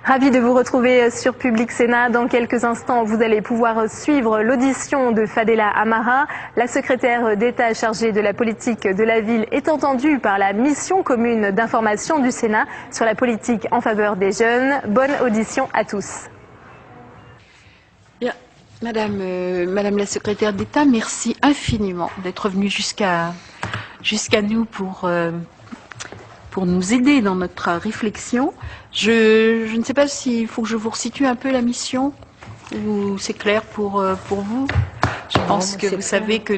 Ravi de vous retrouver sur Public Sénat. Dans quelques instants, vous allez pouvoir suivre l'audition de Fadela Amara. La secrétaire d'État chargée de la politique de la ville est entendue par la mission commune d'information du Sénat sur la politique en faveur des jeunes. Bonne audition à tous. Bien. Madame la secrétaire d'État, merci infiniment d'être venue jusqu'à nous pour nous aider dans notre réflexion. Je ne sais pas s'il faut que je vous resitue un peu la mission, ou c'est clair pour vous. Je pense que vous savez que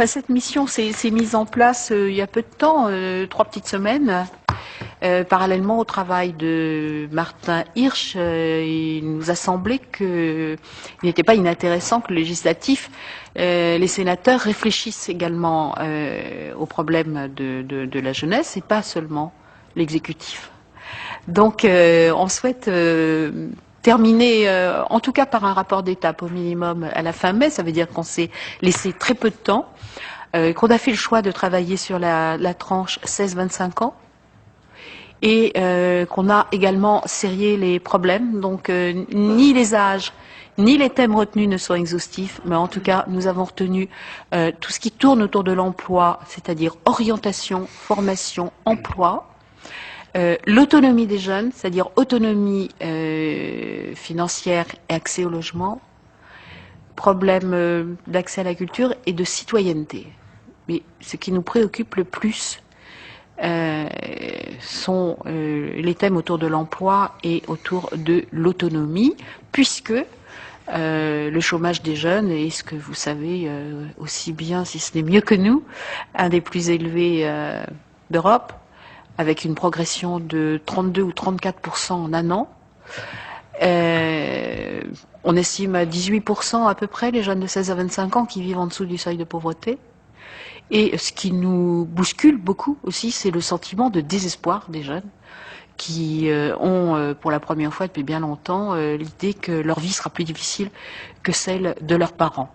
cette mission s'est mise en place il y a peu de temps, 3 petites semaines. Parallèlement au travail de Martin Hirsch, il nous a semblé qu'il n'était pas inintéressant que le législatif, les sénateurs réfléchissent également aux problèmes de la jeunesse et pas seulement l'exécutif. Donc on souhaite terminer en tout cas par un rapport d'étape au minimum à la fin mai. Ça veut dire qu'on s'est laissé très peu de temps, qu'on a fait le choix de travailler sur la tranche 16-25 ans. Et qu'on a également serré les problèmes. Donc ni les âges, ni les thèmes retenus ne sont exhaustifs, mais en tout cas, nous avons retenu tout ce qui tourne autour de l'emploi, c'est-à-dire orientation, formation, emploi, l'autonomie des jeunes, c'est-à-dire autonomie financière et accès au logement, problème d'accès à la culture et de citoyenneté. Mais ce qui nous préoccupe le plus, sont les thèmes autour de l'emploi et autour de l'autonomie, puisque le chômage des jeunes est, ce que vous savez aussi bien, si ce n'est mieux que nous, un des plus élevés d'Europe, avec une progression de 32 ou 34% en un an. On estime à 18% à peu près les jeunes de 16 à 25 ans qui vivent en dessous du seuil de pauvreté. Et ce qui nous bouscule beaucoup aussi, c'est le sentiment de désespoir des jeunes qui ont pour la première fois depuis bien longtemps l'idée que leur vie sera plus difficile que celle de leurs parents.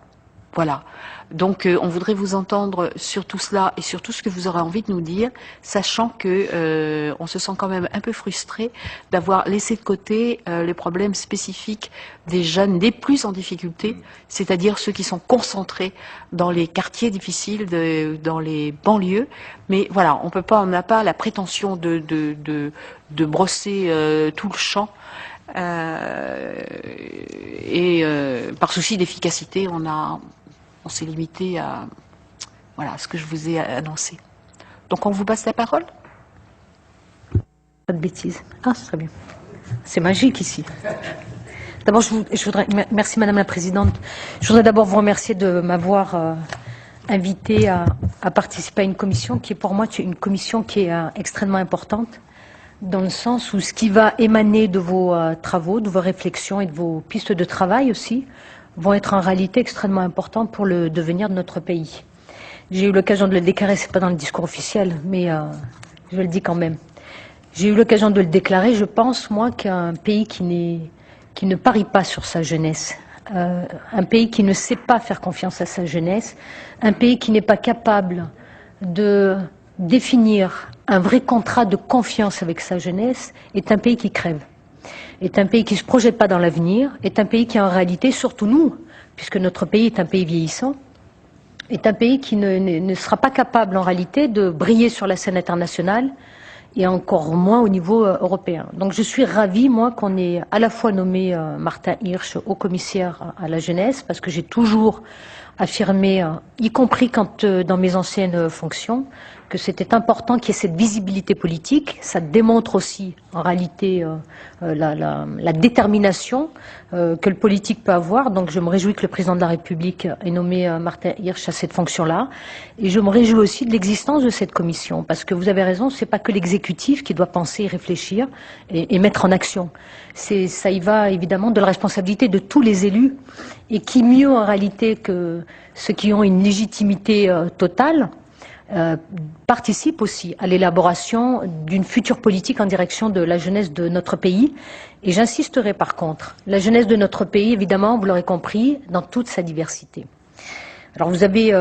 Voilà. Donc on voudrait vous entendre sur tout cela et sur tout ce que vous aurez envie de nous dire, sachant que on se sent quand même un peu frustré d'avoir laissé de côté les problèmes spécifiques des jeunes les plus en difficulté, c'est-à-dire ceux qui sont concentrés dans les quartiers difficiles, dans les banlieues. Mais voilà, on n'a pas la prétention de brosser tout le champ. Par souci d'efficacité, on s'est limité à ce que je vous ai annoncé. Donc on vous passe la parole. Pas de bêtises. Ah, c'est très bien. C'est magique ici. D'abord, merci Madame la Présidente. Je voudrais d'abord vous remercier de m'avoir invité à participer à une commission qui est pour moi une commission qui est extrêmement importante, dans le sens où ce qui va émaner de vos travaux, de vos réflexions et de vos pistes de travail aussi, vont être en réalité extrêmement importantes pour le devenir de notre pays. J'ai eu l'occasion de le déclarer, c'est pas dans le discours officiel, mais je le dis quand même. J'ai eu l'occasion de le déclarer, je pense, moi, qu'un pays qui ne parie pas sur sa jeunesse, un pays qui ne sait pas faire confiance à sa jeunesse, un pays qui n'est pas capable de définir un vrai contrat de confiance avec sa jeunesse, est un pays qui crève. Est un pays qui ne se projette pas dans l'avenir, est un pays qui en réalité, surtout nous, puisque notre pays est un pays vieillissant, est un pays qui ne sera pas capable en réalité de briller sur la scène internationale et encore moins au niveau européen. Donc je suis ravie, moi, qu'on ait à la fois nommé Martin Hirsch haut commissaire à la jeunesse, parce que j'ai toujours affirmé, y compris dans mes anciennes fonctions, que c'était important qu'il y ait cette visibilité politique. Ça démontre aussi, en réalité, la détermination que le politique peut avoir. Donc je me réjouis que le président de la République ait nommé Martin Hirsch à cette fonction-là. Et je me réjouis aussi de l'existence de cette commission, parce que vous avez raison, c'est pas que l'exécutif qui doit penser, réfléchir et mettre en action. Ça y va évidemment de la responsabilité de tous les élus, et qui mieux en réalité que ceux qui ont une légitimité totale, participe aussi à l'élaboration d'une future politique en direction de la jeunesse de notre pays. Et j'insisterai par contre, la jeunesse de notre pays, évidemment, vous l'aurez compris, dans toute sa diversité. Alors vous avez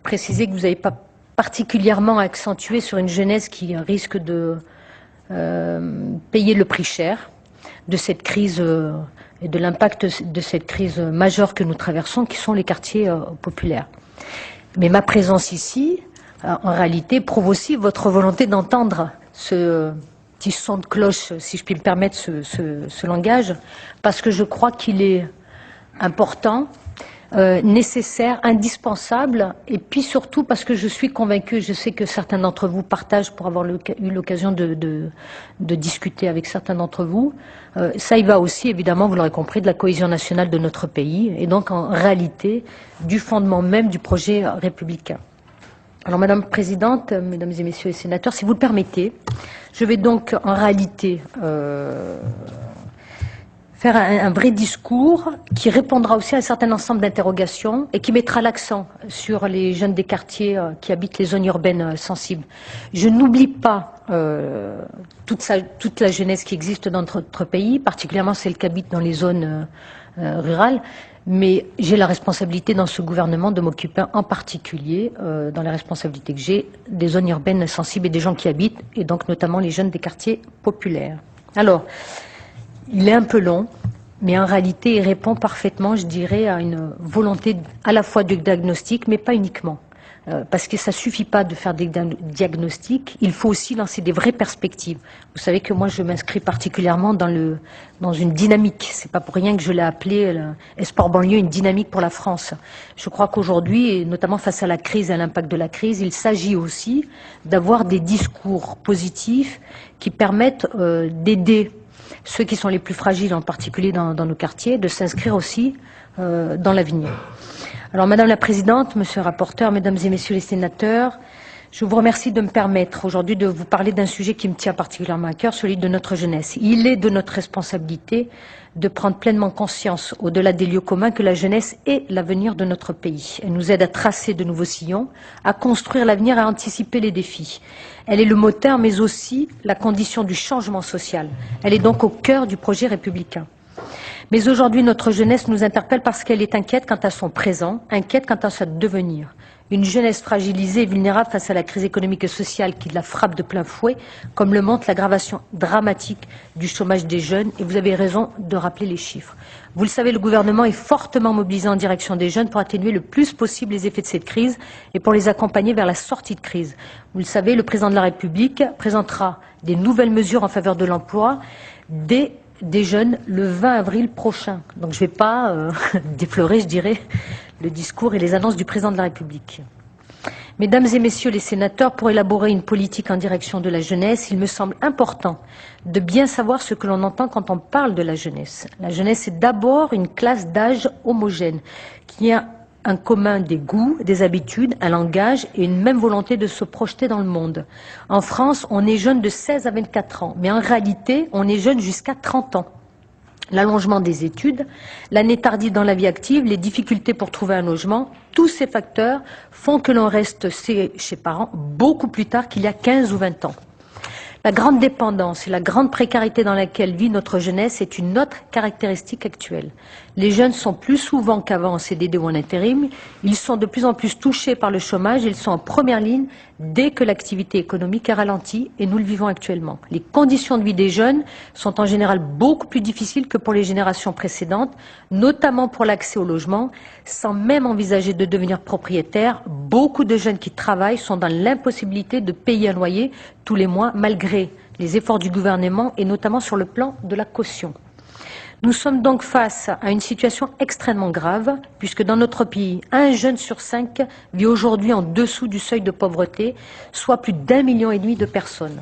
précisé que vous n'avez pas particulièrement accentué sur une jeunesse qui risque de payer le prix cher de cette crise et de l'impact de cette crise majeure que nous traversons, qui sont les quartiers populaires. Mais ma présence ici, en réalité, prouve aussi votre volonté d'entendre ce petit son de cloche, si je puis me permettre ce langage, parce que je crois qu'il est important, nécessaire, indispensable, et puis surtout parce que je suis convaincue, je sais que certains d'entre vous partagent pour avoir eu l'occasion de discuter avec certains d'entre vous, ça y va aussi, évidemment, vous l'aurez compris, de la cohésion nationale de notre pays, et donc en réalité du fondement même du projet républicain. Alors, Madame la Présidente, Mesdames et Messieurs les sénateurs, si vous le permettez, je vais donc en réalité faire un vrai discours qui répondra aussi à un certain ensemble d'interrogations et qui mettra l'accent sur les jeunes des quartiers qui habitent les zones urbaines sensibles. Je n'oublie pas toute la jeunesse qui existe dans notre pays, particulièrement celle qui habite dans les zones rurales, mais j'ai la responsabilité dans ce gouvernement de m'occuper en particulier, dans les responsabilités que j'ai, des zones urbaines sensibles et des gens qui habitent, et donc notamment les jeunes des quartiers populaires. Alors, il est un peu long, mais en réalité, il répond parfaitement, je dirais, à une volonté à la fois de diagnostic, mais pas uniquement. Parce que ça suffit pas de faire des diagnostics, il faut aussi lancer des vraies perspectives. Vous savez que moi, je m'inscris particulièrement dans une dynamique. C'est pas pour rien que je l'ai appelé Espoir banlieue, une dynamique pour la France. Je crois qu'aujourd'hui, et notamment face à la crise et à l'impact de la crise, il s'agit aussi d'avoir des discours positifs qui permettent d'aider ceux qui sont les plus fragiles, en particulier dans nos quartiers, de s'inscrire aussi dans l'avenir. Alors, Madame la Présidente, Monsieur le rapporteur, Mesdames et Messieurs les sénateurs, je vous remercie de me permettre aujourd'hui de vous parler d'un sujet qui me tient particulièrement à cœur, celui de notre jeunesse. Il est de notre responsabilité de prendre pleinement conscience, au-delà des lieux communs, que la jeunesse est l'avenir de notre pays. Elle nous aide à tracer de nouveaux sillons, à construire l'avenir, à anticiper les défis. Elle est le moteur, mais aussi la condition du changement social. Elle est donc au cœur du projet républicain. Mais aujourd'hui, notre jeunesse nous interpelle parce qu'elle est inquiète quant à son présent, inquiète quant à son devenir. Une jeunesse fragilisée et vulnérable face à la crise économique et sociale qui la frappe de plein fouet, comme le montre l'aggravation dramatique du chômage des jeunes, et vous avez raison de rappeler les chiffres. Vous le savez, le gouvernement est fortement mobilisé en direction des jeunes pour atténuer le plus possible les effets de cette crise et pour les accompagner vers la sortie de crise. Vous le savez, le président de la République présentera des nouvelles mesures en faveur de l'emploi des jeunes le 20 avril prochain. Donc je ne vais pas déflorer, je dirais, le discours et les annonces du président de la République. Mesdames et Messieurs les sénateurs, pour élaborer une politique en direction de la jeunesse, il me semble important de bien savoir ce que l'on entend quand on parle de la jeunesse. La jeunesse est d'abord une classe d'âge homogène qui a un commun des goûts, des habitudes, un langage et une même volonté de se projeter dans le monde. En France, on est jeune de 16 à 24 ans, mais en réalité, on est jeune jusqu'à 30 ans. L'allongement des études, l'année tardive dans la vie active, les difficultés pour trouver un logement, tous ces facteurs font que l'on reste chez parents beaucoup plus tard qu'il y a 15 ou 20 ans. La grande dépendance et la grande précarité dans laquelle vit notre jeunesse est une autre caractéristique actuelle. Les jeunes sont plus souvent qu'avant en CDD ou en intérim, ils sont de plus en plus touchés par le chômage, ils sont en première ligne dès que l'activité économique est ralentie, et nous le vivons actuellement. Les conditions de vie des jeunes sont en général beaucoup plus difficiles que pour les générations précédentes, notamment pour l'accès au logement. Sans même envisager de devenir propriétaire, beaucoup de jeunes qui travaillent sont dans l'impossibilité de payer un loyer tous les mois, malgré les efforts du gouvernement et notamment sur le plan de la caution. Nous sommes donc face à une situation extrêmement grave, puisque dans notre pays, 1 jeune sur 5 vit aujourd'hui en dessous du seuil de pauvreté, soit plus d'1,5 million de personnes.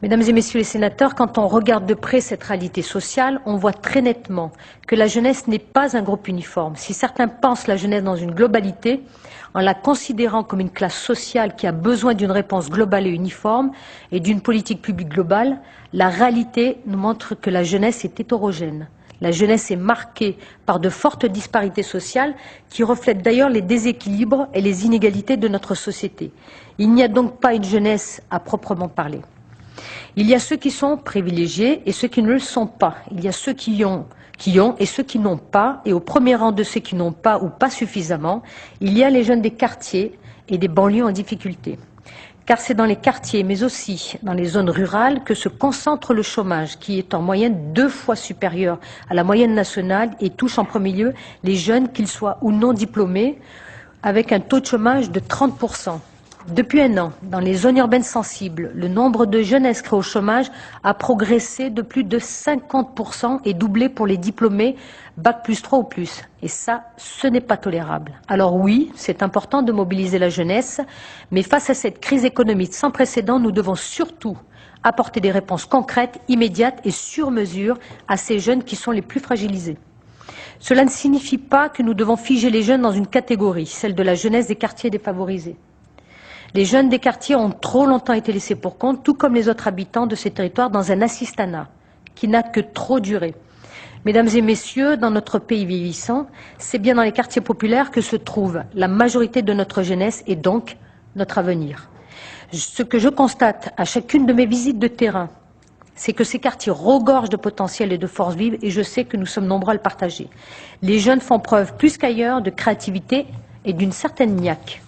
Mesdames et Messieurs les sénateurs, quand on regarde de près cette réalité sociale, on voit très nettement que la jeunesse n'est pas un groupe uniforme. Si certains pensent la jeunesse dans une globalité, en la considérant comme une classe sociale qui a besoin d'une réponse globale et uniforme et d'une politique publique globale, la réalité nous montre que la jeunesse est hétérogène. La jeunesse est marquée par de fortes disparités sociales qui reflètent d'ailleurs les déséquilibres et les inégalités de notre société. Il n'y a donc pas une jeunesse à proprement parler. Il y a ceux qui sont privilégiés et ceux qui ne le sont pas. Il y a ceux qui ont et ceux qui n'ont pas. Et au premier rang de ceux qui n'ont pas ou pas suffisamment, il y a les jeunes des quartiers et des banlieues en difficulté. Car c'est dans les quartiers, mais aussi dans les zones rurales, que se concentre le chômage, qui est en moyenne 2 fois supérieur à la moyenne nationale et touche en premier lieu les jeunes, qu'ils soient ou non diplômés, avec un taux de chômage de 30%. Depuis un an, dans les zones urbaines sensibles, le nombre de jeunes inscrits au chômage a progressé de plus de 50% et doublé pour les diplômés Bac+3 ou plus. Et ça, ce n'est pas tolérable. Alors oui, c'est important de mobiliser la jeunesse, mais face à cette crise économique sans précédent, nous devons surtout apporter des réponses concrètes, immédiates et sur mesure à ces jeunes qui sont les plus fragilisés. Cela ne signifie pas que nous devons figer les jeunes dans une catégorie, celle de la jeunesse des quartiers défavorisés. Les jeunes des quartiers ont trop longtemps été laissés pour compte, tout comme les autres habitants de ces territoires, dans un assistanat qui n'a que trop duré. Mesdames et messieurs, dans notre pays vieillissant, c'est bien dans les quartiers populaires que se trouve la majorité de notre jeunesse et donc notre avenir. Ce que je constate à chacune de mes visites de terrain, c'est que ces quartiers regorgent de potentiel et de force vive et je sais que nous sommes nombreux à le partager. Les jeunes font preuve plus qu'ailleurs de créativité et d'une certaine niaque.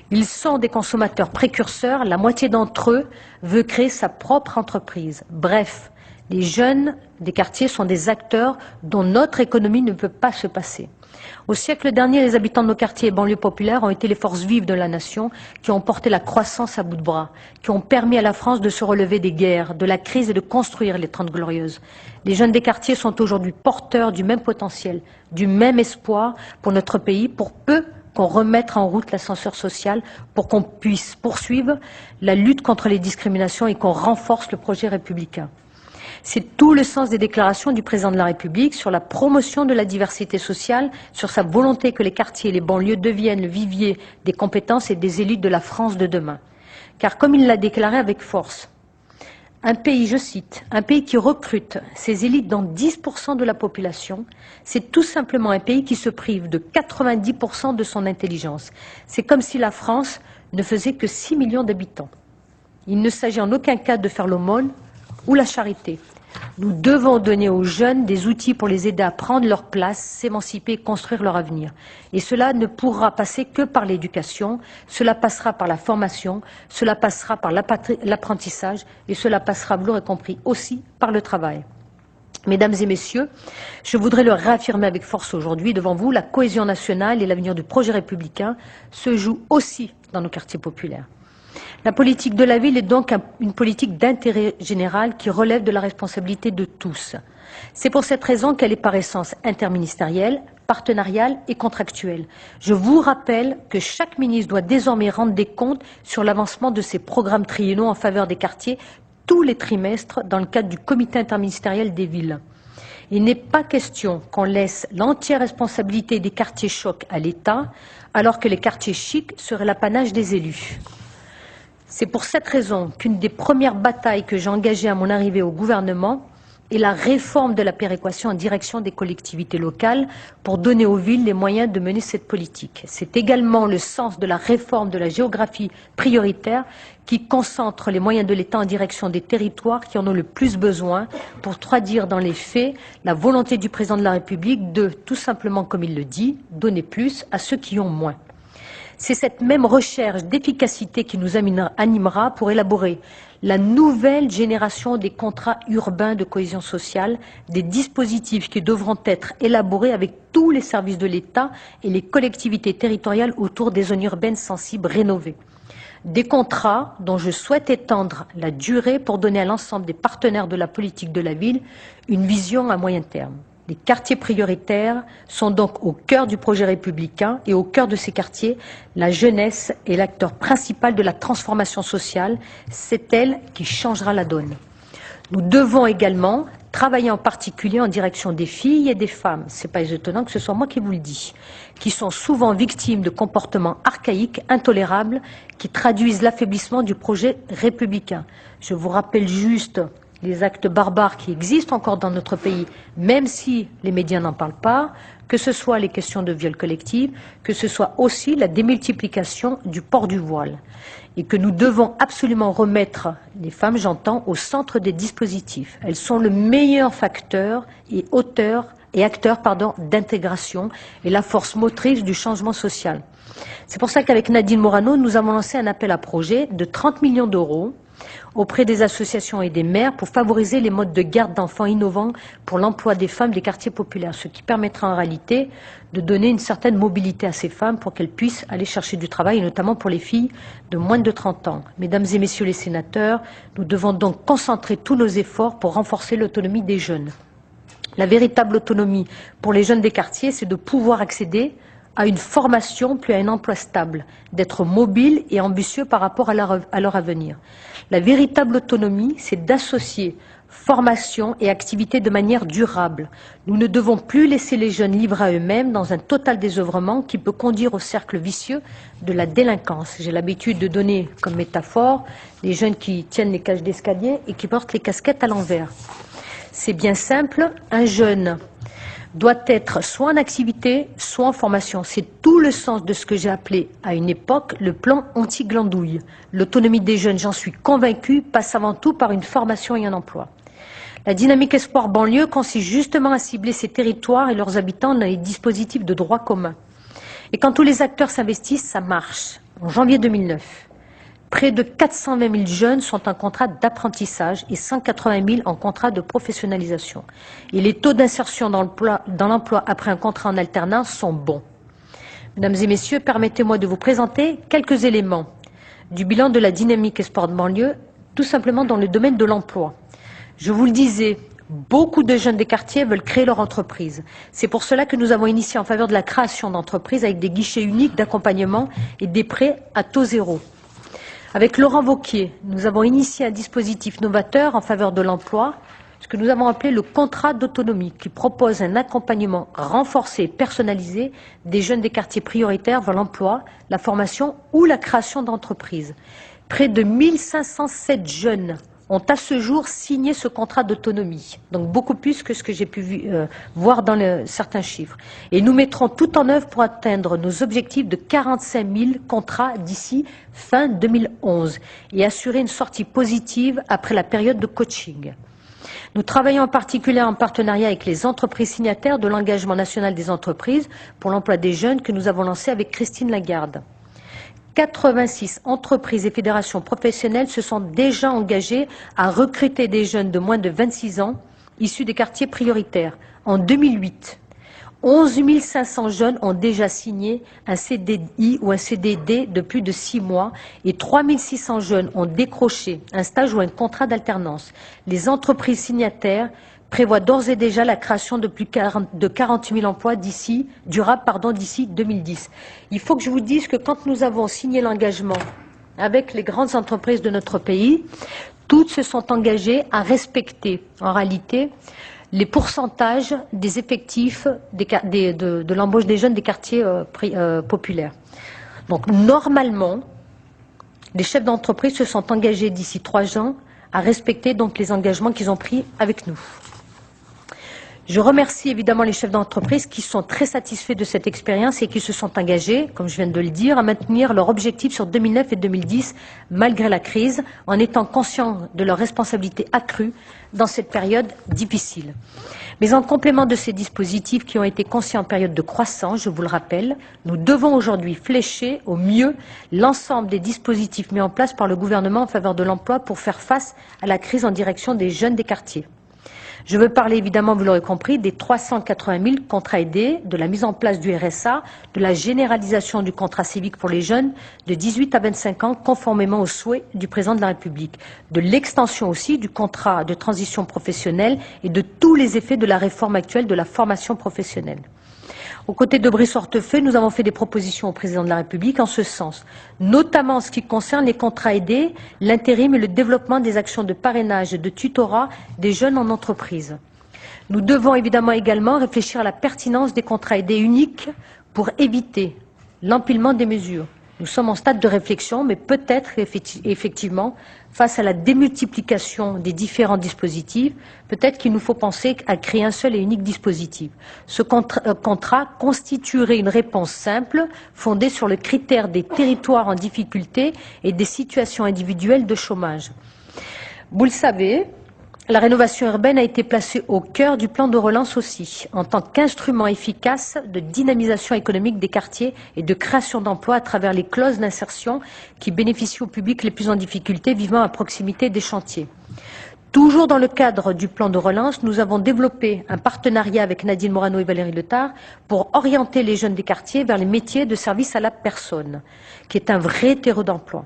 Ils sont des consommateurs précurseurs, la moitié d'entre eux veut créer sa propre entreprise. Bref, les jeunes des quartiers sont des acteurs dont notre économie ne peut pas se passer. Au siècle dernier, les habitants de nos quartiers et banlieues populaires ont été les forces vives de la nation qui ont porté la croissance à bout de bras, qui ont permis à la France de se relever des guerres, de la crise et de construire les 30 glorieuses. Les jeunes des quartiers sont aujourd'hui porteurs du même potentiel, du même espoir pour notre pays, pour peu qu'on remette en route l'ascenseur social, pour qu'on puisse poursuivre la lutte contre les discriminations et qu'on renforce le projet républicain. C'est tout le sens des déclarations du président de la République sur la promotion de la diversité sociale, sur sa volonté que les quartiers et les banlieues deviennent le vivier des compétences et des élites de la France de demain. Car comme il l'a déclaré avec force, un pays, je cite, un pays qui recrute ses élites dans 10% de la population, c'est tout simplement un pays qui se prive de 90% de son intelligence. C'est comme si la France ne faisait que 6 millions d'habitants. Il ne s'agit en aucun cas de faire l'aumône ou la charité. Nous devons donner aux jeunes des outils pour les aider à prendre leur place, s'émanciper et construire leur avenir. Et cela ne pourra passer que par l'éducation, cela passera par la formation, cela passera par l'apprentissage et cela passera, vous l'aurez compris, aussi par le travail. Mesdames et messieurs, je voudrais le réaffirmer avec force aujourd'hui devant vous, la cohésion nationale et l'avenir du projet républicain se jouent aussi dans nos quartiers populaires. La politique de la ville est donc une politique d'intérêt général qui relève de la responsabilité de tous. C'est pour cette raison qu'elle est par essence interministérielle, partenariale et contractuelle. Je vous rappelle que chaque ministre doit désormais rendre des comptes sur l'avancement de ses programmes triennaux en faveur des quartiers tous les trimestres dans le cadre du comité interministériel des villes. Il n'est pas question qu'on laisse l'entière responsabilité des quartiers chocs à l'État, alors que les quartiers chics seraient l'apanage des élus. C'est pour cette raison qu'une des premières batailles que j'ai engagées à mon arrivée au gouvernement est la réforme de la péréquation en direction des collectivités locales pour donner aux villes les moyens de mener cette politique. C'est également le sens de la réforme de la géographie prioritaire qui concentre les moyens de l'État en direction des territoires qui en ont le plus besoin pour traduire dans les faits la volonté du président de la République de, tout simplement comme il le dit, donner plus à ceux qui ont moins. C'est cette même recherche d'efficacité qui nous animera pour élaborer la nouvelle génération des contrats urbains de cohésion sociale, des dispositifs qui devront être élaborés avec tous les services de l'État et les collectivités territoriales autour des zones urbaines sensibles rénovées. Des contrats dont je souhaite étendre la durée pour donner à l'ensemble des partenaires de la politique de la ville une vision à moyen terme. Les quartiers prioritaires sont donc au cœur du projet républicain et au cœur de ces quartiers, la jeunesse est l'acteur principal de la transformation sociale. C'est elle qui changera la donne. Nous devons également travailler en particulier en direction des filles et des femmes, c'est pas étonnant que ce soit moi qui vous le dis, qui sont souvent victimes de comportements archaïques, intolérables, qui traduisent l'affaiblissement du projet républicain. Je vous rappelle juste les actes barbares qui existent encore dans notre pays, même si les médias n'en parlent pas, que ce soit les questions de viol collectif, que ce soit aussi la démultiplication du port du voile. Et que nous devons absolument remettre les femmes, j'entends, au centre des dispositifs. Elles sont le meilleur facteur et acteur d'intégration et la force motrice du changement social. C'est pour ça qu'avec Nadine Morano, nous avons lancé un appel à projet de 30 millions d'euros auprès des associations et des maires pour favoriser les modes de garde d'enfants innovants pour l'emploi des femmes des quartiers populaires, ce qui permettra en réalité de donner une certaine mobilité à ces femmes pour qu'elles puissent aller chercher du travail, et notamment pour les filles de moins de 30 ans. Mesdames et messieurs les sénateurs, nous devons donc concentrer tous nos efforts pour renforcer l'autonomie des jeunes. La véritable autonomie pour les jeunes des quartiers, c'est de pouvoir accéder à une formation puis à un emploi stable, d'être mobile et ambitieux par rapport à leur avenir. La véritable autonomie, c'est d'associer formation et activité de manière durable. Nous ne devons plus laisser les jeunes libres à eux-mêmes dans un total désœuvrement qui peut conduire au cercle vicieux de la délinquance. J'ai l'habitude de donner comme métaphore les jeunes qui tiennent les cages d'escalier et qui portent les casquettes à l'envers. C'est bien simple, un jeune doit être soit en activité, soit en formation. C'est tout le sens de ce que j'ai appelé à une époque le plan anti-glandouille. L'autonomie des jeunes, j'en suis convaincue, passe avant tout par une formation et un emploi. La dynamique Espoir banlieue consiste justement à cibler ces territoires et leurs habitants dans les dispositifs de droit commun. Et quand tous les acteurs s'investissent, ça marche. En janvier 2009, près de 420 000 jeunes sont en contrat d'apprentissage et 180 000 en contrat de professionnalisation. Et les taux d'insertion dans l'emploi après un contrat en alternance sont bons. Mesdames et messieurs, permettez-moi de vous présenter quelques éléments du bilan de la dynamique Espoir de banlieue, tout simplement dans le domaine de l'emploi. Je vous le disais, beaucoup de jeunes des quartiers veulent créer leur entreprise. C'est pour cela que nous avons initié en faveur de la création d'entreprises avec des guichets uniques d'accompagnement et des prêts à taux zéro. Avec Laurent Wauquiez, nous avons initié un dispositif novateur en faveur de l'emploi, ce que nous avons appelé le contrat d'autonomie, qui propose un accompagnement renforcé et personnalisé des jeunes des quartiers prioritaires vers l'emploi, la formation ou la création d'entreprises. Près de 1507 jeunes ont à ce jour signé ce contrat d'autonomie, donc beaucoup plus que ce que j'ai pu voir dans certains chiffres. Et nous mettrons tout en œuvre pour atteindre nos objectifs de 45 000 contrats d'ici fin 2011 et assurer une sortie positive après la période de coaching. Nous travaillons en particulier en partenariat avec les entreprises signataires de l'engagement national des entreprises pour l'emploi des jeunes que nous avons lancé avec Christine Lagarde. 86 entreprises et fédérations professionnelles se sont déjà engagées à recruter des jeunes de moins de 26 ans issus des quartiers prioritaires. En 2008, 11 500 jeunes ont déjà signé un CDI ou un CDD de plus de 6 mois et 3 600 jeunes ont décroché un stage ou un contrat d'alternance. Les entreprises signataires prévoit d'ores et déjà la création de plus de 40 000 emplois durables d'ici 2010. Il faut que je vous dise que quand nous avons signé l'engagement avec les grandes entreprises de notre pays, toutes se sont engagées à respecter en réalité les pourcentages des effectifs de l'embauche des jeunes des quartiers populaires. Donc normalement, les chefs d'entreprise se sont engagés d'ici 3 ans à respecter donc les engagements qu'ils ont pris avec nous. Je remercie évidemment les chefs d'entreprise qui sont très satisfaits de cette expérience et qui se sont engagés, comme je viens de le dire, à maintenir leur objectif sur 2009 et 2010 malgré la crise, en étant conscients de leur responsabilité accrue dans cette période difficile. Mais en complément de ces dispositifs qui ont été conçus en période de croissance, je vous le rappelle, nous devons aujourd'hui flécher au mieux l'ensemble des dispositifs mis en place par le gouvernement en faveur de l'emploi pour faire face à la crise en direction des jeunes des quartiers. Je veux parler évidemment, vous l'aurez compris, des 380 000 contrats aidés, de la mise en place du RSA, de la généralisation du contrat civique pour les jeunes de 18 à 25 ans, conformément aux souhaits du président de la République, de l'extension aussi du contrat de transition professionnelle et de tous les effets de la réforme actuelle de la formation professionnelle. Aux côtés de Brice Hortefeux, nous avons fait des propositions au président de la République en ce sens, notamment en ce qui concerne les contrats aidés, l'intérim et le développement des actions de parrainage et de tutorat des jeunes en entreprise. Nous devons évidemment également réfléchir à la pertinence des contrats aidés uniques pour éviter l'empilement des mesures. Nous sommes en stade de réflexion, mais peut-être effectivement, face à la démultiplication des différents dispositifs, peut-être qu'il nous faut penser à créer un seul et unique dispositif. Ce contrat constituerait une réponse simple, fondée sur le critère des territoires en difficulté et des situations individuelles de chômage. Vous le savez, la rénovation urbaine a été placée au cœur du plan de relance aussi, en tant qu'instrument efficace de dynamisation économique des quartiers et de création d'emplois à travers les clauses d'insertion qui bénéficient aux publics les plus en difficulté vivant à proximité des chantiers. Toujours dans le cadre du plan de relance, nous avons développé un partenariat avec Nadine Morano et Valérie Letard pour orienter les jeunes des quartiers vers les métiers de service à la personne, qui est un vrai terreau d'emploi.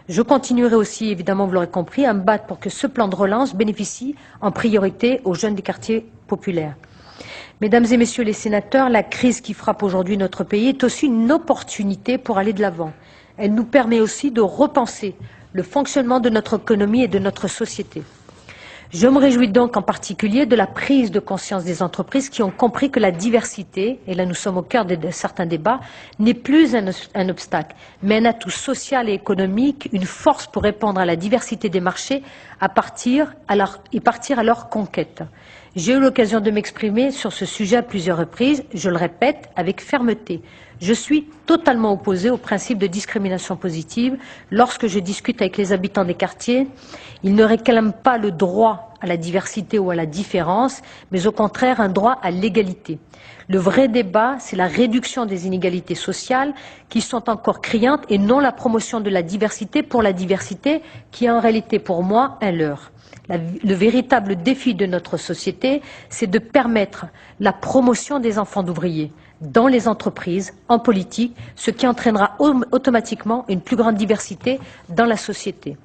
Je continuerai aussi, évidemment, vous l'aurez compris, à me battre pour que ce plan de relance bénéficie en priorité aux jeunes des quartiers populaires. Mesdames et messieurs les sénateurs, la crise qui frappe aujourd'hui notre pays est aussi une opportunité pour aller de l'avant. Elle nous permet aussi de repenser le fonctionnement de notre économie et de notre société. Je me réjouis donc en particulier de la prise de conscience des entreprises qui ont compris que la diversité, et là nous sommes au cœur de certains débats, n'est plus un obstacle, mais un atout social et économique, une force pour répondre à la diversité des marchés et partir à leur conquête. J'ai eu l'occasion de m'exprimer sur ce sujet à plusieurs reprises, je le répète avec fermeté. Je suis totalement opposée au principe de discrimination positive. Lorsque je discute avec les habitants des quartiers, ils ne réclament pas le droit à la diversité ou à la différence, mais au contraire un droit à l'égalité. Le vrai débat, c'est la réduction des inégalités sociales qui sont encore criantes et non la promotion de la diversité pour la diversité qui est en réalité pour moi un leurre. Le véritable défi de notre société, c'est de permettre la promotion des enfants d'ouvriers dans les entreprises, en politique, ce qui entraînera automatiquement une plus grande diversité dans la société.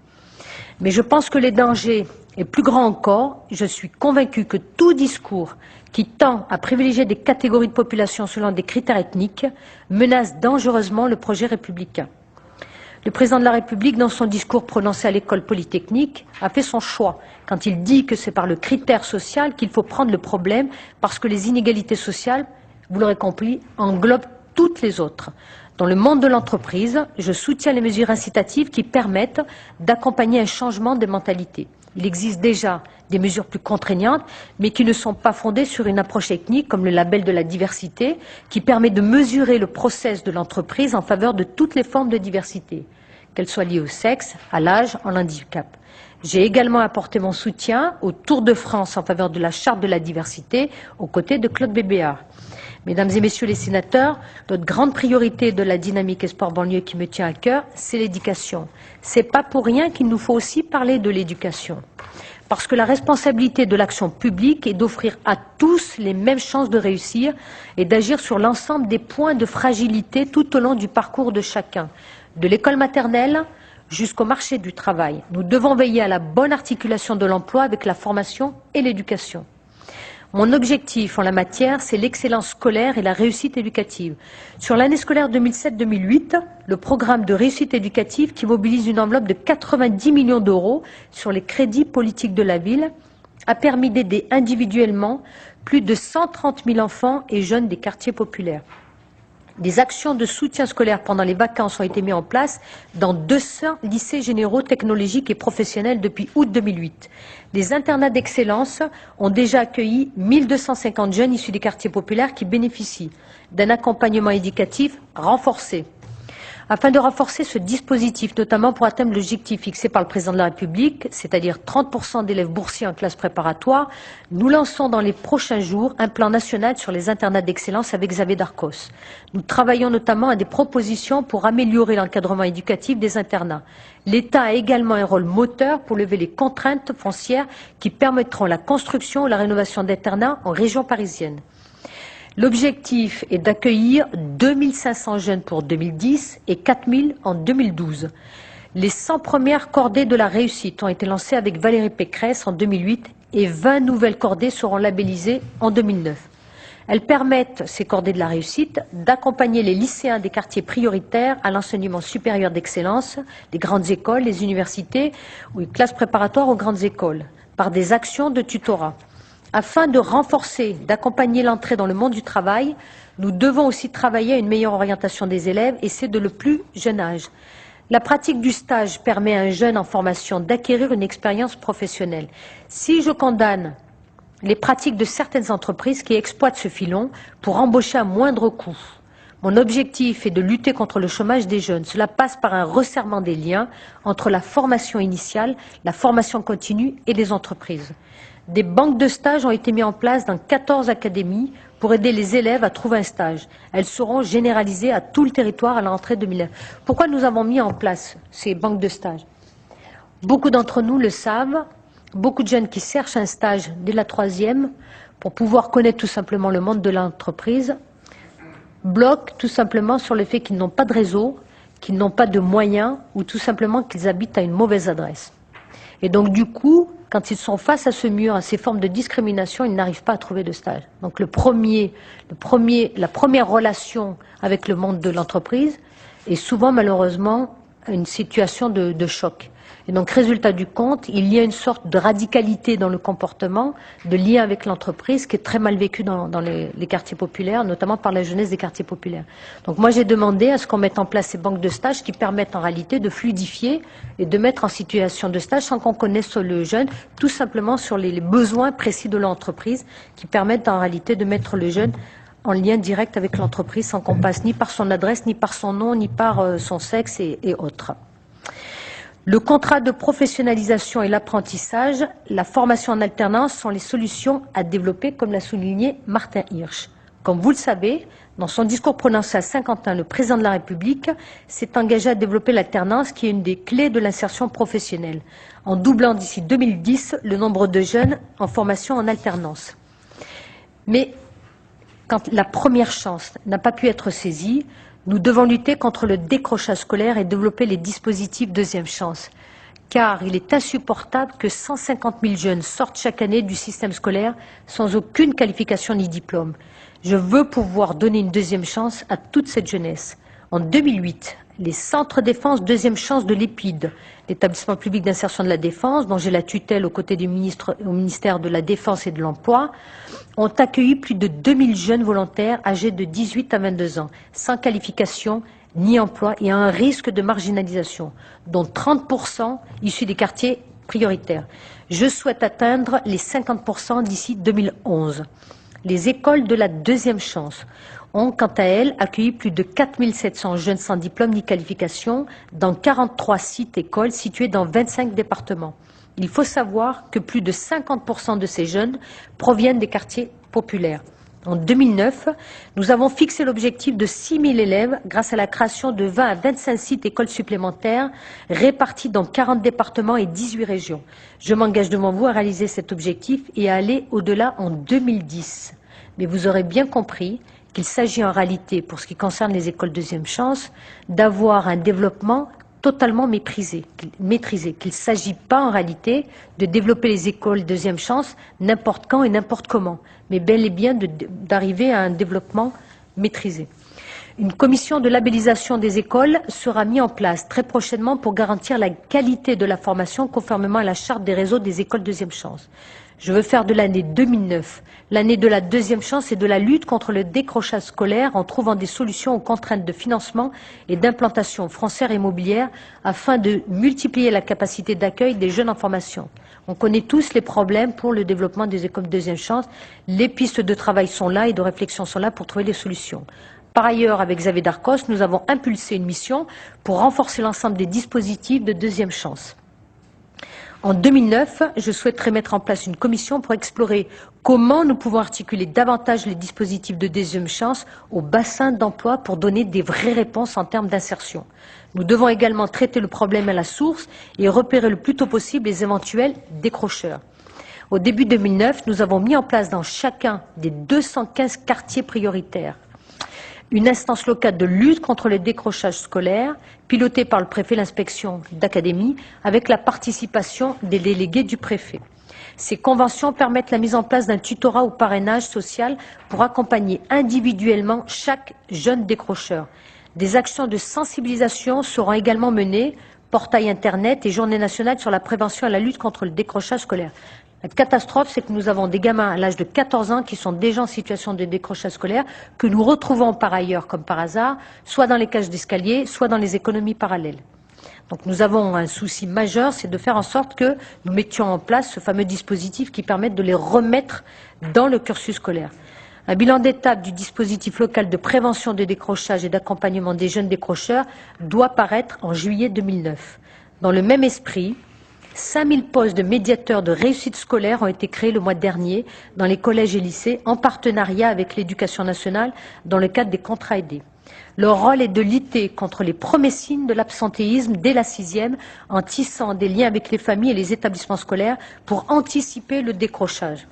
Mais je pense que le danger est plus grand encore. Je suis convaincue que tout discours qui tend à privilégier des catégories de population selon des critères ethniques menace dangereusement le projet républicain. Le président de la République, dans son discours prononcé à l'école polytechnique, a fait son choix quand il dit que c'est par le critère social qu'il faut prendre le problème parce que les inégalités sociales, vous l'aurez compris, englobent toutes les autres. Dans le monde de l'entreprise, je soutiens les mesures incitatives qui permettent d'accompagner un changement de mentalité. Il existe déjà des mesures plus contraignantes, mais qui ne sont pas fondées sur une approche ethnique, comme le label de la diversité, qui permet de mesurer le process de l'entreprise en faveur de toutes les formes de diversité, qu'elles soient liées au sexe, à l'âge, à l'handicap. J'ai également apporté mon soutien au Tour de France en faveur de la charte de la diversité, aux côtés de Claude Bébéard. Mesdames et messieurs les sénateurs, notre grande priorité de la dynamique et sport banlieue qui me tient à cœur, c'est l'éducation. C'est pas pour rien qu'il nous faut aussi parler de l'éducation. Parce que la responsabilité de l'action publique est d'offrir à tous les mêmes chances de réussir et d'agir sur l'ensemble des points de fragilité tout au long du parcours de chacun, de l'école maternelle jusqu'au marché du travail. Nous devons veiller à la bonne articulation de l'emploi avec la formation et l'éducation. Mon objectif en la matière, c'est l'excellence scolaire et la réussite éducative. Sur l'année scolaire 2007-2008, le programme de réussite éducative qui mobilise une enveloppe de 90 millions d'euros sur les crédits politiques de la ville a permis d'aider individuellement plus de 130 000 enfants et jeunes des quartiers populaires. Des actions de soutien scolaire pendant les vacances ont été mises en place dans 200 lycées généraux technologiques et professionnels depuis août 2008. Les internats d'excellence ont déjà accueilli 1250 jeunes issus des quartiers populaires qui bénéficient d'un accompagnement éducatif renforcé. Afin de renforcer ce dispositif, notamment pour atteindre l'objectif fixé par le président de la République, c'est-à-dire 30% d'élèves boursiers en classe préparatoire, nous lançons dans les prochains jours un plan national sur les internats d'excellence avec Xavier Darcos. Nous travaillons notamment à des propositions pour améliorer l'encadrement éducatif des internats. L'État a également un rôle moteur pour lever les contraintes foncières qui permettront la construction ou la rénovation d'internats en région parisienne. L'objectif est d'accueillir 2500 jeunes pour 2010 et 4000 en 2012. Les 100 premières cordées de la réussite ont été lancées avec Valérie Pécresse en 2008 et 20 nouvelles cordées seront labellisées en 2009. Elles permettent, ces cordées de la réussite, d'accompagner les lycéens des quartiers prioritaires à l'enseignement supérieur d'excellence, les grandes écoles, les universités ou les classes préparatoires aux grandes écoles, par des actions de tutorat. Afin de renforcer, d'accompagner l'entrée dans le monde du travail, nous devons aussi travailler à une meilleure orientation des élèves, et c'est de le plus jeune âge. La pratique du stage permet à un jeune en formation d'acquérir une expérience professionnelle. Si je condamne les pratiques de certaines entreprises qui exploitent ce filon pour embaucher à moindre coût, mon objectif est de lutter contre le chômage des jeunes. Cela passe par un resserrement des liens entre la formation initiale, la formation continue et les entreprises. Des banques de stage ont été mises en place dans 14 académies pour aider les élèves à trouver un stage. Elles seront généralisées à tout le territoire à la rentrée 2009. Pourquoi nous avons mis en place ces banques de stage? Beaucoup d'entre nous le savent, beaucoup de jeunes qui cherchent un stage dès la 3e pour pouvoir connaître tout simplement le monde de l'entreprise bloquent tout simplement sur le fait qu'ils n'ont pas de réseau, qu'ils n'ont pas de moyens ou tout simplement qu'ils habitent à une mauvaise adresse. Et donc du coup, quand ils sont face à ce mur, à ces formes de discrimination, ils n'arrivent pas à trouver de stage. Donc la première relation avec le monde de l'entreprise est souvent malheureusement une situation de choc. Et donc, résultat du compte, il y a une sorte de radicalité dans le comportement, de lien avec l'entreprise qui est très mal vécu dans les quartiers populaires, notamment par la jeunesse des quartiers populaires. Donc moi, j'ai demandé à ce qu'on mette en place ces banques de stage qui permettent en réalité de fluidifier et de mettre en situation de stage sans qu'on connaisse le jeune, tout simplement sur les besoins précis de l'entreprise qui permettent en réalité de mettre le jeune en lien direct avec l'entreprise sans qu'on passe ni par son adresse, ni par son nom, ni par son sexe et autres. Le contrat de professionnalisation et l'apprentissage, la formation en alternance sont les solutions à développer, comme l'a souligné Martin Hirsch. Comme vous le savez, dans son discours prononcé à Saint-Quentin, le président de la République s'est engagé à développer l'alternance, qui est une des clés de l'insertion professionnelle, en doublant d'ici 2010 le nombre de jeunes en formation en alternance. Mais quand la première chance n'a pas pu être saisie, nous devons lutter contre le décrochage scolaire et développer les dispositifs deuxième chance. Car il est insupportable que 150 000 jeunes sortent chaque année du système scolaire sans aucune qualification ni diplôme. Je veux pouvoir donner une deuxième chance à toute cette jeunesse. En 2008, les centres défense deuxième chance de l'EPID, l'établissement public d'insertion de la défense, dont j'ai la tutelle aux côtés du ministère de la Défense et de l'Emploi, ont accueilli plus de 2000 jeunes volontaires âgés de 18 à 22 ans, sans qualification ni emploi et à un risque de marginalisation, dont 30% issus des quartiers prioritaires. Je souhaite atteindre les 50% d'ici 2011. Les écoles de la deuxième chance ont, quant à elles, accueilli plus de 4700 jeunes sans diplôme ni qualification dans 43 sites écoles situés dans 25 départements. Il faut savoir que plus de 50% de ces jeunes proviennent des quartiers populaires. En 2009, nous avons fixé l'objectif de 6000 élèves grâce à la création de 20 à 25 sites écoles supplémentaires répartis dans 40 départements et 18 régions. Je m'engage devant vous à réaliser cet objectif et à aller au-delà en 2010. Mais vous aurez bien compris qu'il s'agit en réalité, pour ce qui concerne les écoles deuxième chance, d'avoir un développement totalement maîtrisé, qu'il ne s'agit pas en réalité de développer les écoles deuxième chance n'importe quand et n'importe comment, mais bel et bien d'arriver à un développement maîtrisé. Une commission de labellisation des écoles sera mise en place très prochainement pour garantir la qualité de la formation conformément à la charte des réseaux des écoles deuxième chance. Je veux faire de l'année 2009 l'année de la deuxième chance et de la lutte contre le décrochage scolaire en trouvant des solutions aux contraintes de financement et d'implantation foncière et immobilière afin de multiplier la capacité d'accueil des jeunes en formation. On connaît tous les problèmes pour le développement des écoles de deuxième chance. Les pistes de travail sont là et de réflexion sont là pour trouver les solutions. Par ailleurs, avec Xavier Darcos, nous avons impulsé une mission pour renforcer l'ensemble des dispositifs de deuxième chance. En 2009, je souhaiterais mettre en place une commission pour explorer comment nous pouvons articuler davantage les dispositifs de deuxième chance au bassin d'emploi pour donner des vraies réponses en termes d'insertion. Nous devons également traiter le problème à la source et repérer le plus tôt possible les éventuels décrocheurs. Au début 2009, nous avons mis en place dans chacun des 215 quartiers prioritaires une instance locale de lutte contre le décrochage scolaire, pilotée par le préfet l'inspection d'académie, avec la participation des délégués du préfet. Ces conventions permettent la mise en place d'un tutorat ou parrainage social pour accompagner individuellement chaque jeune décrocheur. Des actions de sensibilisation seront également menées, portail Internet et journée nationale sur la prévention et la lutte contre le décrochage scolaire. La catastrophe, c'est que nous avons des gamins à l'âge de 14 ans qui sont déjà en situation de décrochage scolaire, que nous retrouvons par ailleurs, comme par hasard, soit dans les cages d'escalier, soit dans les économies parallèles. Donc nous avons un souci majeur, c'est de faire en sorte que nous mettions en place ce fameux dispositif qui permette de les remettre dans le cursus scolaire. Un bilan d'étape du dispositif local de prévention des décrochages et d'accompagnement des jeunes décrocheurs doit paraître en juillet 2009. Dans le même esprit, 5000 postes de médiateurs de réussite scolaire ont été créés le mois dernier dans les collèges et lycées en partenariat avec l'Éducation nationale dans le cadre des contrats aidés. Leur rôle est de lutter contre les premiers signes de l'absentéisme dès la 6e en tissant des liens avec les familles et les établissements scolaires pour anticiper le décrochage.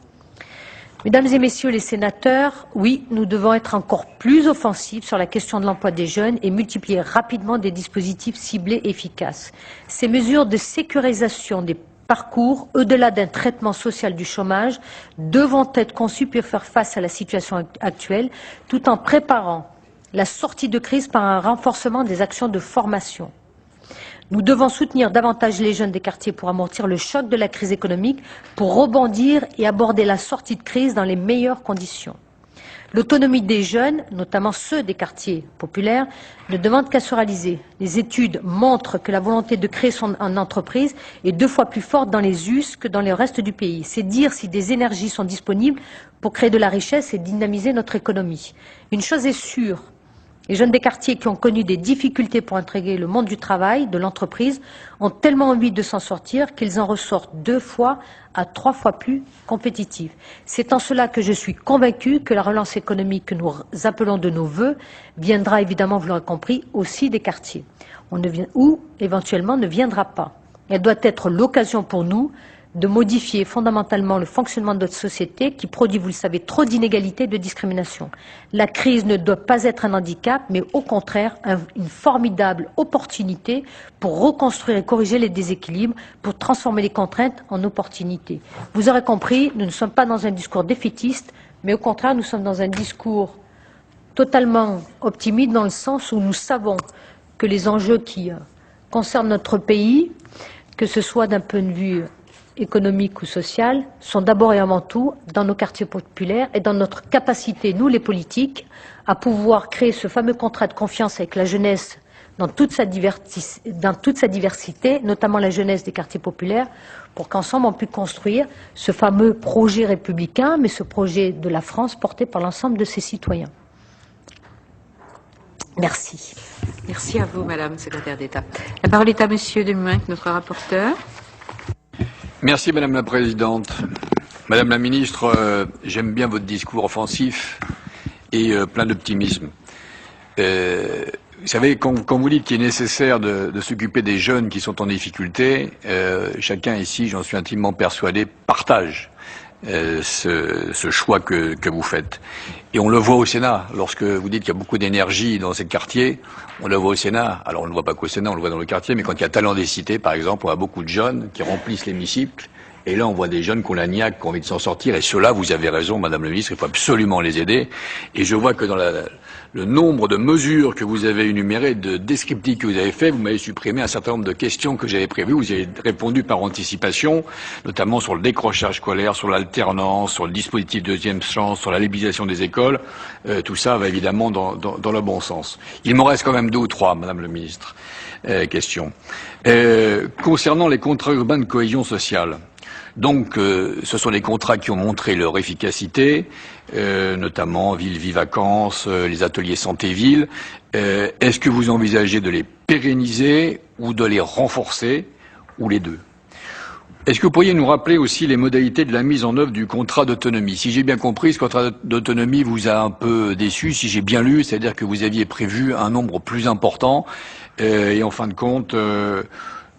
Mesdames et messieurs les sénateurs, oui, nous devons être encore plus offensifs sur la question de l'emploi des jeunes et multiplier rapidement des dispositifs ciblés efficaces. Ces mesures de sécurisation des parcours, au-delà d'un traitement social du chômage, devront être conçues pour faire face à la situation actuelle, tout en préparant la sortie de crise par un renforcement des actions de formation. Nous devons soutenir davantage les jeunes des quartiers pour amortir le choc de la crise économique, pour rebondir et aborder la sortie de crise dans les meilleures conditions. L'autonomie des jeunes, notamment ceux des quartiers populaires, ne demande qu'à se réaliser. Les études montrent que la volonté de créer son entreprise est 2 fois plus forte dans les US que dans le reste du pays. C'est dire si des énergies sont disponibles pour créer de la richesse et dynamiser notre économie. Une chose est sûre, les jeunes des quartiers qui ont connu des difficultés pour intégrer le monde du travail, de l'entreprise, ont tellement envie de s'en sortir qu'ils en ressortent 2 fois à 3 fois plus compétitifs. C'est en cela que je suis convaincue que la relance économique que nous appelons de nos vœux viendra évidemment, vous l'aurez compris, aussi des quartiers, ou éventuellement ne viendra pas. Elle doit être l'occasion pour nous de modifier fondamentalement le fonctionnement de notre société qui produit, vous le savez, trop d'inégalités et de discrimination. La crise ne doit pas être un handicap, mais au contraire une formidable opportunité pour reconstruire et corriger les déséquilibres, pour transformer les contraintes en opportunités. Vous aurez compris, nous ne sommes pas dans un discours défaitiste, mais au contraire, nous sommes dans un discours totalement optimiste dans le sens où nous savons que les enjeux qui concernent notre pays, que ce soit d'un point de vue économique ou sociale, sont d'abord et avant tout dans nos quartiers populaires et dans notre capacité, nous les politiques, à pouvoir créer ce fameux contrat de confiance avec la jeunesse dans toute sa diversité, notamment la jeunesse des quartiers populaires, pour qu'ensemble on puisse construire ce fameux projet républicain, mais ce projet de la France porté par l'ensemble de ses citoyens. Merci. Merci à vous, Madame Secrétaire d'État. La parole est à Monsieur Demuynck, notre rapporteur. Merci Madame la Présidente. Madame la Ministre, j'aime bien votre discours offensif et plein d'optimisme. Vous savez, quand vous dites qu'il est nécessaire de s'occuper des jeunes qui sont en difficulté, chacun ici, j'en suis intimement persuadé, partage ce choix que vous faites. Et on le voit au Sénat, lorsque vous dites qu'il y a beaucoup d'énergie dans ces quartiers, on le voit au Sénat. Alors on ne le voit pas qu'au Sénat, on le voit dans le quartier, mais quand il y a Talent des cités, par exemple, on a beaucoup de jeunes qui remplissent l'hémicycle, et là on voit des jeunes qui ont la niaque, qui ont envie de s'en sortir, et ceux-là, vous avez raison, Madame la Ministre, il faut absolument les aider. Et je vois que dans le nombre de mesures que vous avez énumérées, de descriptifs que vous avez fait, vous m'avez supprimé un certain nombre de questions que j'avais prévues. Vous avez répondu par anticipation, notamment sur le décrochage scolaire, sur l'alternance, sur le dispositif deuxième chance, sur la labellisation des écoles. Tout ça va évidemment dans le bon sens. Il m'en reste quand même 2 ou 3, Madame le Ministre. Questions. Concernant les contrats urbains de cohésion sociale, donc, ce sont des contrats qui ont montré leur efficacité, notamment Ville-Vie Vacances, les ateliers santé-ville. Est-ce que vous envisagez de les pérenniser ou de les renforcer, ou les deux? Est-ce que vous pourriez nous rappeler aussi les modalités de la mise en œuvre du contrat d'autonomie? Si j'ai bien compris, ce contrat d'autonomie vous a un peu déçu, si j'ai bien lu, c'est-à-dire que vous aviez prévu un nombre plus important, et en fin de compte...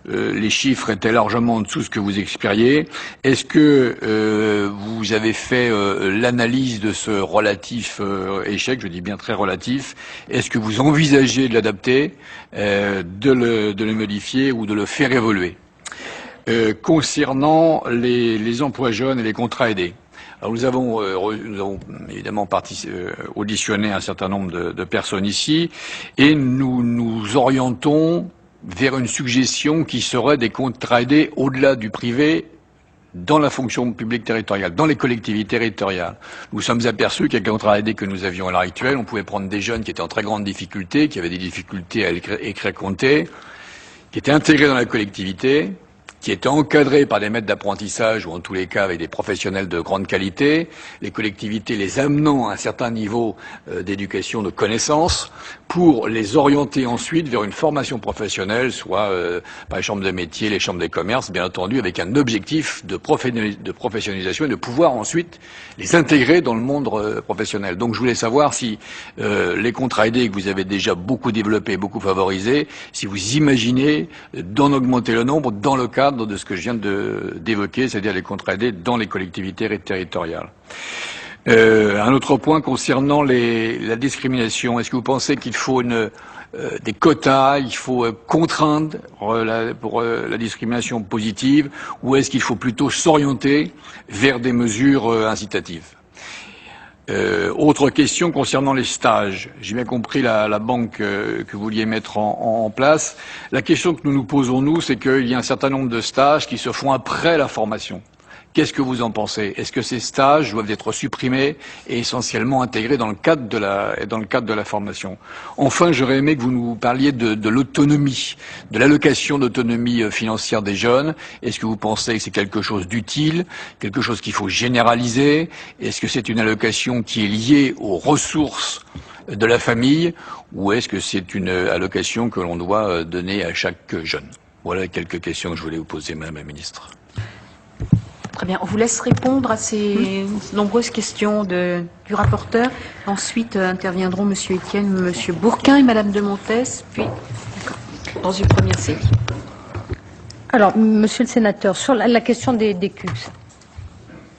les chiffres étaient largement en dessous de ce que vous expériez. Est-ce que vous avez fait l'analyse de ce relatif échec, je dis bien très relatif? Est-ce que vous envisagez de l'adapter, de le modifier ou de le faire évoluer? Concernant les emplois jeunes et les contrats aidés, alors nous avons évidemment auditionné un certain nombre de personnes ici et nous nous orientons vers une suggestion qui serait des contrats aidés au-delà du privé dans la fonction publique territoriale, dans les collectivités territoriales. Nous sommes aperçus qu'avec le contrat aidé que nous avions à l'heure actuelle, on pouvait prendre des jeunes qui étaient en très grande difficulté, qui avaient des difficultés à écrire, compter, qui étaient intégrés dans la collectivité, qui étaient encadrés par des maîtres d'apprentissage ou en tous les cas avec des professionnels de grande qualité, les collectivités les amenant à un certain niveau d'éducation, de connaissances, pour les orienter ensuite vers une formation professionnelle, soit par les chambres de métiers, les chambres des commerces, bien entendu, avec un objectif de professionnalisation et de pouvoir ensuite les intégrer dans le monde professionnel. Donc je voulais savoir si les contrats aidés que vous avez déjà beaucoup développés, beaucoup favorisés, si vous imaginez d'en augmenter le nombre dans le cadre de ce que je viens d'évoquer, c'est-à-dire les contrats aidés dans les collectivités territoriales. Un autre point concernant la discrimination. Est-ce que vous pensez qu'il faut des quotas, il faut contraindre pour la discrimination positive, ou est-ce qu'il faut plutôt s'orienter vers des mesures incitatives? Autre question concernant les stages. J'ai bien compris la banque que vous vouliez mettre en place. La question que nous nous posons, nous, c'est qu'il y a un certain nombre de stages qui se font après la formation. Qu'est-ce que vous en pensez? Est-ce que ces stages doivent être supprimés et essentiellement intégrés dans le cadre de la formation? Enfin, j'aurais aimé que vous nous parliez de l'autonomie, de l'allocation d'autonomie financière des jeunes. Est-ce que vous pensez que c'est quelque chose d'utile, quelque chose qu'il faut généraliser? Est-ce que c'est une allocation qui est liée aux ressources de la famille, ou est-ce que c'est une allocation que l'on doit donner à chaque jeune? Voilà quelques questions que je voulais vous poser, Madame la Ministre. Très bien. On vous laisse répondre à ces nombreuses questions du rapporteur. Ensuite, interviendront Monsieur Etienne, Monsieur Bourquin et Madame de Montes, puis dans une première série. Alors, Monsieur le Sénateur, sur la question des CUPS,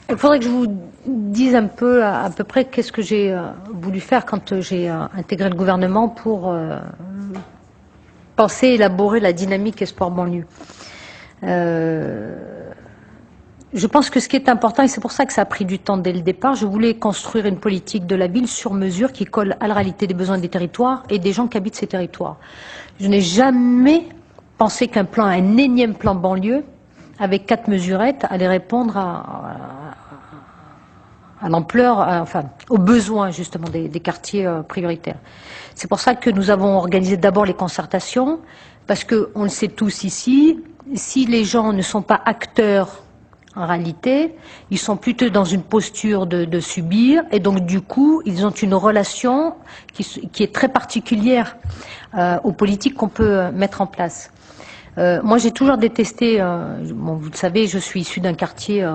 il faudrait que je vous dise un peu, à peu près, qu'est-ce que j'ai voulu faire quand j'ai intégré le gouvernement pour penser, élaborer la dynamique Espoir banlieue. Je pense que ce qui est important, et c'est pour ça que ça a pris du temps dès le départ, je voulais construire une politique de la ville sur mesure qui colle à la réalité des besoins des territoires et des gens qui habitent ces territoires. Je n'ai jamais pensé un énième plan banlieue, avec 4 mesurettes, allait répondre à l'ampleur, enfin, aux besoins justement des quartiers prioritaires. C'est pour ça que nous avons organisé d'abord les concertations, parce que on le sait tous ici, si les gens ne sont pas acteurs en réalité, ils sont plutôt dans une posture de subir, et donc du coup, ils ont une relation qui est très particulière aux politiques qu'on peut mettre en place. Moi, j'ai toujours détesté, bon, vous le savez, je suis issue d'un quartier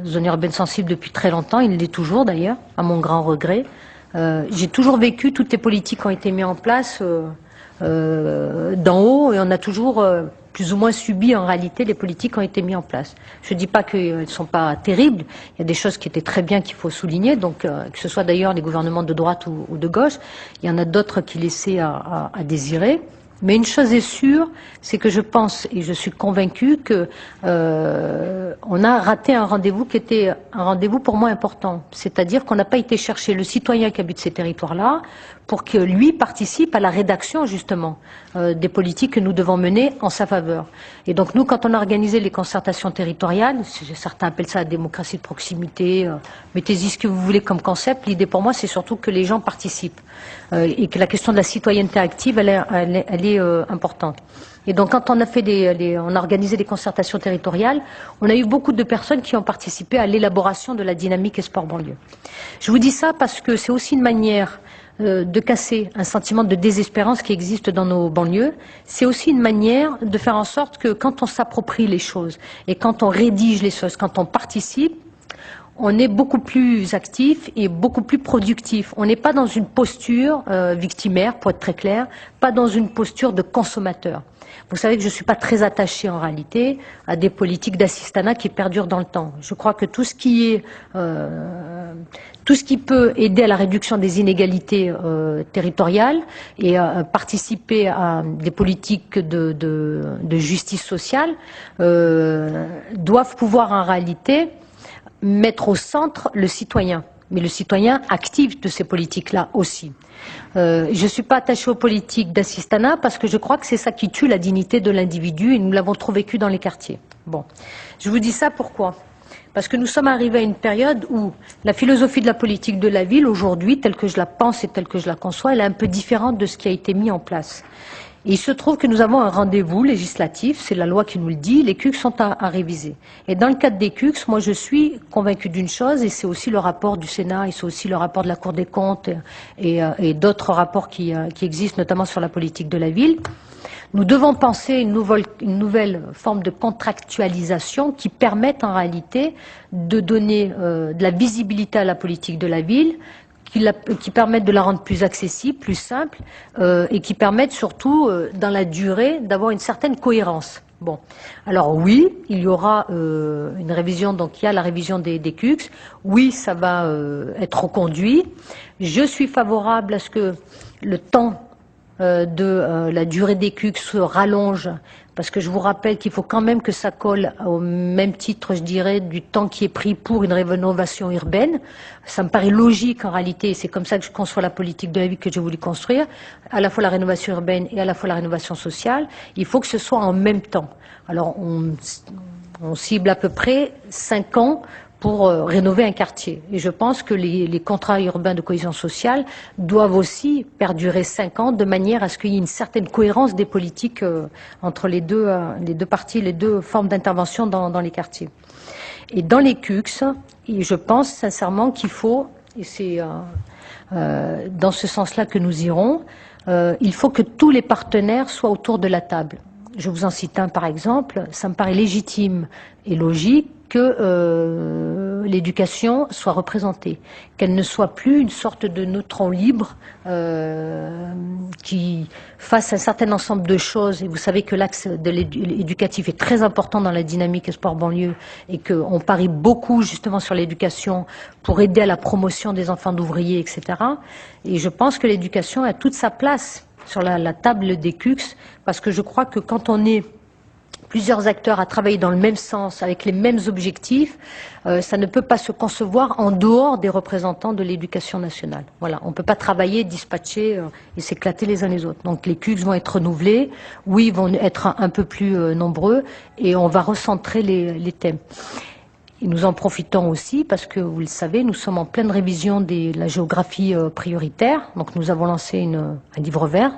zone urbaine sensible depuis très longtemps, il l'est toujours d'ailleurs, à mon grand regret. J'ai toujours vécu toutes les politiques qui ont été mises en place d'en haut, et on a toujours plus ou moins subi en réalité les politiques qui ont été mises en place. Je ne dis pas qu'elles ne sont pas terribles, il y a des choses qui étaient très bien qu'il faut souligner, donc que ce soit d'ailleurs les gouvernements de droite ou de gauche, il y en a d'autres qui laissaient à désirer. Mais une chose est sûre, c'est que je pense et je suis convaincue que on a raté un rendez-vous qui était un rendez-vous pour moi important. C'est-à-dire qu'on n'a pas été chercher le citoyen qui habite ces territoires-là pour que lui participe à la rédaction justement des politiques que nous devons mener en sa faveur. Et donc nous, quand on a organisé les concertations territoriales, certains appellent ça la démocratie de proximité, mettez-y ce que vous voulez comme concept, l'idée pour moi c'est surtout que les gens participent et que la question de la citoyenneté active, elle est importante. Et donc quand on a fait on a organisé des concertations territoriales, on a eu beaucoup de personnes qui ont participé à l'élaboration de la dynamique Espoir banlieue. Je vous dis ça parce que c'est aussi une manière de casser un sentiment de désespérance qui existe dans nos banlieues. C'est aussi une manière de faire en sorte que quand on s'approprie les choses et quand on rédige les choses, quand on participe, on est beaucoup plus actif et beaucoup plus productif. On n'est pas dans une posture victimaire, pour être très clair, pas dans une posture de consommateur. Vous savez que je ne suis pas très attachée en réalité à des politiques d'assistanat qui perdurent dans le temps. Je crois que tout ce qui peut aider à la réduction des inégalités territoriales et participer à des politiques de justice sociale doivent pouvoir en réalité mettre au centre le citoyen, mais le citoyen actif de ces politiques-là aussi. Je ne suis pas attachée aux politiques d'assistanat parce que je crois que c'est ça qui tue la dignité de l'individu et nous l'avons trop vécu dans les quartiers. Bon, je vous dis ça pourquoi? Parce que nous sommes arrivés à une période où la philosophie de la politique de la ville, aujourd'hui, telle que je la pense et telle que je la conçois, elle est un peu différente de ce qui a été mis en place. Et il se trouve que nous avons un rendez-vous législatif, c'est la loi qui nous le dit, les CUCS sont à réviser. Et dans le cadre des CUCS, moi je suis convaincue d'une chose, et c'est aussi le rapport du Sénat, et c'est aussi le rapport de la Cour des comptes et d'autres rapports qui existent, notamment sur la politique de la ville. Nous devons penser une nouvelle forme de contractualisation qui permette en réalité de donner de la visibilité à la politique de la ville, qui permettent de la rendre plus accessible, plus simple, et qui permettent surtout, dans la durée, d'avoir une certaine cohérence. Bon, alors oui, il y aura une révision, donc il y a la révision des CUCS. Oui, ça va être reconduit. Je suis favorable à ce que le temps de la durée des CUCS se rallonge, parce que je vous rappelle qu'il faut quand même que ça colle au même titre, je dirais, du temps qui est pris pour une rénovation urbaine. Ça me paraît logique en réalité, et c'est comme ça que je conçois la politique de la ville que j'ai voulu construire, à la fois la rénovation urbaine et à la fois la rénovation sociale. Il faut que ce soit en même temps. Alors on cible à peu près 5 ans pour rénover un quartier. Et je pense que les contrats urbains de cohésion sociale doivent aussi perdurer 5 ans, de manière à ce qu'il y ait une certaine cohérence des politiques entre les deux parties, les deux formes d'intervention dans les quartiers. Et dans les CUCS, je pense sincèrement qu'il faut, et c'est dans ce sens-là que nous irons, il faut que tous les partenaires soient autour de la table. Je vous en cite un par exemple, ça me paraît légitime et logique que l'éducation soit représentée, qu'elle ne soit plus une sorte de neutron libre qui fasse un certain ensemble de choses. Et vous savez que l'axe de l'éducatif est très important dans la dynamique sport banlieue et qu'on parie beaucoup justement sur l'éducation pour aider à la promotion des enfants d'ouvriers, etc. Et je pense que l'éducation a toute sa place sur la table des CUCS, parce que je crois que quand on est plusieurs acteurs à travailler dans le même sens, avec les mêmes objectifs, ça ne peut pas se concevoir en dehors des représentants de l'éducation nationale. Voilà, on ne peut pas travailler, dispatcher et s'éclater les uns les autres. Donc les CUCS vont être renouvelés, oui, ils vont être un peu plus nombreux, et on va recentrer les thèmes. Et nous en profitons aussi parce que, vous le savez, nous sommes en pleine révision de la géographie prioritaire. Donc nous avons lancé un livre vert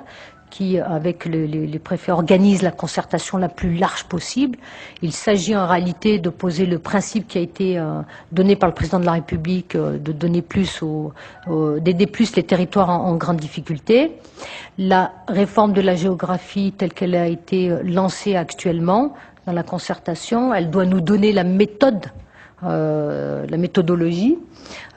qui, avec les préfets, organise la concertation la plus large possible. Il s'agit en réalité de poser le principe qui a été donné par le président de la République, de donner plus, d'aider plus les territoires en grande difficulté. La réforme de la géographie telle qu'elle a été lancée actuellement dans la concertation, elle doit nous donner la méthode, la méthodologie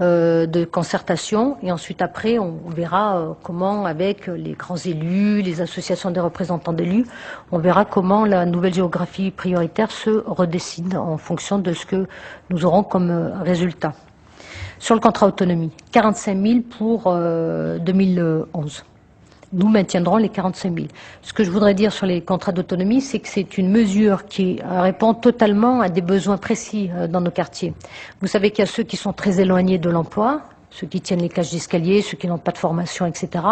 de concertation, et ensuite après on verra comment, avec les grands élus, les associations des représentants d'élus, on verra comment la nouvelle géographie prioritaire se redessine en fonction de ce que nous aurons comme résultat. Sur le contrat autonomie, 45 000 pour 2011. Nous maintiendrons les 45 000. Ce que je voudrais dire sur les contrats d'autonomie, c'est que c'est une mesure qui répond totalement à des besoins précis dans nos quartiers. Vous savez qu'il y a ceux qui sont très éloignés de l'emploi, ceux qui tiennent les cages d'escalier, ceux qui n'ont pas de formation, etc.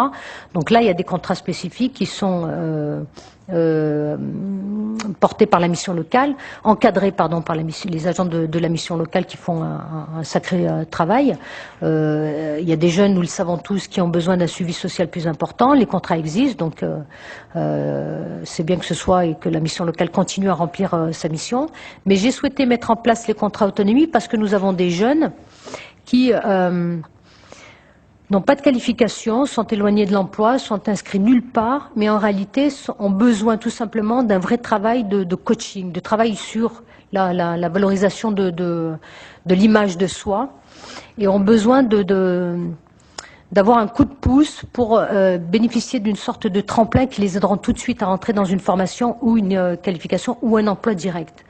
Donc là, il y a des contrats spécifiques qui sont portés par la mission locale, encadrés par les agents de la mission locale qui font un sacré travail. Il y a des jeunes, nous le savons tous, qui ont besoin d'un suivi social plus important. Les contrats existent, donc c'est bien que ce soit et que la mission locale continue à remplir sa mission. Mais j'ai souhaité mettre en place les contrats autonomie parce que nous avons des jeunes qui n'ont pas de qualification, sont éloignés de l'emploi, sont inscrits nulle part, mais en réalité ont besoin tout simplement d'un vrai travail de coaching, de travail sur la valorisation de l'image de soi, et ont besoin d'avoir un coup de pouce pour bénéficier d'une sorte de tremplin qui les aideront tout de suite à rentrer dans une formation ou une qualification ou un emploi direct.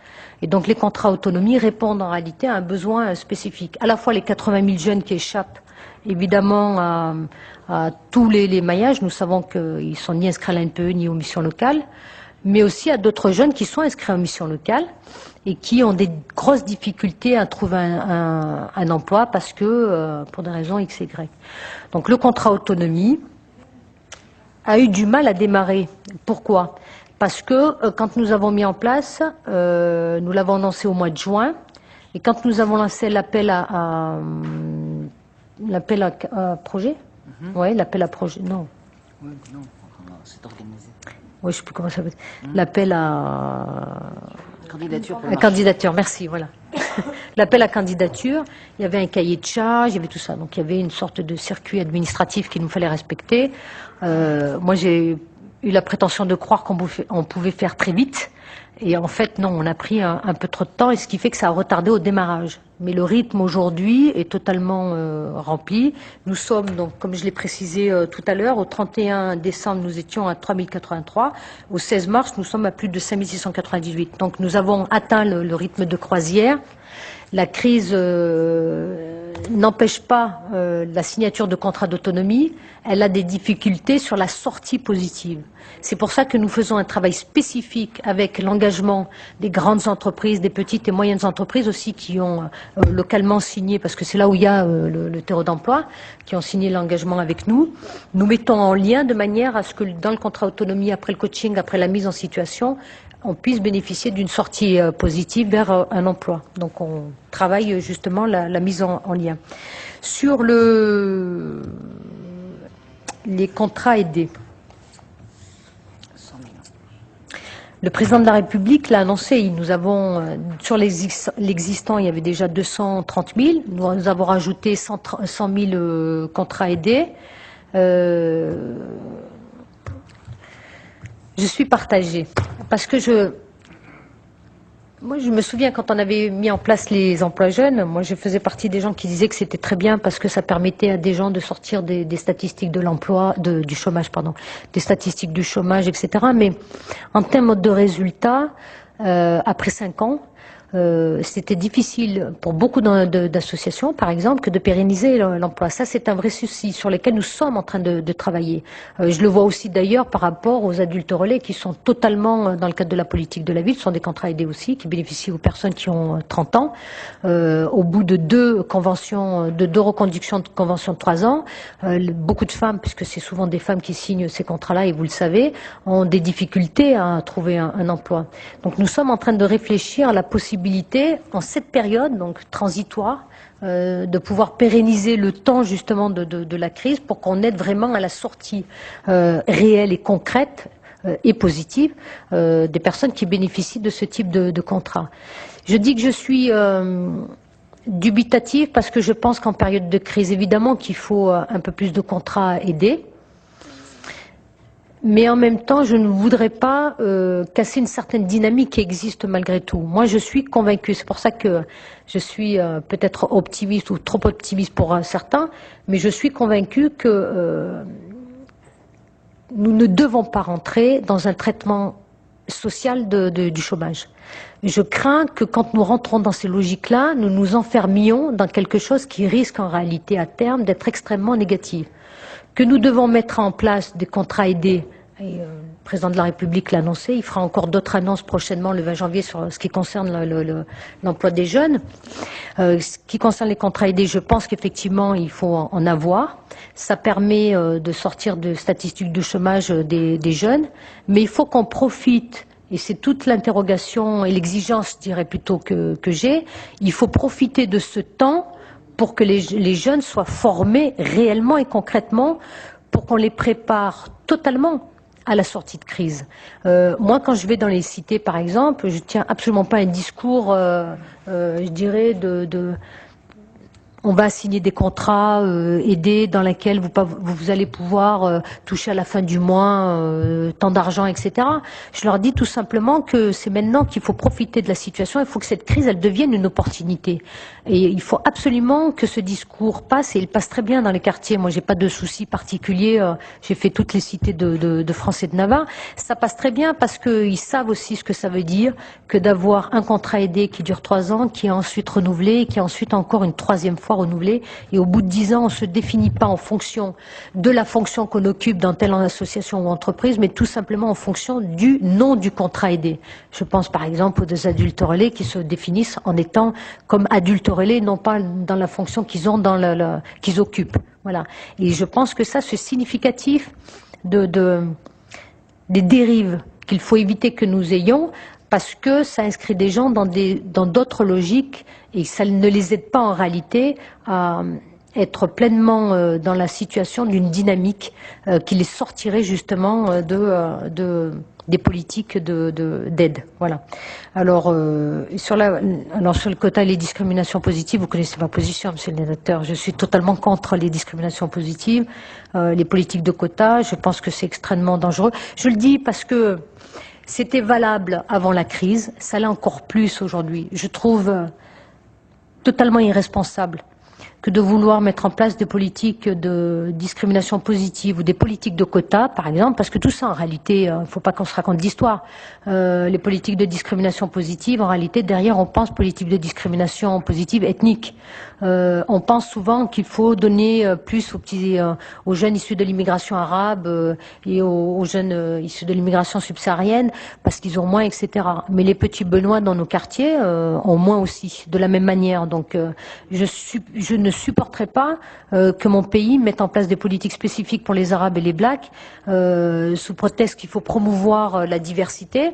Et donc les contrats autonomie répondent en réalité à un besoin spécifique. À la fois les 80 000 jeunes qui échappent évidemment à tous les maillages, nous savons qu'ils ne sont ni inscrits à l'ANPE ni aux missions locales, mais aussi à d'autres jeunes qui sont inscrits aux missions locales et qui ont des grosses difficultés à trouver un emploi parce que, pour des raisons X et Y. Donc le contrat autonomie a eu du mal à démarrer. Pourquoi ? Parce que quand nous avons mis en place, nous l'avons annoncé au mois de juin, et quand nous avons lancé l'appel à projet, ouais, l'appel à projet, non. Oui, non, c'est organisé. Oui, je sais plus comment ça s'appelle. L'appel à Candidature pour la candidature, merci, voilà. L'appel à candidature, il y avait un cahier de charge, il y avait tout ça. Donc il y avait une sorte de circuit administratif qu'il nous fallait respecter. Moi, j'ai eu la prétention de croire qu'on pouvait faire très vite. Et en fait, non, on a pris un peu trop de temps, et ce qui fait que ça a retardé au démarrage. Mais le rythme aujourd'hui est totalement rempli. Nous sommes, donc, comme je l'ai précisé tout à l'heure, au 31 décembre, nous étions à 3083. Au 16 mars, nous sommes à plus de 5698. Donc nous avons atteint le rythme de croisière. La crise n'empêche pas la signature de contrats d'autonomie. Elle a des difficultés sur la sortie positive. C'est pour ça que nous faisons un travail spécifique avec l'engagement des grandes entreprises, des petites et moyennes entreprises aussi qui ont localement signé, parce que c'est là où il y a le terreau d'emploi, qui ont signé l'engagement avec nous. Nous mettons en lien de manière à ce que dans le contrat autonomie, après le coaching, après la mise en situation, on puisse bénéficier d'une sortie positive vers un emploi. Donc on travaille justement la mise en lien. Sur les contrats aidés, le président de la République l'a annoncé. Nous avons, sur l'existant, il y avait déjà 230 000. Nous avons rajouté 100 000 contrats aidés. Je suis partagée parce que moi, je me souviens quand on avait mis en place les emplois jeunes, moi, je faisais partie des gens qui disaient que c'était très bien parce que ça permettait à des gens de sortir des statistiques de l'emploi, du chômage, pardon, des statistiques du chômage, etc. Mais en termes de résultats, après 5 ans, c'était difficile pour beaucoup d'associations, par exemple, que de pérenniser l'emploi. Ça, c'est un vrai souci sur lequel nous sommes en train de travailler. Je le vois aussi d'ailleurs par rapport aux adultes relais qui sont totalement, dans le cadre de la politique de la ville, ce sont des contrats aidés aussi, qui bénéficient aux personnes qui ont 30 ans. Au bout de 2 conventions, de 2 reconductions de conventions de 3 ans, beaucoup de femmes, puisque c'est souvent des femmes qui signent ces contrats-là, et vous le savez, ont des difficultés à trouver un emploi. Donc nous sommes en train de réfléchir à la possibilité en cette période, donc transitoire, de pouvoir pérenniser le temps justement de la crise pour qu'on aide vraiment à la sortie réelle et concrète et positive des personnes qui bénéficient de ce type de contrat. Je dis que je suis dubitative parce que je pense qu'en période de crise, évidemment qu'il faut un peu plus de contrats aidés. Mais en même temps, je ne voudrais pas casser une certaine dynamique qui existe malgré tout. Moi, je suis convaincue. C'est pour ça que je suis peut-être optimiste ou trop optimiste pour certains, mais je suis convaincue que nous ne devons pas rentrer dans un traitement social du chômage. Je crains que quand nous rentrons dans ces logiques-là, nous nous enfermions dans quelque chose qui risque en réalité à terme d'être extrêmement négatif. Que nous devons mettre en place des contrats aidés, et le président de la République l'a annoncé, il fera encore d'autres annonces prochainement le 20 janvier sur ce qui concerne l'emploi des jeunes. Ce qui concerne les contrats aidés, je pense qu'effectivement il faut en avoir. Ça permet de sortir de statistiques de chômage des jeunes, mais il faut qu'on profite. Et c'est toute l'interrogation et l'exigence, je dirais plutôt, que j'ai. Il faut profiter de ce temps pour que les jeunes soient formés réellement et concrètement, pour qu'on les prépare totalement à la sortie de crise. Moi, quand je vais dans les cités, par exemple, je tiens absolument pas un discours, je dirais, on va signer des contrats aidés dans lesquels vous allez pouvoir toucher à la fin du mois tant d'argent, etc. Je leur dis tout simplement que c'est maintenant qu'il faut profiter de la situation. Il faut que cette crise, elle devienne une opportunité. Et il faut absolument que ce discours passe, et il passe très bien dans les quartiers. Moi, j'ai pas de soucis particuliers. J'ai fait toutes les cités de France et de Navarre. Ça passe très bien parce qu'ils savent aussi ce que ça veut dire que d'avoir un contrat aidé qui dure 3 ans, qui est ensuite renouvelé, et qui est ensuite encore une 3e fois renouvelé, et au bout de 10 ans, on ne se définit pas en fonction de la fonction qu'on occupe dans telle association ou entreprise, mais tout simplement en fonction du nom du contrat aidé. Je pense par exemple aux adultes relais qui se définissent en étant comme adultes relais, non pas dans la fonction qu'ils ont qu'ils occupent. Voilà. Et je pense que ça, c'est significatif des dérives qu'il faut éviter que nous ayons, parce que ça inscrit des gens dans d'autres logiques et ça ne les aide pas en réalité à être pleinement dans la situation d'une dynamique qui les sortirait justement des politiques d'aide. Voilà. Alors, sur le quota et les discriminations positives, vous connaissez ma position, monsieur le sénateur. Je suis totalement contre les discriminations positives, les politiques de quotas. Je pense que c'est extrêmement dangereux. Je le dis parce que c'était valable avant la crise, ça l'est encore plus aujourd'hui. Je trouve totalement irresponsable que de vouloir mettre en place des politiques de discrimination positive ou des politiques de quotas, par exemple, parce que tout ça, en réalité, il ne faut pas qu'on se raconte d'histoire. Les politiques de discrimination positive, en réalité, derrière, on pense politique de discrimination positive ethnique. On pense souvent qu'il faut donner plus aux jeunes issus de l'immigration arabe et aux jeunes issus de l'immigration subsaharienne parce qu'ils ont moins, etc. Mais les petits Benoît dans nos quartiers ont moins aussi, de la même manière. Donc, je ne supporterai pas que mon pays mette en place des politiques spécifiques pour les Arabes et les Blacks sous prétexte qu'il faut promouvoir la diversité.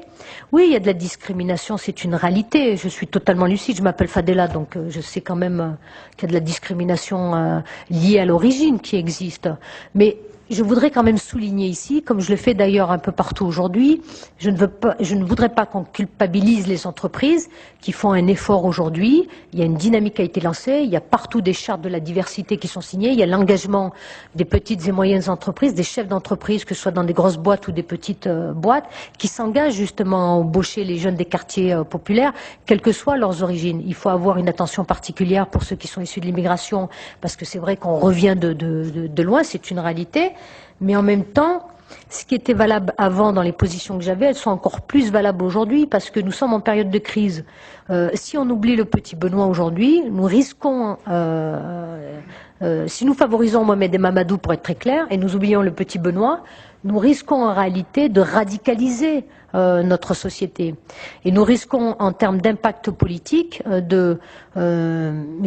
Oui, il y a de la discrimination, c'est une réalité. Je suis totalement lucide, je m'appelle Fadela, donc je sais quand même qu'il y a de la discrimination liée à l'origine qui existe. Mais je voudrais quand même souligner ici, comme je le fais d'ailleurs un peu partout aujourd'hui, je ne voudrais pas qu'on culpabilise les entreprises qui font un effort aujourd'hui. Il y a une dynamique qui a été lancée, il y a partout des chartes de la diversité qui sont signées, il y a l'engagement des petites et moyennes entreprises, des chefs d'entreprise, que ce soit dans des grosses boîtes ou des petites boîtes, qui s'engagent justement à embaucher les jeunes des quartiers populaires, quelles que soient leurs origines. Il faut avoir une attention particulière pour ceux qui sont issus de l'immigration, parce que c'est vrai qu'on revient de loin, c'est une réalité. Mais en même temps, ce qui était valable avant dans les positions que j'avais, elles sont encore plus valables aujourd'hui parce que nous sommes en période de crise. Si on oublie le petit Benoît aujourd'hui, nous risquons, si nous favorisons Mohamed et Mamadou pour être très clair, et nous oublions le petit Benoît, nous risquons en réalité de radicaliser notre société. Et nous risquons en termes d'impact politique je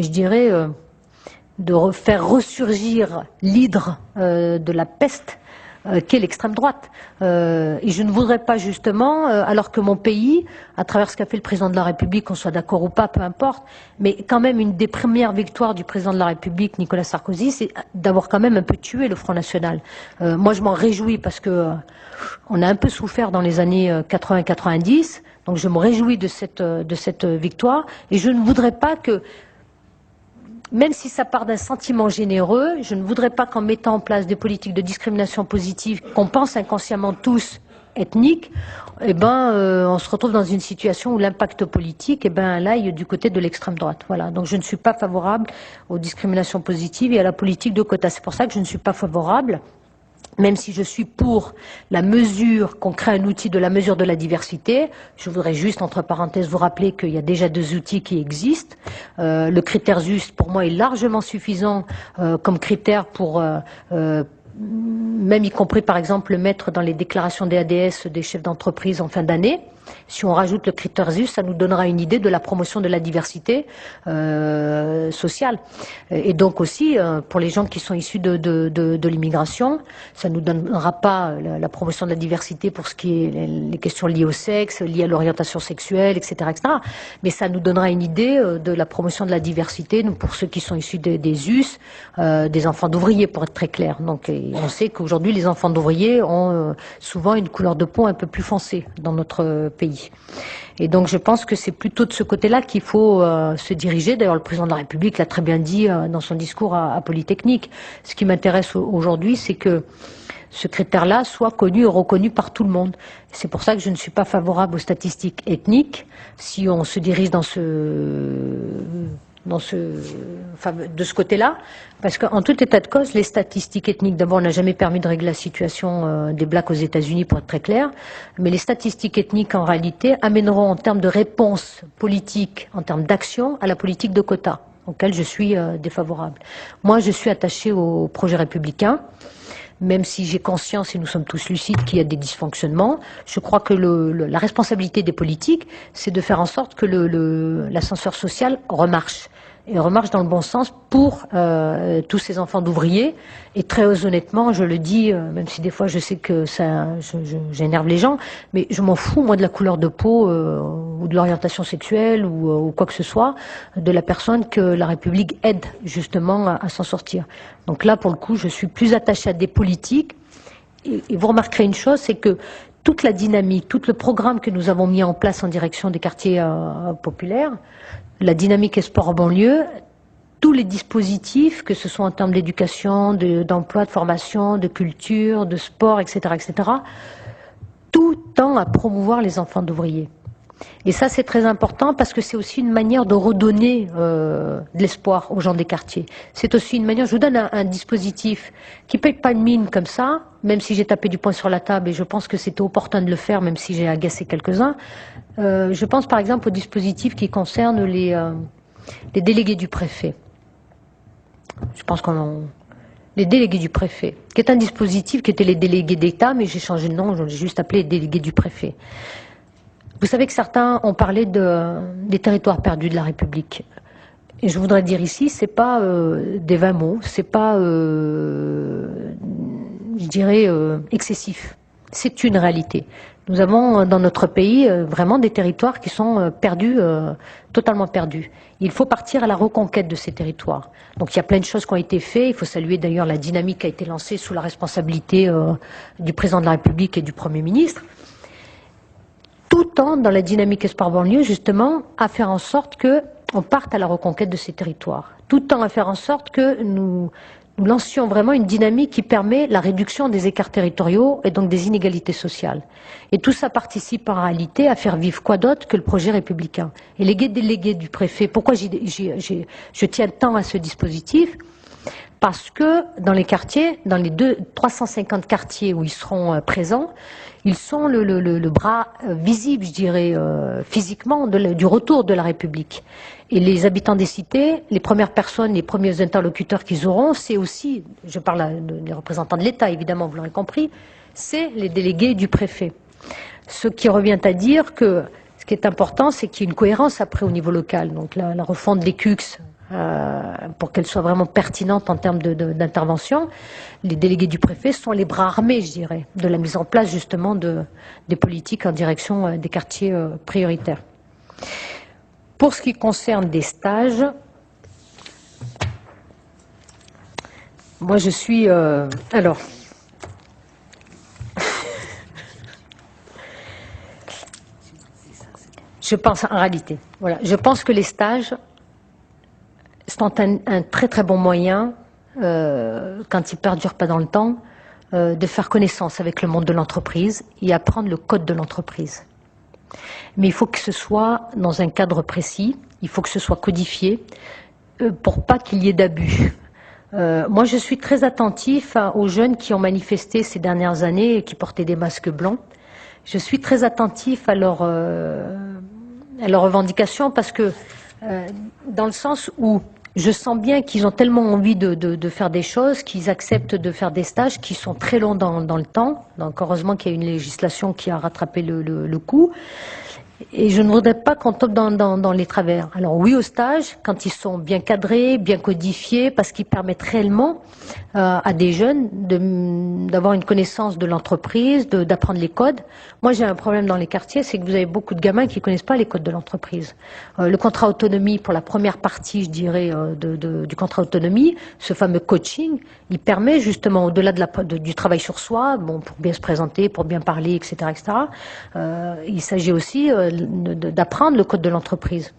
dirais, de faire ressurgir l'hydre de la peste qu'est l'extrême droite. Et je ne voudrais pas justement, alors que mon pays, à travers ce qu'a fait le président de la République, qu'on soit d'accord ou pas, peu importe, mais quand même une des premières victoires du président de la République, Nicolas Sarkozy, c'est d'avoir quand même un peu tué le Front National. Moi je m'en réjouis parce que on a un peu souffert dans les années 80-90, donc je me réjouis de cette victoire, et je ne voudrais pas que, même si ça part d'un sentiment généreux, je ne voudrais pas qu'en mettant en place des politiques de discrimination positive qu'on pense inconsciemment tous ethniques, on se retrouve dans une situation où l'impact politique, là, il est du côté de l'extrême droite. Voilà. Donc je ne suis pas favorable aux discriminations positives et à la politique de quotas. C'est pour ça que je ne suis pas favorable, même si je suis pour la mesure, qu'on crée un outil de la mesure de la diversité. Je voudrais juste, entre parenthèses, vous rappeler qu'il y a déjà 2 outils qui existent. Le critère juste, pour moi, est largement suffisant comme critère pour, même y compris, par exemple, le mettre dans les déclarations des ADS des chefs d'entreprise en fin d'année. Si on rajoute le critère juste, ça nous donnera une idée de la promotion de la diversité sociale. Et donc aussi, pour les gens qui sont issus de l'immigration, ça nous donnera pas la promotion de la diversité pour ce qui est les questions liées au sexe, liées à l'orientation sexuelle, etc., etc. Mais ça nous donnera une idée de la promotion de la diversité pour ceux qui sont issus des US, des enfants d'ouvriers, pour être très clair. Donc, on sait qu'aujourd'hui, les enfants d'ouvriers ont souvent une couleur de peau un peu plus foncée dans notre pays. Et donc je pense que c'est plutôt de ce côté-là qu'il faut se diriger. D'ailleurs, le président de la République l'a très bien dit dans son discours à Polytechnique. Ce qui m'intéresse aujourd'hui, c'est que ce critère-là soit connu et reconnu par tout le monde. C'est pour ça que je ne suis pas favorable aux statistiques ethniques. Si on se dirige de ce côté-là, parce qu'en tout état de cause, les statistiques ethniques, d'abord, on n'a jamais permis de régler la situation des Blacks aux États-Unis, pour être très clair, mais les statistiques ethniques, en réalité, amèneront en termes de réponse politique, en termes d'action, à la politique de quotas, auquel je suis défavorable. Moi, je suis attachée au projet républicain, même si j'ai conscience, et nous sommes tous lucides, qu'il y a des dysfonctionnements. Je crois que la responsabilité des politiques, c'est de faire en sorte que l'ascenseur social remarche. et remarche dans le bon sens pour tous ces enfants d'ouvriers. Et très honnêtement, je le dis, même si des fois je sais que j'énerve les gens, mais je m'en fous, moi, de la couleur de peau ou de l'orientation sexuelle ou quoi que ce soit, de la personne que la République aide justement à s'en sortir. Donc là, pour le coup, je suis plus attachée à des politiques. Et vous remarquerez une chose, c'est que toute la dynamique, tout le programme que nous avons mis en place en direction des quartiers populaires, la dynamique et sport en banlieue, tous les dispositifs, que ce soit en termes d'éducation, d'emploi, de formation, de culture, de sport, etc., tout tend à promouvoir les enfants d'ouvriers. Et ça, c'est très important parce que c'est aussi une manière de redonner de l'espoir aux gens des quartiers. C'est aussi une manière, je vous donne un dispositif qui ne paye pas une mine comme ça, même si j'ai tapé du poing sur la table et je pense que c'était opportun de le faire, même si j'ai agacé quelques-uns. Je pense par exemple au dispositif qui concerne les délégués du préfet. Je pense les délégués du préfet, qui est un dispositif qui était les délégués d'État, mais j'ai changé de nom, j'ai juste appelé les délégués du préfet. Vous savez que certains ont parlé des territoires perdus de la République. Et je voudrais dire ici, c'est pas des vains mots, c'est pas, je dirais, excessif. C'est une réalité. Nous avons dans notre pays vraiment des territoires qui sont perdus, totalement perdus. Il faut partir à la reconquête de ces territoires. Donc il y a plein de choses qui ont été faites. Il faut saluer d'ailleurs la dynamique qui a été lancée sous la responsabilité du président de la République et du Premier ministre. Tout en dans la dynamique Espoir banlieue, justement, à faire en sorte qu'on parte à la reconquête de ces territoires. Tout en à faire en sorte que nous lancions vraiment une dynamique qui permet la réduction des écarts territoriaux et donc des inégalités sociales. Et tout ça participe en réalité à faire vivre quoi d'autre que le projet républicain. Et les délégués du préfet, pourquoi je tiens tant à ce dispositif ? Parce que dans les quartiers, dans les 350 quartiers où ils seront présents, ils sont le bras visible, je dirais, physiquement, du retour de la République. Et les habitants des cités, les premières personnes, les premiers interlocuteurs qu'ils auront, c'est aussi, je parle des représentants de l'État, évidemment, vous l'aurez compris, c'est les délégués du préfet. Ce qui revient à dire que ce qui est important, c'est qu'il y ait une cohérence après au niveau local. Donc la refonte des CUCS, pour qu'elle soit vraiment pertinente en termes d'intervention, les délégués du préfet sont les bras armés, je dirais, de la mise en place justement des politiques en direction des quartiers prioritaires. Pour ce qui concerne des stages, moi je suis... alors, je pense en réalité, voilà, je pense que les stages sont un très très bon moyen, quand ils ne perdurent pas dans le temps, de faire connaissance avec le monde de l'entreprise et apprendre le code de l'entreprise. Mais il faut que ce soit dans un cadre précis, il faut que ce soit codifié, pour pas qu'il y ait d'abus. Moi, je suis très attentif aux jeunes qui ont manifesté ces dernières années et qui portaient des masques blancs. Je suis très attentif à leurs revendications parce que, dans le sens où je sens bien qu'ils ont tellement envie de faire des choses, qu'ils acceptent de faire des stages qui sont très longs dans le temps. Donc heureusement qu'il y a une législation qui a rattrapé le coup. Et je ne voudrais pas qu'on tombe dans les travers. Alors oui aux stages, quand ils sont bien cadrés, bien codifiés, parce qu'ils permettent réellement à des jeunes d'avoir une connaissance de l'entreprise, d'apprendre les codes. Moi j'ai un problème dans les quartiers, c'est que vous avez beaucoup de gamins qui ne connaissent pas les codes de l'entreprise. Le contrat autonomie, pour la première partie, je dirais, du contrat autonomie, ce fameux coaching, il permet justement, au-delà du travail sur soi, bon, pour bien se présenter, pour bien parler, etc., il s'agit aussi d'apprendre le code de l'entreprise.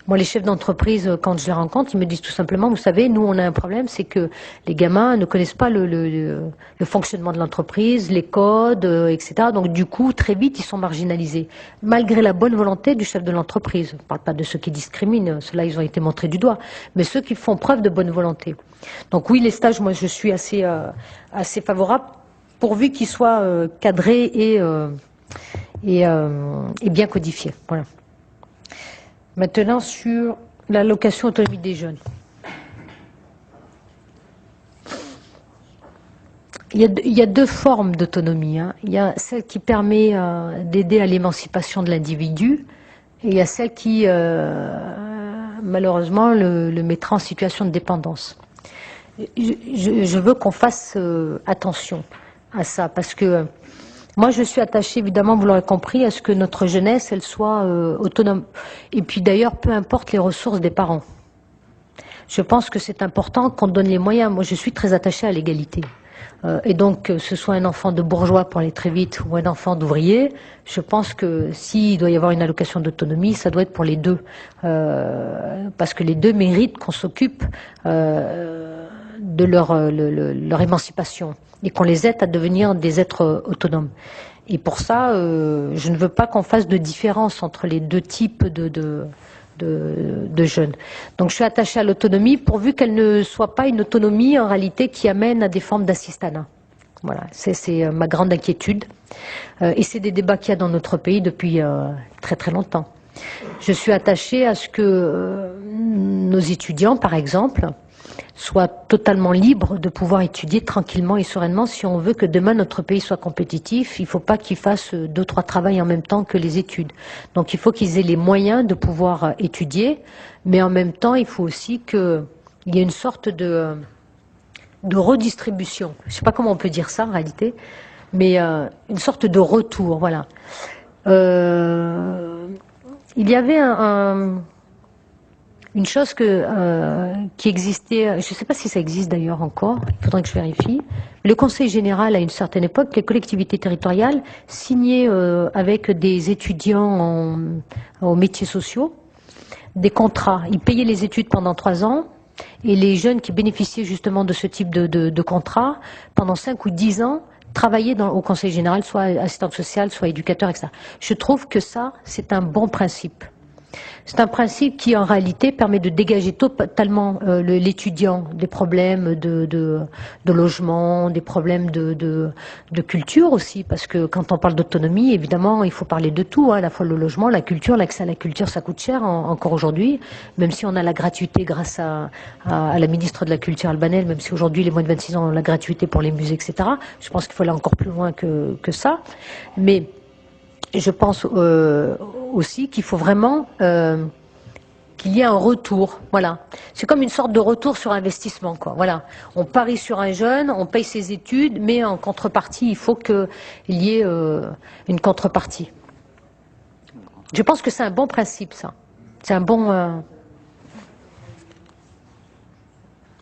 Moi, les chefs d'entreprise, quand je les rencontre, ils me disent tout simplement, vous savez, nous, on a un problème, c'est que les gamins ne connaissent pas le fonctionnement de l'entreprise, les codes, etc. Donc, du coup, très vite, ils sont marginalisés. Malgré la bonne volonté du chef de l'entreprise. Je ne parle pas de ceux qui discriminent, ceux-là, ils ont été montrés du doigt. Mais ceux qui font preuve de bonne volonté. Donc oui, les stages, moi, je suis assez favorable, pourvu qu'ils soient cadrés et bien codifiés. Voilà. Maintenant, sur l'allocation autonomie des jeunes. Il y a deux formes d'autonomie. Il y a celle qui permet d'aider à l'émancipation de l'individu et il y a celle qui malheureusement, le mettra en situation de dépendance. Je veux qu'on fasse attention à ça, parce que moi, je suis attachée, évidemment, vous l'aurez compris, à ce que notre jeunesse, elle soit autonome. Et puis d'ailleurs, peu importe les ressources des parents. Je pense que c'est important qu'on donne les moyens. Moi, je suis très attachée à l'égalité. Et donc, que ce soit un enfant de bourgeois, pour aller très vite, ou un enfant d'ouvrier, je pense que s'il doit y avoir une allocation d'autonomie, ça doit être pour les deux. Parce que les deux méritent qu'on s'occupe de leur émancipation et qu'on les aide à devenir des êtres autonomes. Et pour ça, je ne veux pas qu'on fasse de différence entre les deux types de jeunes. Donc je suis attachée à l'autonomie pourvu qu'elle ne soit pas une autonomie en réalité qui amène à des formes d'assistanat. Voilà, c'est ma grande inquiétude. Et c'est des débats qu'il y a dans notre pays depuis très très longtemps. Je suis attachée à ce que nos étudiants, par exemple, soient totalement libres de pouvoir étudier tranquillement et sereinement. Si on veut que demain notre pays soit compétitif, il ne faut pas qu'ils fassent 2-3 travails en même temps que les études. Donc il faut qu'ils aient les moyens de pouvoir étudier, mais en même temps il faut aussi qu'il y ait une sorte de redistribution. Je ne sais pas comment on peut dire ça en réalité, mais une sorte de retour, voilà. Il y avait une chose qui existait, je ne sais pas si ça existe d'ailleurs encore, il faudrait que je vérifie. Le Conseil général, à une certaine époque, les collectivités territoriales signaient avec des étudiants aux métiers sociaux des contrats. Ils payaient les études pendant 3 ans et les jeunes qui bénéficiaient justement de ce type de contrat, pendant 5 ou 10 ans, travaillaient au Conseil général, soit assistante sociale, soit éducateur, etc. Je trouve que ça, c'est un bon principe. C'est un principe qui, en réalité, permet de dégager totalement l'étudiant des problèmes de logement, des problèmes de culture aussi, parce que quand on parle d'autonomie, évidemment, il faut parler de tout, hein, à la fois le logement, la culture, l'accès à la culture, ça coûte cher encore aujourd'hui, même si on a la gratuité grâce à la ministre de la Culture albanaise, même si aujourd'hui les moins de 26 ans ont la gratuité pour les musées, etc. Je pense qu'il faut aller encore plus loin que ça, mais je pense aussi qu'il faut vraiment qu'il y ait un retour. Voilà, c'est comme une sorte de retour sur investissement, quoi. Voilà, on parie sur un jeune, on paye ses études, mais en contrepartie, il faut qu'il y ait une contrepartie. Je pense que c'est un bon principe, ça. C'est un bon.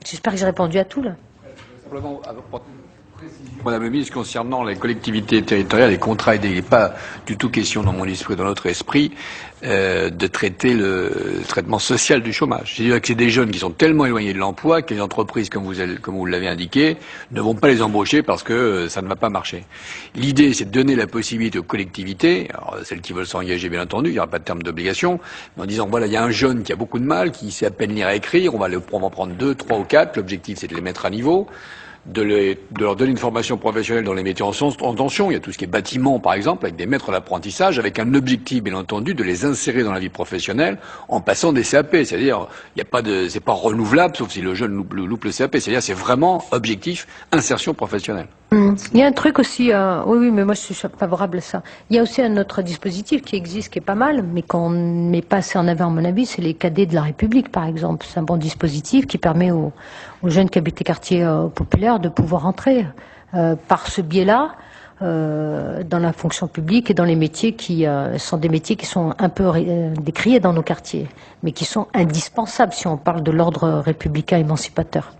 J'espère que j'ai répondu à tout là. Simplement, Madame la ministre, concernant les collectivités territoriales, les contrats aidés, il n'est pas du tout question dans mon esprit, dans notre esprit, de traiter le traitement social du chômage. C'est-à-dire que c'est des jeunes qui sont tellement éloignés de l'emploi que les entreprises, comme vous l'avez indiqué, ne vont pas les embaucher parce que ça ne va pas marcher. L'idée, c'est de donner la possibilité aux collectivités, alors celles qui veulent s'engager, bien entendu, il n'y aura pas de terme d'obligation, mais en disant, voilà, il y a un jeune qui a beaucoup de mal, qui sait à peine lire et écrire, on va en prendre 2, 3 ou 4, l'objectif c'est de les mettre à niveau. De leur donner une formation professionnelle dans les métiers en tension. Il y a tout ce qui est bâtiment, par exemple, avec des maîtres d'apprentissage, avec un objectif, bien entendu, de les insérer dans la vie professionnelle en passant des CAP. C'est-à-dire, c'est pas renouvelable, sauf si le jeune loupe le CAP. C'est-à-dire, c'est vraiment objectif, insertion professionnelle. Il y a un truc aussi, oui, mais moi je suis favorable à ça. Il y a aussi un autre dispositif qui existe, qui est pas mal, mais qu'on ne met pas assez en avant, à mon avis, c'est les cadets de la République, par exemple. C'est un bon dispositif qui permet aux jeunes qui habitent les quartiers populaires de pouvoir entrer par ce biais-là dans la fonction publique et dans les métiers qui sont des métiers qui sont un peu décriés dans nos quartiers, mais qui sont indispensables si on parle de l'ordre républicain émancipateur.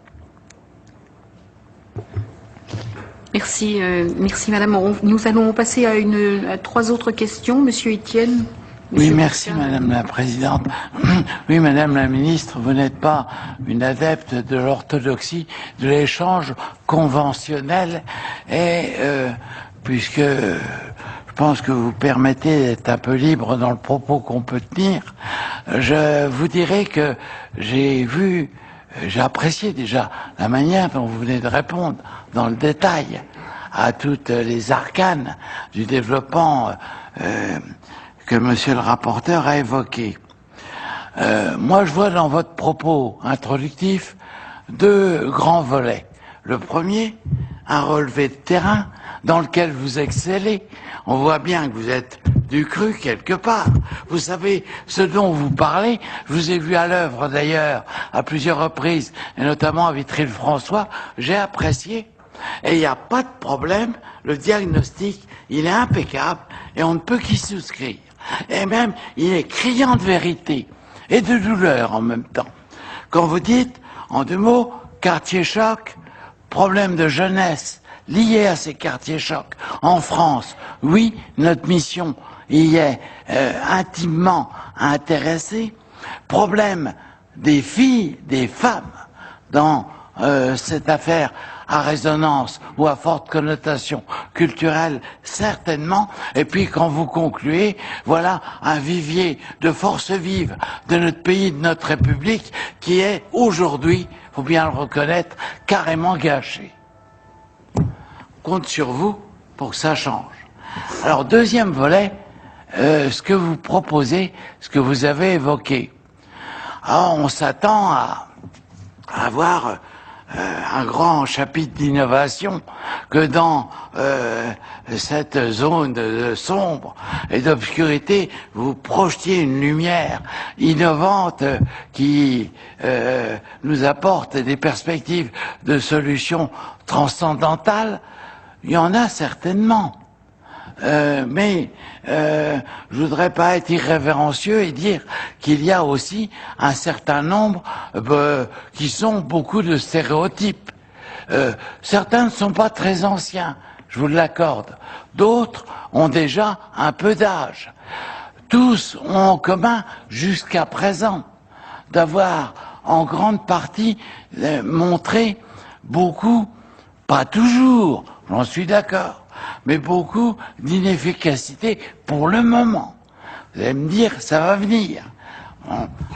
Merci, merci Madame. Nous allons passer à 3 autres questions. Monsieur Etienne. Oui, merci Madame la Présidente. Oui, Madame la Ministre, vous n'êtes pas une adepte de l'orthodoxie de l'échange conventionnel et puisque je pense que vous permettez d'être un peu libre dans le propos qu'on peut tenir, je vous dirais que j'ai apprécié déjà la manière dont vous venez de répondre dans le détail à toutes les arcanes du développement que monsieur le rapporteur a évoqué. Moi, je vois dans votre propos introductif 2 grands volets. Le premier, un relevé de terrain dans lequel vous excellez. On voit bien que vous êtes du cru quelque part. Vous savez ce dont vous parlez, je vous ai vu à l'œuvre d'ailleurs à plusieurs reprises, et notamment à Vitry-le-François, j'ai apprécié. Et il n'y a pas de problème, le diagnostic, il est impeccable et on ne peut qu'y souscrire. Et même, il est criant de vérité et de douleur en même temps. Quand vous dites, en 2 mots, quartier choc, problème de jeunesse lié à ces quartiers chocs en France, oui, notre mission y est intimement intéressée. Problème des filles, des femmes dans cette affaire à résonance ou à forte connotation culturelle, certainement. Et puis quand vous concluez, voilà un vivier de forces vives de notre pays, de notre République, qui est aujourd'hui, faut bien le reconnaître, carrément gâché. Compte sur vous pour que ça change. Alors deuxième volet, ce que vous proposez, ce que vous avez évoqué. Alors, on s'attend à avoir un grand chapitre d'innovation que dans cette zone sombre et d'obscurité, vous projetiez une lumière innovante qui nous apporte des perspectives de solutions transcendantales. Il y en a certainement. Mais je voudrais pas être irrévérencieux et dire qu'il y a aussi un certain nombre qui sont beaucoup de stéréotypes. Certains ne sont pas très anciens, je vous l'accorde. D'autres ont déjà un peu d'âge. Tous ont en commun, jusqu'à présent, d'avoir en grande partie montré beaucoup, pas toujours, j'en suis d'accord, mais beaucoup d'inefficacité pour le moment. Vous allez me dire, ça va venir.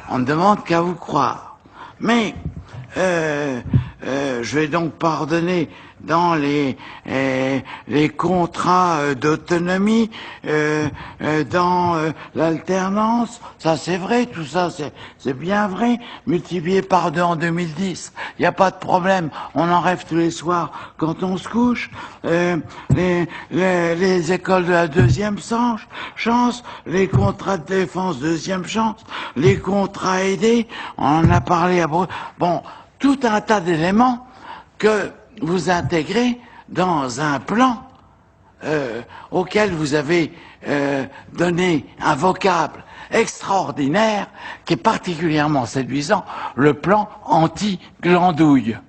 On ne demande qu'à vous croire. Mais je vais donc pardonner dans les contrats d'autonomie, dans l'alternance, ça c'est vrai, tout ça c'est bien vrai, multiplié par 2 en 2010, il n'y a pas de problème, on en rêve tous les soirs quand on se couche, les écoles de la deuxième chance, les contrats de défense deuxième chance, les contrats aidés, on en a parlé à bon, tout un tas d'éléments que vous intégrez dans un plan auquel vous avez donné un vocable extraordinaire qui est particulièrement séduisant, le plan anti-glandouille.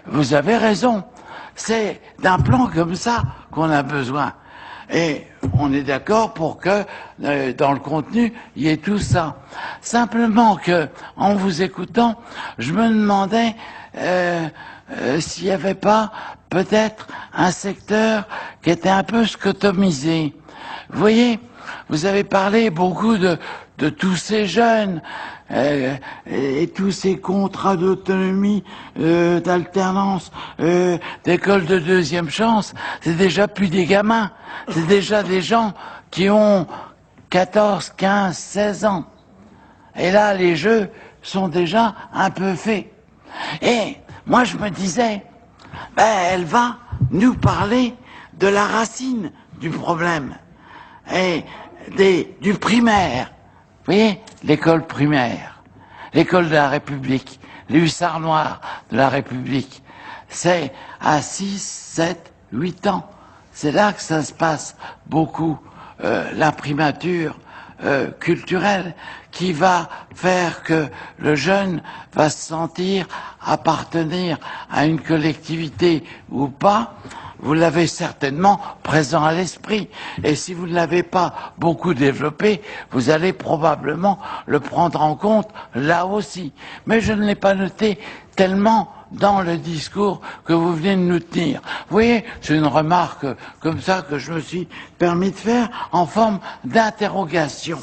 Vous avez raison, c'est d'un plan comme ça qu'on a besoin. Et on est d'accord pour que dans le contenu, il y ait tout ça. Simplement que, en vous écoutant, je me demandais s'il n'y avait pas peut-être un secteur qui était un peu scotomisé. Vous voyez, vous avez parlé beaucoup de tous ces jeunes et tous ces contrats d'autonomie, d'alternance, d'école de deuxième chance. C'est déjà plus des gamins, c'est déjà des gens qui ont 14, 15, 16 ans. Et là, les jeux sont déjà un peu faits. Et moi, je me disais, elle va nous parler de la racine du problème et du primaire. Vous voyez, l'école primaire, l'école de la République, les hussards noirs de la République, c'est à 6, 7, 8 ans. C'est là que ça se passe beaucoup, l'imprimature culturelle qui va faire que le jeune va se sentir appartenir à une collectivité ou pas. Vous l'avez certainement présent à l'esprit. Et si vous ne l'avez pas beaucoup développé, vous allez probablement le prendre en compte là aussi. Mais je ne l'ai pas noté tellement dans le discours que vous venez de nous tenir. Vous voyez, c'est une remarque comme ça que je me suis permis de faire en forme d'interrogation.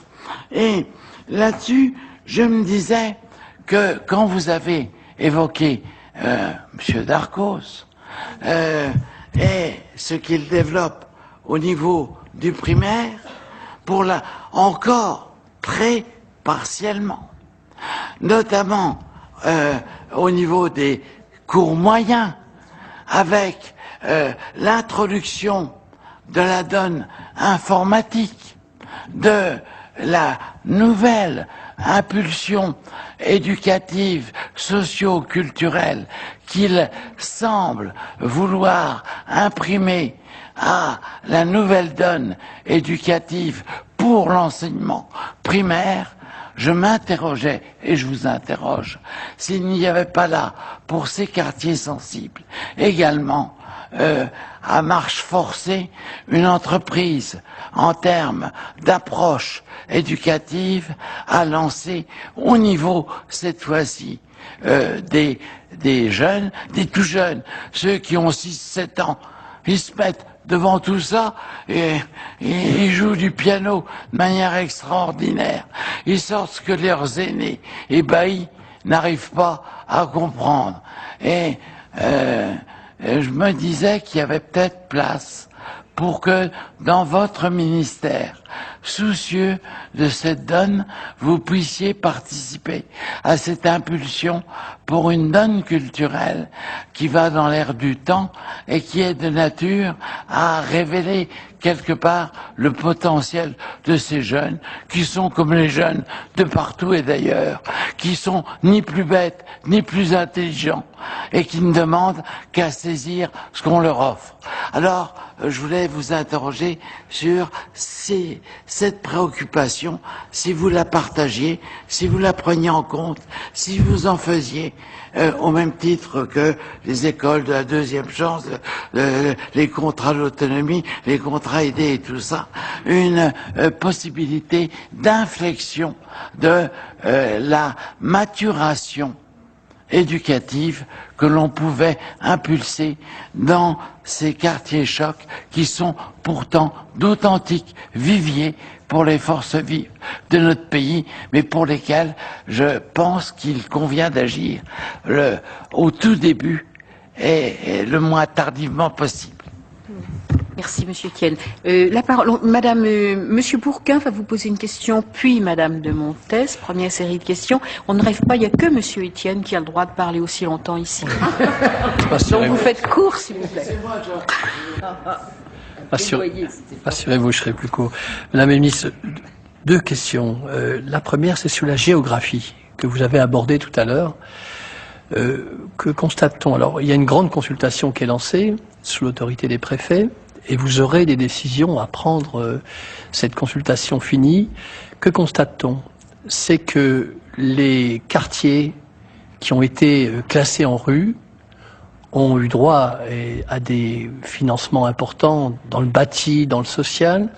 Et là-dessus, je me disais que quand vous avez évoqué Monsieur Darcos, et ce qu'il développe au niveau du primaire, encore très partiellement, notamment au niveau des cours moyens, avec l'introduction de la donne informatique, de la nouvelle impulsion éducative, socio-culturelle qu'il semble vouloir imprimer à la nouvelle donne éducative pour l'enseignement primaire, je m'interrogeais, et je vous interroge, s'il n'y avait pas là, pour ces quartiers sensibles, également, à marche forcée, une entreprise en termes d'approche éducative à lancer au niveau, cette fois-ci, des jeunes, des tout jeunes, ceux qui ont 6-7 ans, ils se mettent devant tout ça et ils jouent du piano de manière extraordinaire. Ils sortent ce que leurs aînés ébahis n'arrivent pas à comprendre. Et je me disais qu'il y avait peut-être place pour que dans votre ministère, soucieux de cette donne, vous puissiez participer à cette impulsion pour une donne culturelle qui va dans l'air du temps et qui est de nature à révéler quelque part le potentiel de ces jeunes qui sont comme les jeunes de partout et d'ailleurs, qui sont ni plus bêtes ni plus intelligents et qui ne demandent qu'à saisir ce qu'on leur offre. Alors, je voulais vous interroger sur cette préoccupation, si vous la partagiez, si vous la preniez en compte, si vous en faisiez au même titre que les écoles de la deuxième chance, les contrats d'autonomie, les contrats aidés et tout ça, une possibilité d'inflexion de la maturation éducative que l'on pouvait impulser dans ces quartiers chocs qui sont pourtant d'authentiques viviers pour les forces vives de notre pays, mais pour lesquels je pense qu'il convient d'agir au tout début et le moins tardivement possible. Merci, Monsieur Etienne. La parole, Monsieur Bourquin va vous poser une question, puis Madame de Montes, première série de questions. On ne rêve pas, il n'y a que Monsieur Etienne qui a le droit de parler aussi longtemps ici. Donc vous faites court, s'il vous plaît. Assurez-vous, je serai plus court. Madame la ministre, deux questions. La première, c'est sur la géographie que vous avez abordée tout à l'heure. Que constate-t-on? Alors, il y a une grande consultation qui est lancée sous l'autorité des préfets. Et vous aurez des décisions à prendre cette consultation finie. Que constate-t-on? C'est que les quartiers qui ont été classés en rue ont eu droit à des financements importants dans le bâti, dans le social.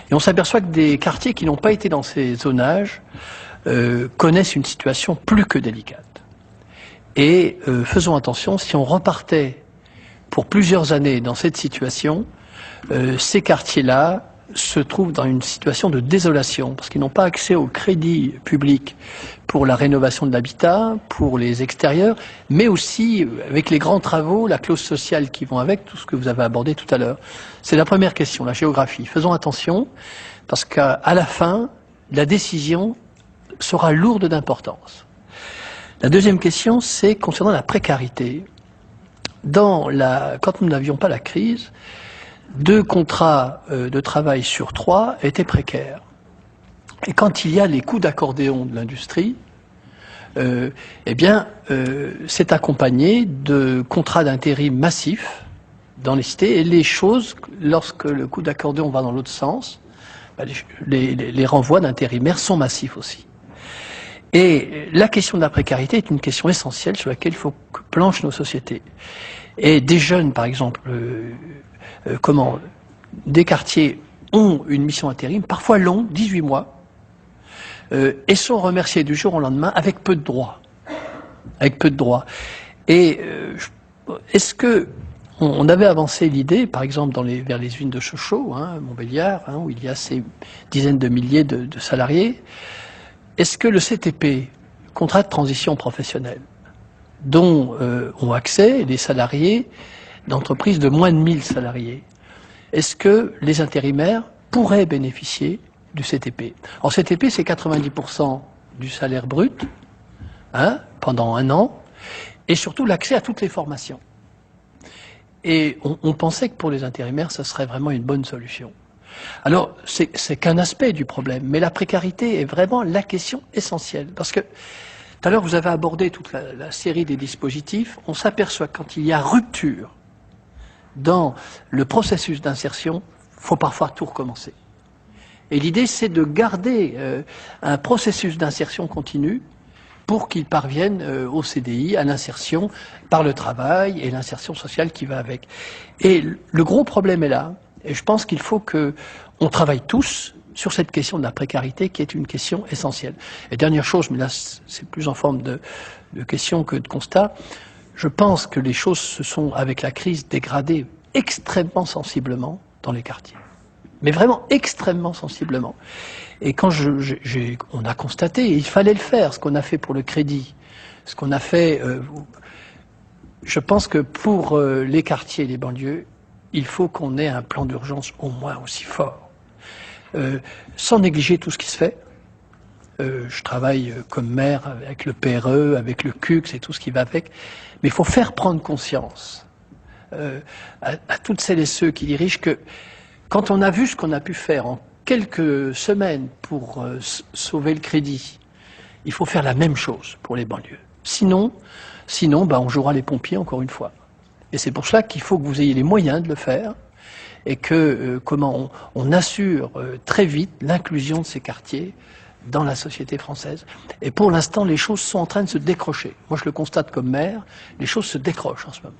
Et on s'aperçoit que des quartiers qui n'ont pas été dans ces zonages connaissent une situation plus que délicate. Et faisons attention, si on repartait pour plusieurs années dans cette situation, ces quartiers-là se trouvent dans une situation de désolation parce qu'ils n'ont pas accès au crédit public pour la rénovation de l'habitat, pour les extérieurs, mais aussi avec les grands travaux, la clause sociale qui vont avec, tout ce que vous avez abordé tout à l'heure. C'est la première question, la géographie. Faisons attention parce qu'à la fin, la décision sera lourde d'importance. La deuxième question, c'est concernant la précarité. Quand nous n'avions pas la crise, 2 contrats de travail sur 3 étaient précaires. Et quand il y a les coups d'accordéon de l'industrie, c'est accompagné de contrats d'intérim massifs dans les cités. Et les choses, lorsque le coup d'accordéon va dans l'autre sens, les renvois d'intérimaires sont massifs aussi. Et la question de la précarité est une question essentielle sur laquelle il faut que planchent nos sociétés. Et des jeunes, par exemple, des quartiers ont une mission intérim, parfois longue, 18 mois, et sont remerciés du jour au lendemain avec peu de droits. Avec peu de droits. Et est-ce que on avait avancé l'idée, par exemple, vers les usines de Sochaux, Montbéliard, où il y a ces dizaines de milliers de salariés, est-ce que le CTP, contrat de transition professionnelle, dont ont accès les salariés d'entreprises de moins de 1000 salariés, est-ce que les intérimaires pourraient bénéficier du CTP? En CTP, c'est 90% du salaire brut, pendant 1 an, et surtout l'accès à toutes les formations. Et on pensait que pour les intérimaires, ça serait vraiment une bonne solution. Alors, c'est qu'un aspect du problème, mais la précarité est vraiment la question essentielle. Parce que, tout à l'heure, vous avez abordé toute la série des dispositifs. On s'aperçoit que quand il y a rupture dans le processus d'insertion, il faut parfois tout recommencer. Et l'idée, c'est de garder un processus d'insertion continue pour qu'ils parviennent au CDI, à l'insertion par le travail et l'insertion sociale qui va avec. Et le gros problème est là. Et je pense qu'il faut qu'on travaille tous sur cette question de la précarité qui est une question essentielle. Et dernière chose, mais là c'est plus en forme de question que de constat, je pense que les choses se sont, avec la crise, dégradées extrêmement sensiblement dans les quartiers. Mais vraiment extrêmement sensiblement. Et quand on a constaté, et il fallait le faire, ce qu'on a fait pour le crédit, ce qu'on a fait, je pense que pour les quartiers et les banlieues, il faut qu'on ait un plan d'urgence au moins aussi fort. Sans négliger tout ce qui se fait. Je travaille comme maire avec le PRE, avec le CUCS et tout ce qui va avec. Mais il faut faire prendre conscience à toutes celles et ceux qui dirigent que quand on a vu ce qu'on a pu faire en quelques semaines pour sauver le crédit, il faut faire la même chose pour les banlieues. Sinon, on jouera les pompiers encore une fois. Et c'est pour cela qu'il faut que vous ayez les moyens de le faire et que comment on assure très vite l'inclusion de ces quartiers dans la société française. Et pour l'instant, les choses sont en train de se décrocher. Moi, je le constate comme maire, les choses se décrochent en ce moment.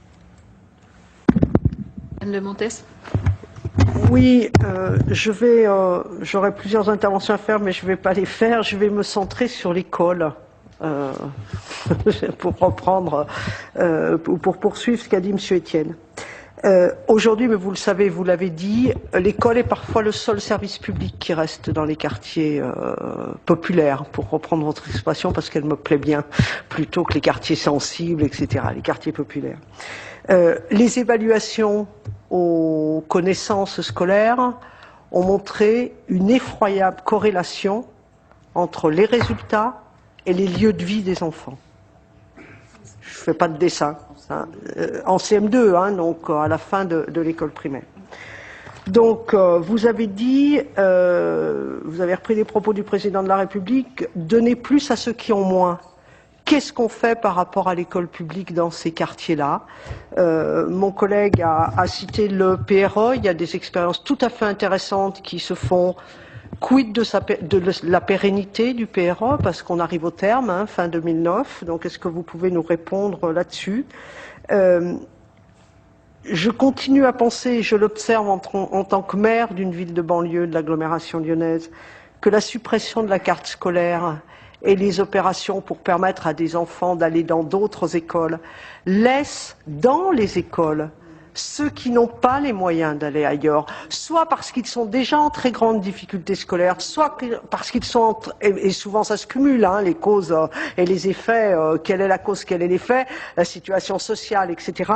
Anne Le Montes. Oui, j'aurais plusieurs interventions à faire, mais je ne vais pas les faire. Je vais me centrer sur l'école. Pour reprendre, pour poursuivre ce qu'a dit M. Etienne. Aujourd'hui, mais vous le savez, vous l'avez dit, l'école est parfois le seul service public qui reste dans les quartiers populaires, pour reprendre votre expression, parce qu'elle me plaît bien, plutôt que les quartiers sensibles, etc., les quartiers populaires. Les évaluations aux connaissances scolaires ont montré une effroyable corrélation entre les résultats et les lieux de vie des enfants. Je ne fais pas de dessin. En CM2, donc à la fin de l'école primaire. Donc, vous avez dit, vous avez repris les propos du président de la République, donnez plus à ceux qui ont moins. Qu'est-ce qu'on fait par rapport à l'école publique dans ces quartiers-là? Mon collègue a cité le PRE, il y a des expériences tout à fait intéressantes qui se font. Quid de la pérennité du PRE, parce qu'on arrive au terme, fin 2009, donc est-ce que vous pouvez nous répondre là-dessus? Je continue à penser, je l'observe en tant que maire d'une ville de banlieue de l'agglomération lyonnaise, que la suppression de la carte scolaire et les opérations pour permettre à des enfants d'aller dans d'autres écoles laissent dans les écoles ceux qui n'ont pas les moyens d'aller ailleurs, soit parce qu'ils sont déjà en très grande difficulté scolaire, soit parce qu'ils sont, et souvent ça se cumule, les causes et les effets, quelle est la cause, quel est l'effet, la situation sociale, etc.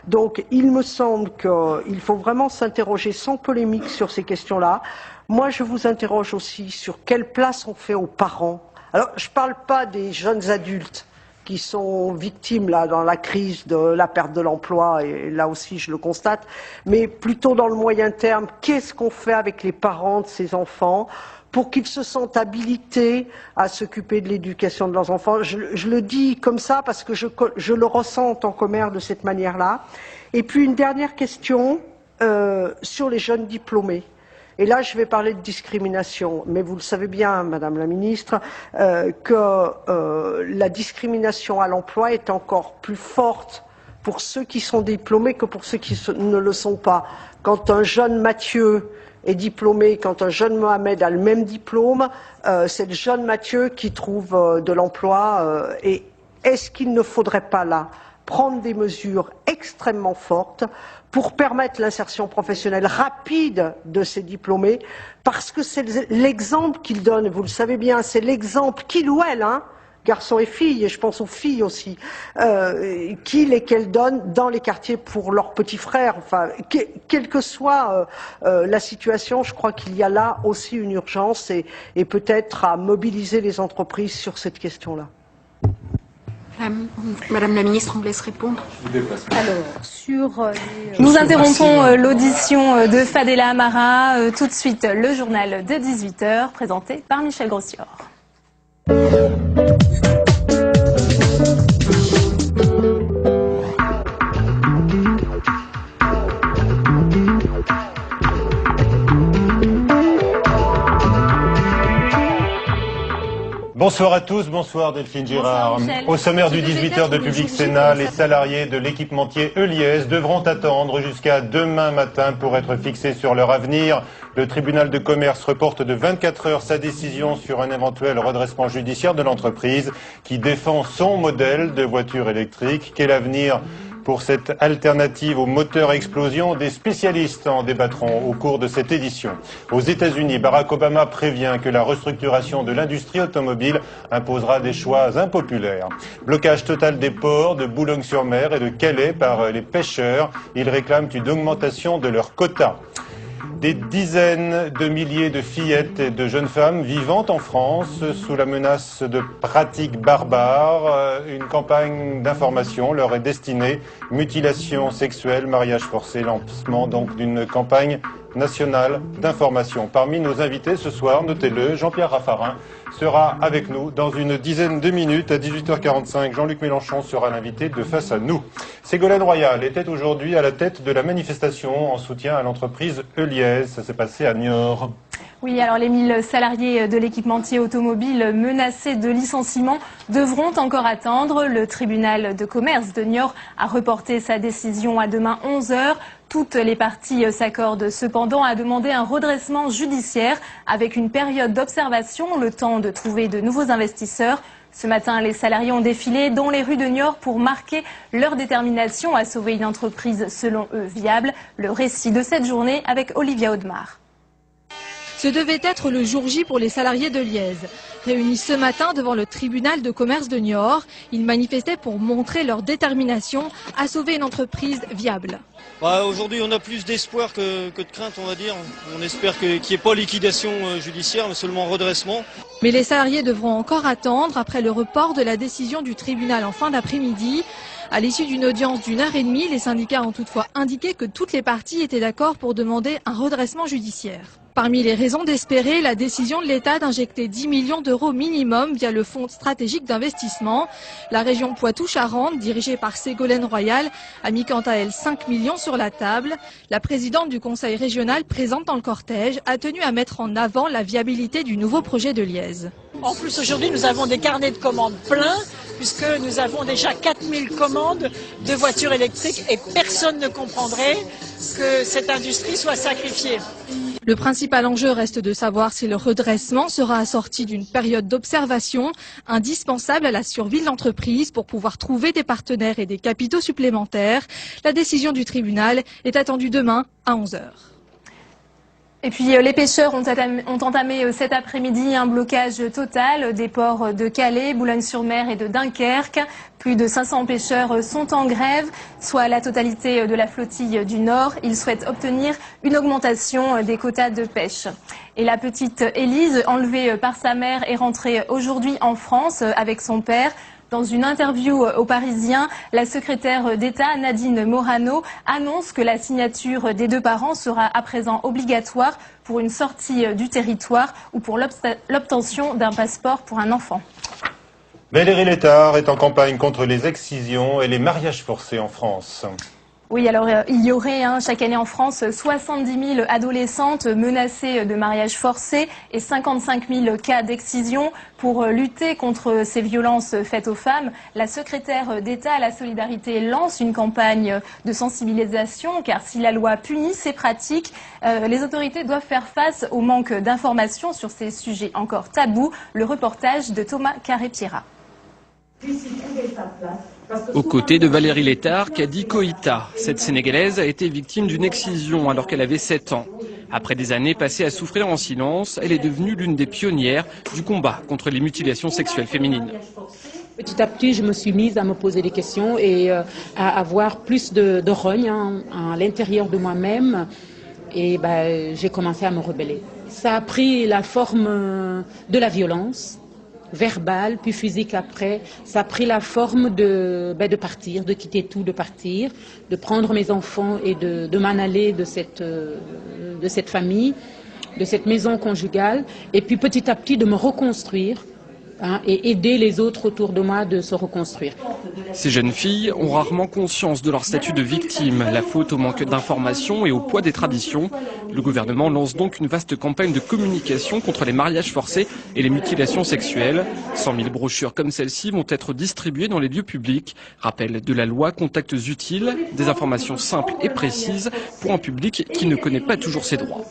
Donc il me semble qu'il faut vraiment s'interroger sans polémique sur ces questions-là. Moi je vous interroge aussi sur quelle place on fait aux parents. Alors je ne parle pas des jeunes adultes qui sont victimes là dans la crise de la perte de l'emploi, et là aussi je le constate, mais plutôt dans le moyen terme, qu'est-ce qu'on fait avec les parents de ces enfants pour qu'ils se sentent habilités à s'occuper de l'éducation de leurs enfants? Je le dis comme ça parce que je le ressens en tant que maire de cette manière-là. Et puis une dernière question sur les jeunes diplômés. Et là, je vais parler de discrimination, mais vous le savez bien, Madame la Ministre, que la discrimination à l'emploi est encore plus forte pour ceux qui sont diplômés que pour ceux qui ne le sont pas. Quand un jeune Mathieu est diplômé, quand un jeune Mohamed a le même diplôme, c'est le jeune Mathieu qui trouve de l'emploi. Et est-ce qu'il ne faudrait pas là prendre des mesures extrêmement fortes pour permettre l'insertion professionnelle rapide de ces diplômés, parce que c'est l'exemple qu'ils donnent, vous le savez bien, c'est l'exemple qu'ils ou elles, garçons et filles, et je pense aux filles aussi, qu'ils et qu'elles donnent dans les quartiers pour leurs petits frères. Enfin, quelle que soit la situation, je crois qu'il y a là aussi une urgence et peut-être à mobiliser les entreprises sur cette question-là. Madame la ministre, on me laisse répondre. Alors, Nous interrompons l'audition de Fadela Amara. Tout de suite, le journal de 18h présenté par Michel Grossior. Bonsoir à tous, bonsoir Delphine Girard. Au sommaire du 18h de Public Sénat, les salariés de l'équipementier Heuliez devront attendre jusqu'à demain matin pour être fixés sur leur avenir. Le tribunal de commerce reporte de 24 heures sa décision sur un éventuel redressement judiciaire de l'entreprise qui défend son modèle de voiture électrique. Quel avenir pour cette alternative au moteur à explosion? Des spécialistes en débattront au cours de cette édition. Aux États-Unis, Barack Obama prévient que la restructuration de l'industrie automobile imposera des choix impopulaires. Blocage total des ports de Boulogne-sur-Mer et de Calais par les pêcheurs. Ils réclament une augmentation de leurs quotas. Des dizaines de milliers de fillettes et de jeunes femmes vivant en France sous la menace de pratiques barbares. Une campagne d'information leur est destinée. Mutilation sexuelle, mariage forcé, lancement donc d'une campagne nationale d'information. Parmi nos invités ce soir, notez-le, Jean-Pierre Raffarin sera avec nous dans une dizaine de minutes. À 18h45, Jean-Luc Mélenchon sera l'invité de Face à nous. Ségolène Royal était aujourd'hui à la tête de la manifestation en soutien à l'entreprise Heuliez. Ça s'est passé à Niort. Oui, alors les 1000 salariés de l'équipementier automobile menacés de licenciement devront encore attendre. Le tribunal de commerce de Niort a reporté sa décision à demain 11h. Toutes les parties s'accordent cependant à demander un redressement judiciaire avec une période d'observation, le temps de trouver de nouveaux investisseurs. Ce matin, les salariés ont défilé dans les rues de Niort pour marquer leur détermination à sauver une entreprise selon eux viable. Le récit de cette journée avec Olivia Audemars. Ce devait être le jour J pour les salariés de Liège. Réunis ce matin devant le tribunal de commerce de Niort, ils manifestaient pour montrer leur détermination à sauver une entreprise viable. Aujourd'hui, on a plus d'espoir que de crainte, on va dire. On espère qu'il n'y ait pas liquidation judiciaire, mais seulement redressement. Mais les salariés devront encore attendre après le report de la décision du tribunal en fin d'après-midi. À l'issue d'une audience d'1h30, les syndicats ont toutefois indiqué que toutes les parties étaient d'accord pour demander un redressement judiciaire. Parmi les raisons d'espérer, la décision de l'État d'injecter 10 millions d'euros minimum via le Fonds stratégique d'investissement. La région Poitou-Charentes, dirigée par Ségolène Royal, a mis quant à elle 5 millions sur la table. La présidente du conseil régional présente dans le cortège a tenu à mettre en avant la viabilité du nouveau projet de Liège. En plus, aujourd'hui, nous avons des carnets de commandes pleins, puisque nous avons déjà 4000 commandes de voitures électriques et personne ne comprendrait que cette industrie soit sacrifiée. Le principal enjeu reste de savoir si le redressement sera assorti d'une période d'observation indispensable à la survie de l'entreprise pour pouvoir trouver des partenaires et des capitaux supplémentaires. La décision du tribunal est attendue demain à 11h. Et puis les pêcheurs ont entamé cet après-midi un blocage total des ports de Calais, Boulogne-sur-Mer et de Dunkerque. Plus de 500 pêcheurs sont en grève, soit la totalité de la flottille du Nord. Ils souhaitent obtenir une augmentation des quotas de pêche. Et la petite Élise, enlevée par sa mère, est rentrée aujourd'hui en France avec son père. Dans une interview aux Parisiens, la secrétaire d'État Nadine Morano annonce que la signature des deux parents sera à présent obligatoire pour une sortie du territoire ou pour l'obtention d'un passeport pour un enfant. Valérie Létard est en campagne contre les excisions et les mariages forcés en France. Oui, alors il y aurait chaque année en France 70 000 adolescentes menacées de mariage forcé et 55 000 cas d'excision. Pour lutter contre ces violences faites aux femmes, la secrétaire d'État à la solidarité lance une campagne de sensibilisation car si la loi punit ces pratiques, les autorités doivent faire face au manque d'informations sur ces sujets encore tabous. Le reportage de Thomas Carré-Pierra. Aux côtés de Valérie Létard, Kadi Koïta, cette Sénégalaise a été victime d'une excision alors qu'elle avait 7 ans. Après des années passées à souffrir en silence, elle est devenue l'une des pionnières du combat contre les mutilations sexuelles féminines. Petit à petit, je me suis mise à me poser des questions et à avoir plus de rogne à l'intérieur de moi-même. Et j'ai commencé à me rebeller. Ça a pris la forme de la violence. verbal, puis physique après. Ça a pris la forme de partir, de quitter tout, de partir, de prendre mes enfants et de m'en aller de cette famille, de cette maison conjugale, et puis petit à petit de me reconstruire. Et aider les autres autour de moi de se reconstruire. Ces jeunes filles ont rarement conscience de leur statut de victime, la faute au manque d'informations et au poids des traditions. Le gouvernement lance donc une vaste campagne de communication contre les mariages forcés et les mutilations sexuelles. 100 000 brochures comme celle-ci vont être distribuées dans les lieux publics. Rappel de la loi, contacts utiles, des informations simples et précises pour un public qui ne connaît pas toujours ses droits.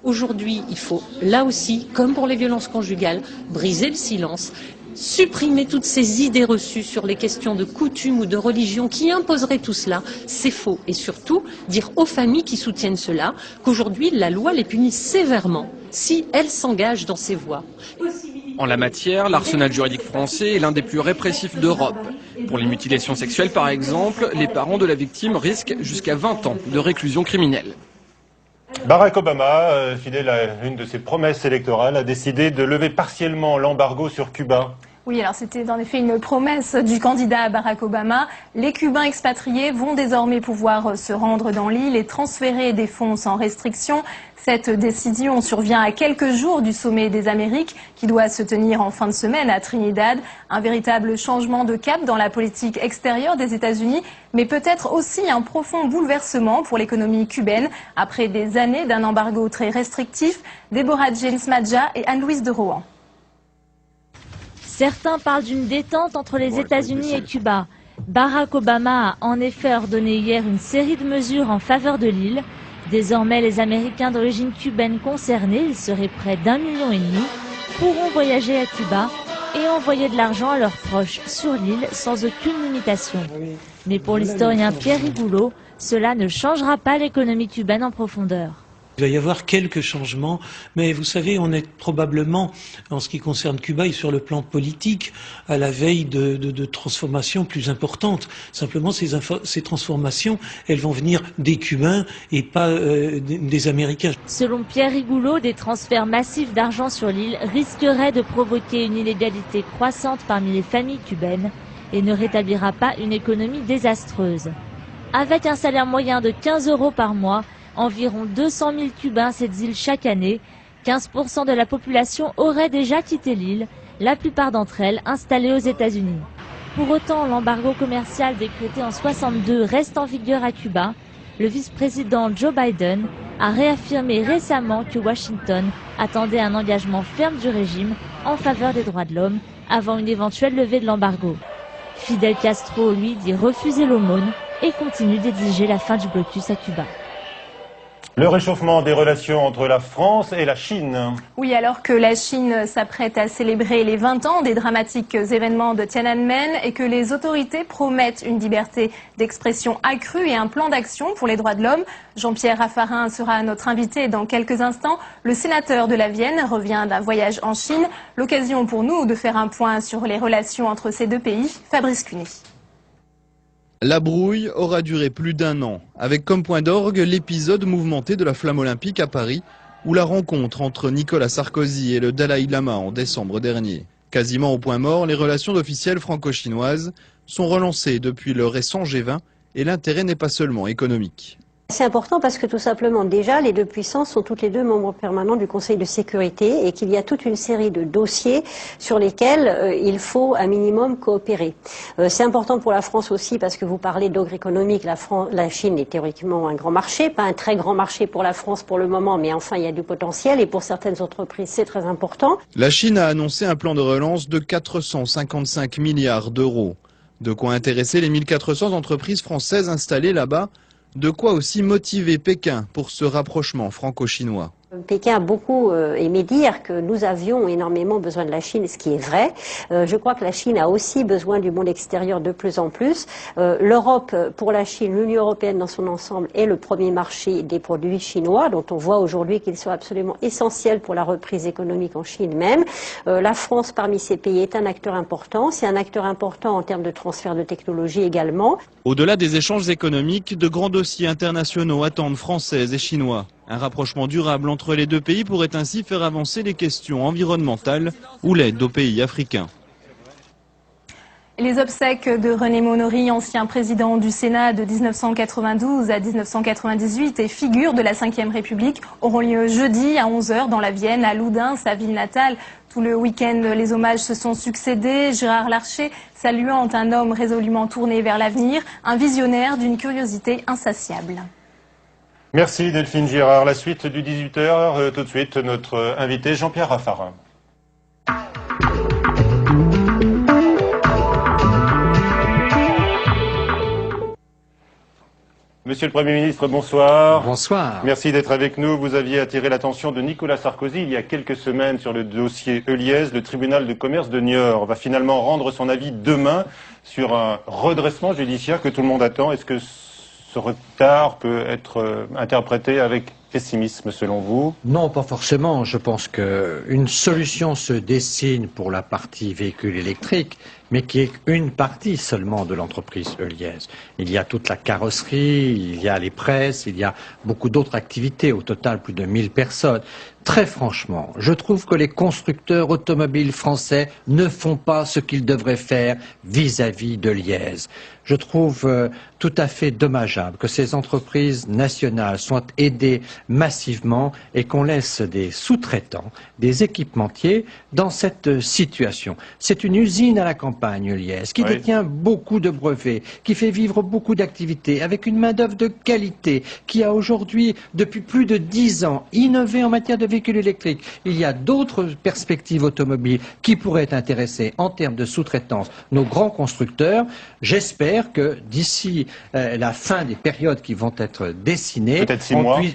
Aujourd'hui, il faut, là aussi, comme pour les violences conjugales, briser le silence, supprimer toutes ces idées reçues sur les questions de coutume ou de religion qui imposeraient tout cela. C'est faux. Et surtout, dire aux familles qui soutiennent cela qu'aujourd'hui, la loi les punit sévèrement si elles s'engagent dans ces voies. En la matière, l'arsenal juridique français est l'un des plus répressifs d'Europe. Pour les mutilations sexuelles, par exemple, les parents de la victime risquent jusqu'à 20 ans de réclusion criminelle. Barack Obama, fidèle à l'une de ses promesses électorales, a décidé de lever partiellement l'embargo sur Cuba. Oui, alors c'était en effet une promesse du candidat Barack Obama. Les Cubains expatriés vont désormais pouvoir se rendre dans l'île et transférer des fonds sans restriction. Cette décision survient à quelques jours du sommet des Amériques qui doit se tenir en fin de semaine à Trinidad. Un véritable changement de cap dans la politique extérieure des États-Unis, mais peut-être aussi un profond bouleversement pour l'économie cubaine après des années d'un embargo très restrictif. Déborah James Madja et Anne-Louise de Rohan. Certains parlent d'une détente entre les États-Unis et Cuba. Barack Obama a en effet ordonné hier une série de mesures en faveur de l'île. Désormais, les Américains d'origine cubaine concernés, ils seraient près d'1,5 million, pourront voyager à Cuba et envoyer de l'argent à leurs proches sur l'île sans aucune limitation. Mais pour l'historien Pierre Rigoulot, cela ne changera pas l'économie cubaine en profondeur. Il va y avoir quelques changements, mais vous savez, on est probablement, en ce qui concerne Cuba et sur le plan politique, à la veille de transformations plus importantes. Simplement, ces transformations, elles vont venir des Cubains et pas des Américains. Selon Pierre Rigoulot, des transferts massifs d'argent sur l'île risqueraient de provoquer une inégalité croissante parmi les familles cubaines et ne rétablira pas une économie désastreuse. Avec un salaire moyen de 15 € par mois, environ 200 000 Cubains s'exilent chaque année. 15% de la population aurait déjà quitté l'île, la plupart d'entre elles installées aux États-Unis. Pour autant, l'embargo commercial décrété en 1962 reste en vigueur à Cuba. Le vice-président Joe Biden a réaffirmé récemment que Washington attendait un engagement ferme du régime en faveur des droits de l'homme avant une éventuelle levée de l'embargo. Fidel Castro, lui, dit refuser l'aumône et continue d'exiger la fin du blocus à Cuba. Le réchauffement des relations entre la France et la Chine. Oui, alors que la Chine s'apprête à célébrer les 20 ans des dramatiques événements de Tiananmen et que les autorités promettent une liberté d'expression accrue et un plan d'action pour les droits de l'homme, Jean-Pierre Raffarin sera notre invité dans quelques instants. Le sénateur de la Vienne revient d'un voyage en Chine. L'occasion pour nous de faire un point sur les relations entre ces deux pays. Fabrice Cuny. La brouille aura duré plus d'1 an, avec comme point d'orgue l'épisode mouvementé de la Flamme olympique à Paris, ou la rencontre entre Nicolas Sarkozy et le Dalai Lama en décembre dernier. Quasiment au point mort, les relations officielles franco-chinoises sont relancées depuis le récent G20 et l'intérêt n'est pas seulement économique. C'est important parce que tout simplement, déjà, les deux puissances sont toutes les deux membres permanents du Conseil de sécurité et qu'il y a toute une série de dossiers sur lesquels il faut un minimum coopérer. C'est important pour la France aussi parce que vous parlez d'ogre économique. La Chine est théoriquement un grand marché, pas un très grand marché pour la France pour le moment, mais enfin il y a du potentiel et pour certaines entreprises c'est très important. La Chine a annoncé un plan de relance de 455 milliards d'euros. De quoi intéresser les 1400 entreprises françaises installées là-bas. De quoi aussi motiver Pékin pour ce rapprochement franco-chinois. Pékin a beaucoup aimé dire que nous avions énormément besoin de la Chine, ce qui est vrai. Je crois que la Chine a aussi besoin du monde extérieur de plus en plus. L'Europe, pour la Chine, l'Union européenne dans son ensemble est le premier marché des produits chinois, dont on voit aujourd'hui qu'ils sont absolument essentiels pour la reprise économique en Chine même. La France, parmi ces pays, est un acteur important. C'est un acteur important en termes de transfert de technologie également. Au-delà des échanges économiques, de grands dossiers internationaux attendent Françaises et Chinois. Un rapprochement durable entre les deux pays pourrait ainsi faire avancer les questions environnementales ou l'aide aux pays africains. Les obsèques de René Monory, ancien président du Sénat de 1992 à 1998 et figure de la Ve République, auront lieu jeudi à 11h dans la Vienne, à Loudun, sa ville natale. Tout le week-end, les hommages se sont succédés. Gérard Larcher saluant un homme résolument tourné vers l'avenir, un visionnaire d'une curiosité insatiable. Merci Delphine Girard. La suite du 18h, tout de suite, notre invité Jean-Pierre Raffarin. Monsieur le Premier ministre, bonsoir. Bonsoir. Merci d'être avec nous. Vous aviez attiré l'attention de Nicolas Sarkozy il y a quelques semaines sur le dossier Heuliez. Le tribunal de commerce de Niort va finalement rendre son avis demain sur un redressement judiciaire que tout le monde attend. Est-ce que ce retard peut être interprété avec pessimisme selon vous? Non, pas forcément. Je pense qu'une solution se dessine pour la partie véhicule électrique, mais qui est une partie seulement de l'entreprise Heuliez. Il y a toute la carrosserie, il y a les presses, il y a beaucoup d'autres activités, au total plus de 1000 personnes. Très franchement, je trouve que les constructeurs automobiles français ne font pas ce qu'ils devraient faire vis-à-vis de Heuliez. Je trouve tout à fait dommageable que ces entreprises nationales soient aidées massivement et qu'on laisse des sous-traitants, des équipementiers dans cette situation. C'est une usine à la campagne, Heuliez, qui détient beaucoup de brevets, qui fait vivre beaucoup d'activités, avec une main-d'œuvre de qualité, qui a aujourd'hui, depuis plus de 10 ans, innové en matière de véhicules électriques. Il y a d'autres perspectives automobiles qui pourraient intéresser en termes de sous-traitance nos grands constructeurs. J'espère que d'ici la fin des périodes qui vont être dessinées,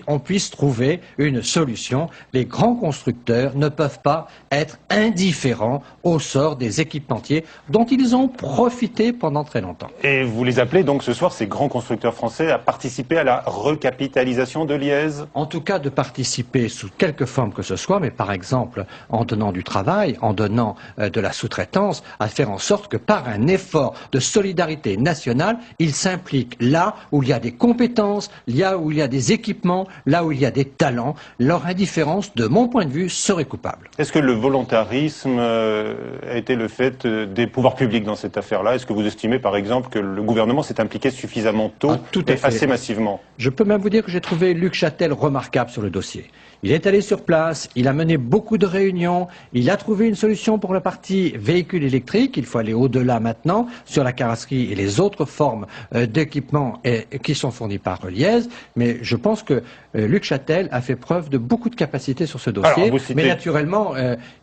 on puisse trouver une solution. Les grands constructeurs ne peuvent pas être indifférents au sort des équipementiers dont ils ont profité pendant très longtemps. Et vous les appelez donc ce soir, ces grands constructeurs français, à participer à la recapitalisation de Heuliez? En tout cas, de participer sous quelque forme que ce soit, mais par exemple en donnant du travail, en donnant de la sous-traitance, à faire en sorte que par un effort de solidarité nationale, ils s'impliquent là où il y a des compétences, là où il y a des équipements, là où il y a des talents. Leur indifférence, de mon point de vue, serait coupable. Est-ce que le volontarisme a été le fait des pouvoirs publics dans cette affaire-là? Est-ce que vous estimez, par exemple, que le gouvernement s'est impliqué suffisamment tôt et assez massivement? Je peux même vous dire que j'ai trouvé Luc Châtel remarquable sur le dossier. Il est allé sur place, il a mené beaucoup de réunions, il a trouvé une solution pour la partie véhicule électrique. Il faut aller au-delà maintenant sur la carrosserie et les autres formes d'équipements qui sont fournis par Heuliez. Mais je pense que Luc Châtel a fait preuve de beaucoup de capacité sur ce dossier. Alors, mais naturellement,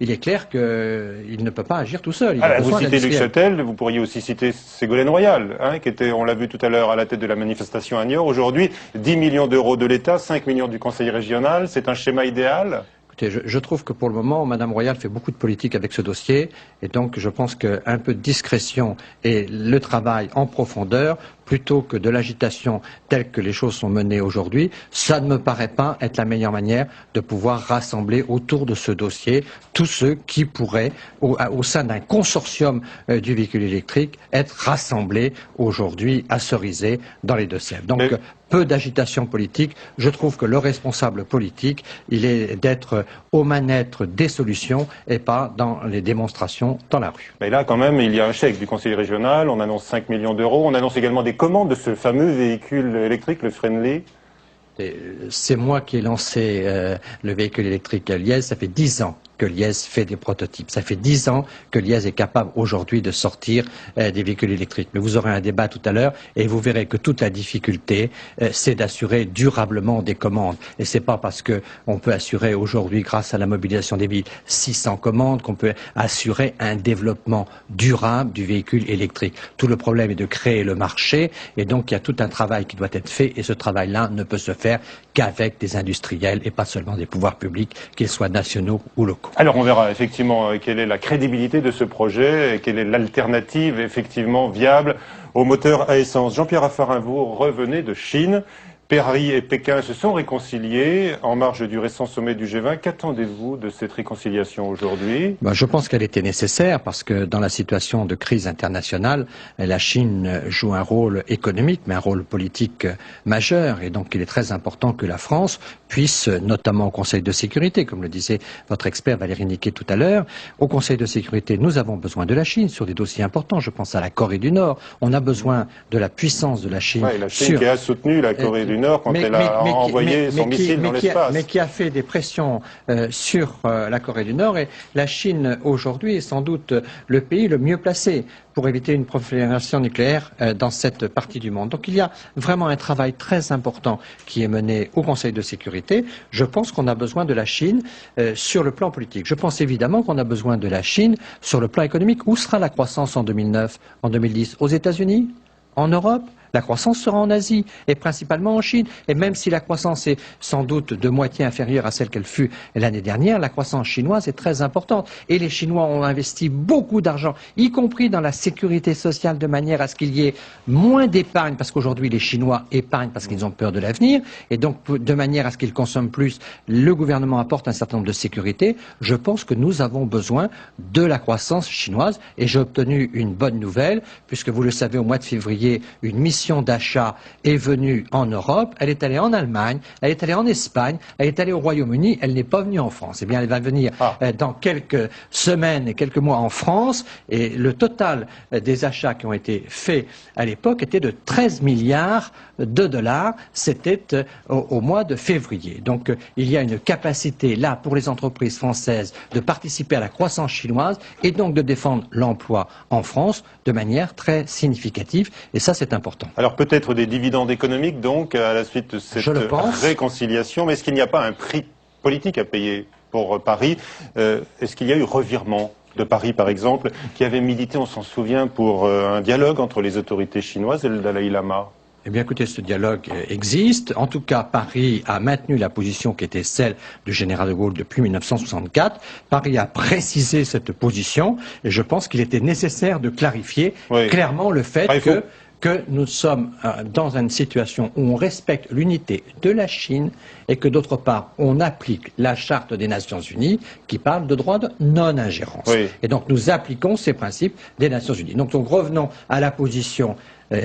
il est clair qu'il ne peut pas agir tout seul. Vous citez Luc Châtel, vous pourriez aussi citer Ségolène Royal, qui était, on l'a vu tout à l'heure, à la tête de la manifestation à Niort. Aujourd'hui, 10 millions d'euros de l'État, 5 millions du Conseil régional. C'est un schéma idéal? Écoutez, je trouve que pour le moment, Madame Royal fait beaucoup de politique avec ce dossier, et donc je pense qu'un peu de discrétion et le travail en profondeur, plutôt que de l'agitation telle que les choses sont menées aujourd'hui, ça ne me paraît pas être la meilleure manière de pouvoir rassembler autour de ce dossier tous ceux qui pourraient, au sein d'un consortium du véhicule électrique, être rassemblés aujourd'hui à Cerizay dans les Deux-Sèvres. Donc, peu d'agitation politique. Je trouve que le responsable politique, il est d'être aux manettes des solutions et pas dans les démonstrations dans la rue. Mais là, quand même, il y a un chèque du Conseil régional, on annonce 5 millions d'euros, on annonce également des commandes de ce fameux véhicule électrique, le Friendly. C'est moi qui ai lancé le véhicule électrique à Heuliez, ça fait 10 ans que Heuliez fait des prototypes. Ça fait 10 ans que Heuliez est capable aujourd'hui de sortir des véhicules électriques. Mais vous aurez un débat tout à l'heure et vous verrez que toute la difficulté, c'est d'assurer durablement des commandes. Et c'est pas parce que on peut assurer aujourd'hui, grâce à la mobilisation des villes, 600 commandes, qu'on peut assurer un développement durable du véhicule électrique. Tout le problème est de créer le marché et donc il y a tout un travail qui doit être fait et ce travail-là ne peut se faire qu'avec des industriels et pas seulement des pouvoirs publics, qu'ils soient nationaux ou locaux. Alors on verra effectivement quelle est la crédibilité de ce projet et quelle est l'alternative effectivement viable au moteur à essence. Jean-Pierre Raffarin, vous revenez de Chine. Paris et Pékin se sont réconciliés en marge du récent sommet du G20. Qu'attendez-vous de cette réconciliation aujourd'hui? Je pense qu'elle était nécessaire parce que dans la situation de crise internationale, la Chine joue un rôle économique, mais un rôle politique majeur. Et donc il est très important que la France puisse, notamment au Conseil de sécurité, comme le disait votre expert Valérie Niquet tout à l'heure, au Conseil de sécurité, nous avons besoin de la Chine sur des dossiers importants. Je pense à la Corée du Nord. On a besoin de la puissance de la Chine. Oui, la Chine qui a soutenu la Corée du Nord quand elle a envoyé son missile dans l'espace. Mais qui a fait des pressions sur la Corée du Nord. Et la Chine, aujourd'hui, est sans doute le pays le mieux placé pour éviter une prolifération nucléaire dans cette partie du monde. Donc il y a vraiment un travail très important qui est mené au Conseil de sécurité. Je pense qu'on a besoin de la Chine sur le plan politique. Je pense évidemment qu'on a besoin de la Chine sur le plan économique. Où sera la croissance en 2009, en 2010? Aux États-Unis? En Europe? La croissance sera en Asie et principalement en Chine. Et même si la croissance est sans doute de moitié inférieure à celle qu'elle fut l'année dernière, la croissance chinoise est très importante. Et les Chinois ont investi beaucoup d'argent, y compris dans la sécurité sociale, de manière à ce qu'il y ait moins d'épargne, parce qu'aujourd'hui les Chinois épargnent parce qu'ils ont peur de l'avenir, et donc de manière à ce qu'ils consomment plus, le gouvernement apporte un certain nombre de sécurités. Je pense que nous avons besoin de la croissance chinoise, et j'ai obtenu une bonne nouvelle, puisque vous le savez, au mois de février, une mission d'achat est venue en Europe, elle est allée en Allemagne, elle est allée en Espagne, elle est allée au Royaume-Uni, elle n'est pas venue en France. Eh bien, elle va venir dans quelques semaines et quelques mois en France, et le total des achats qui ont été faits à l'époque était de 13 milliards de dollars, c'était au mois de février. Donc il y a une capacité là pour les entreprises françaises de participer à la croissance chinoise et donc de défendre l'emploi en France de manière très significative, et ça c'est important. Alors peut-être des dividendes économiques donc à la suite de cette réconciliation, mais est-ce qu'il n'y a pas un prix politique à payer pour Paris? Est-ce qu'il y a eu revirement de Paris, par exemple, qui avait milité, on s'en souvient, pour un dialogue entre les autorités chinoises et le Dalai Lama? Eh bien, écoutez, ce dialogue existe. En tout cas, Paris a maintenu la position qui était celle du général de Gaulle depuis 1964. Paris a précisé cette position, et je pense qu'il était nécessaire de clarifier clairement le fait que nous sommes dans une situation où on respecte l'unité de la Chine et que d'autre part on applique la charte des Nations Unies qui parle de droit de non-ingérence. Et donc nous appliquons ces principes des Nations Unies. Donc revenons à la position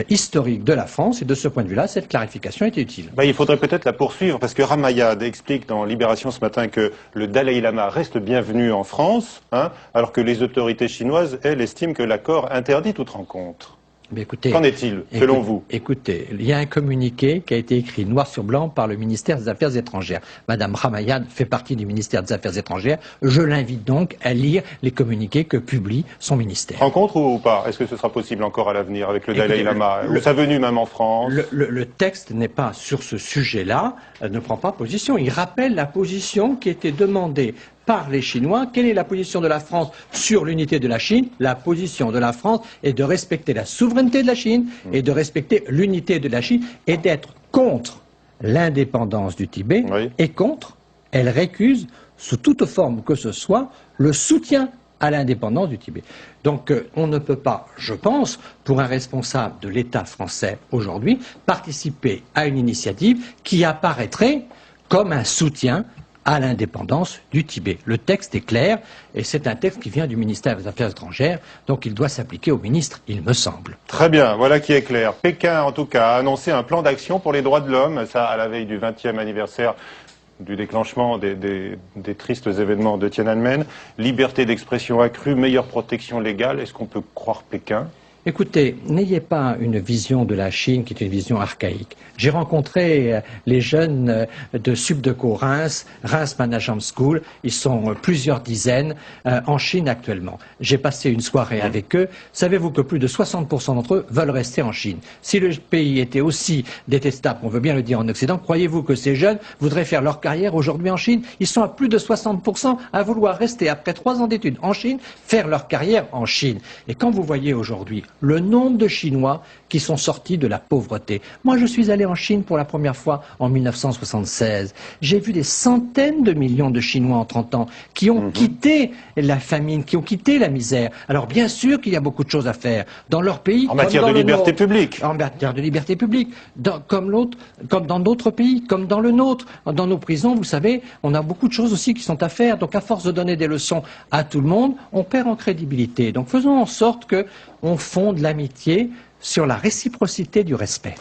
historique de la France, et de ce point de vue-là, cette clarification était utile. Il faudrait peut-être la poursuivre, parce que Ramayad explique dans Libération ce matin que le Dalai Lama reste bienvenu en France, alors que les autorités chinoises, elles, estiment que l'accord interdit toute rencontre. Qu'en est-il, selon vous? Écoutez, il y a un communiqué qui a été écrit noir sur blanc par le ministère des Affaires étrangères. Madame Ramayad fait partie du ministère des Affaires étrangères. Je l'invite donc à lire les communiqués que publie son ministère. Rencontre ou pas? Est-ce que ce sera possible encore à l'avenir avec le Dalai Lama, ou sa venue même en France? Le texte n'est pas sur ce sujet-là, ne prend pas position. Il rappelle la position qui était demandée par les Chinois. Quelle est la position de la France sur l'unité de la Chine? La position de la France est de respecter la souveraineté de la Chine et de respecter l'unité de la Chine et d'être contre l'indépendance du Tibet et contre, elle récuse sous toute forme que ce soit, le soutien à l'indépendance du Tibet. Donc on ne peut pas, je pense, pour un responsable de l'État français aujourd'hui, participer à une initiative qui apparaîtrait comme un soutien à l'indépendance du Tibet. Le texte est clair, et c'est un texte qui vient du ministère des Affaires étrangères, donc il doit s'appliquer au ministre, il me semble. Très bien, voilà qui est clair. Pékin, en tout cas, a annoncé un plan d'action pour les droits de l'homme, ça à la veille du 20e anniversaire du déclenchement des tristes événements de Tiananmen. Liberté d'expression accrue, meilleure protection légale, est-ce qu'on peut croire Pékin ? Écoutez, n'ayez pas une vision de la Chine qui est une vision archaïque. J'ai rencontré les jeunes de Subdeco Reims, Reims Management School, ils sont plusieurs dizaines en Chine actuellement. J'ai passé une soirée avec eux. Savez-vous que plus de 60% d'entre eux veulent rester en Chine? Si le pays était aussi détestable, on veut bien le dire en Occident, croyez-vous que ces jeunes voudraient faire leur carrière aujourd'hui en Chine? Ils sont à plus de 60% à vouloir rester, après 3 ans d'études en Chine, faire leur carrière en Chine. Et quand vous voyez aujourd'hui le nombre de Chinois qui sont sortis de la pauvreté. Moi, je suis allé en Chine pour la première fois en 1976. J'ai vu des centaines de millions de Chinois en 30 ans qui ont quitté la famine, qui ont quitté la misère. Alors, bien sûr qu'il y a beaucoup de choses à faire dans leur pays. En matière de liberté publique. En matière de liberté publique. Comme dans d'autres pays, comme dans le nôtre. Dans nos prisons, vous savez, on a beaucoup de choses aussi qui sont à faire. Donc, à force de donner des leçons à tout le monde, on perd en crédibilité. Donc, faisons en sorte que on fonde l'amitié sur la réciprocité du respect.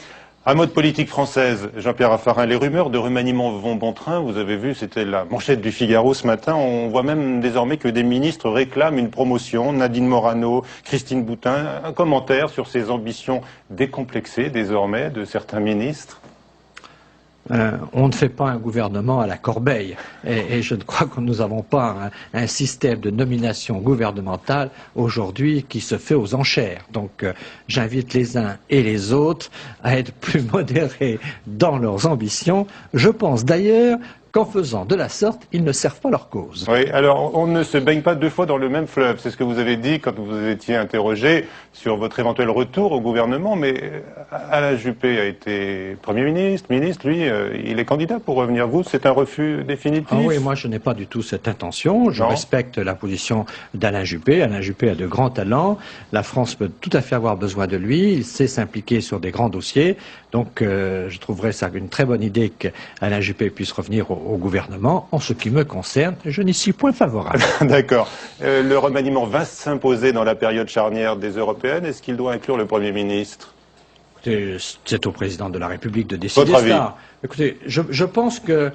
Un mot de politique française, Jean-Pierre Raffarin, les rumeurs de remaniement vont bon train, vous avez vu, c'était la manchette du Figaro ce matin, on voit même désormais que des ministres réclament une promotion, Nadine Morano, Christine Boutin, un commentaire sur ces ambitions décomplexées désormais de certains ministres. On ne fait pas un gouvernement à la corbeille et je ne crois que nous n'avons pas un système de nomination gouvernementale aujourd'hui qui se fait aux enchères. Donc j'invite les uns et les autres à être plus modérés dans leurs ambitions. Je pense d'ailleurs qu'en faisant de la sorte, ils ne servent pas leur cause. Oui, alors on ne se baigne pas deux fois dans le même fleuve, c'est ce que vous avez dit quand vous étiez interrogé sur votre éventuel retour au gouvernement, mais Alain Juppé a été Premier ministre, lui, il est candidat pour revenir. Vous, c'est un refus définitif? Ah oui, moi je n'ai pas du tout cette intention, je respecte la position d'Alain Juppé. Alain Juppé a de grands talents, la France peut tout à fait avoir besoin de lui, il sait s'impliquer sur des grands dossiers, donc je trouverais ça une très bonne idée qu'Alain Juppé puisse revenir au gouvernement. En ce qui me concerne, je n'y suis point favorable. D'accord. Le remaniement va s'imposer dans la période charnière des européennes. Est-ce qu'il doit inclure le Premier ministre? C'est au président de la République de décider Votre avis? ça. Écoutez, je pense que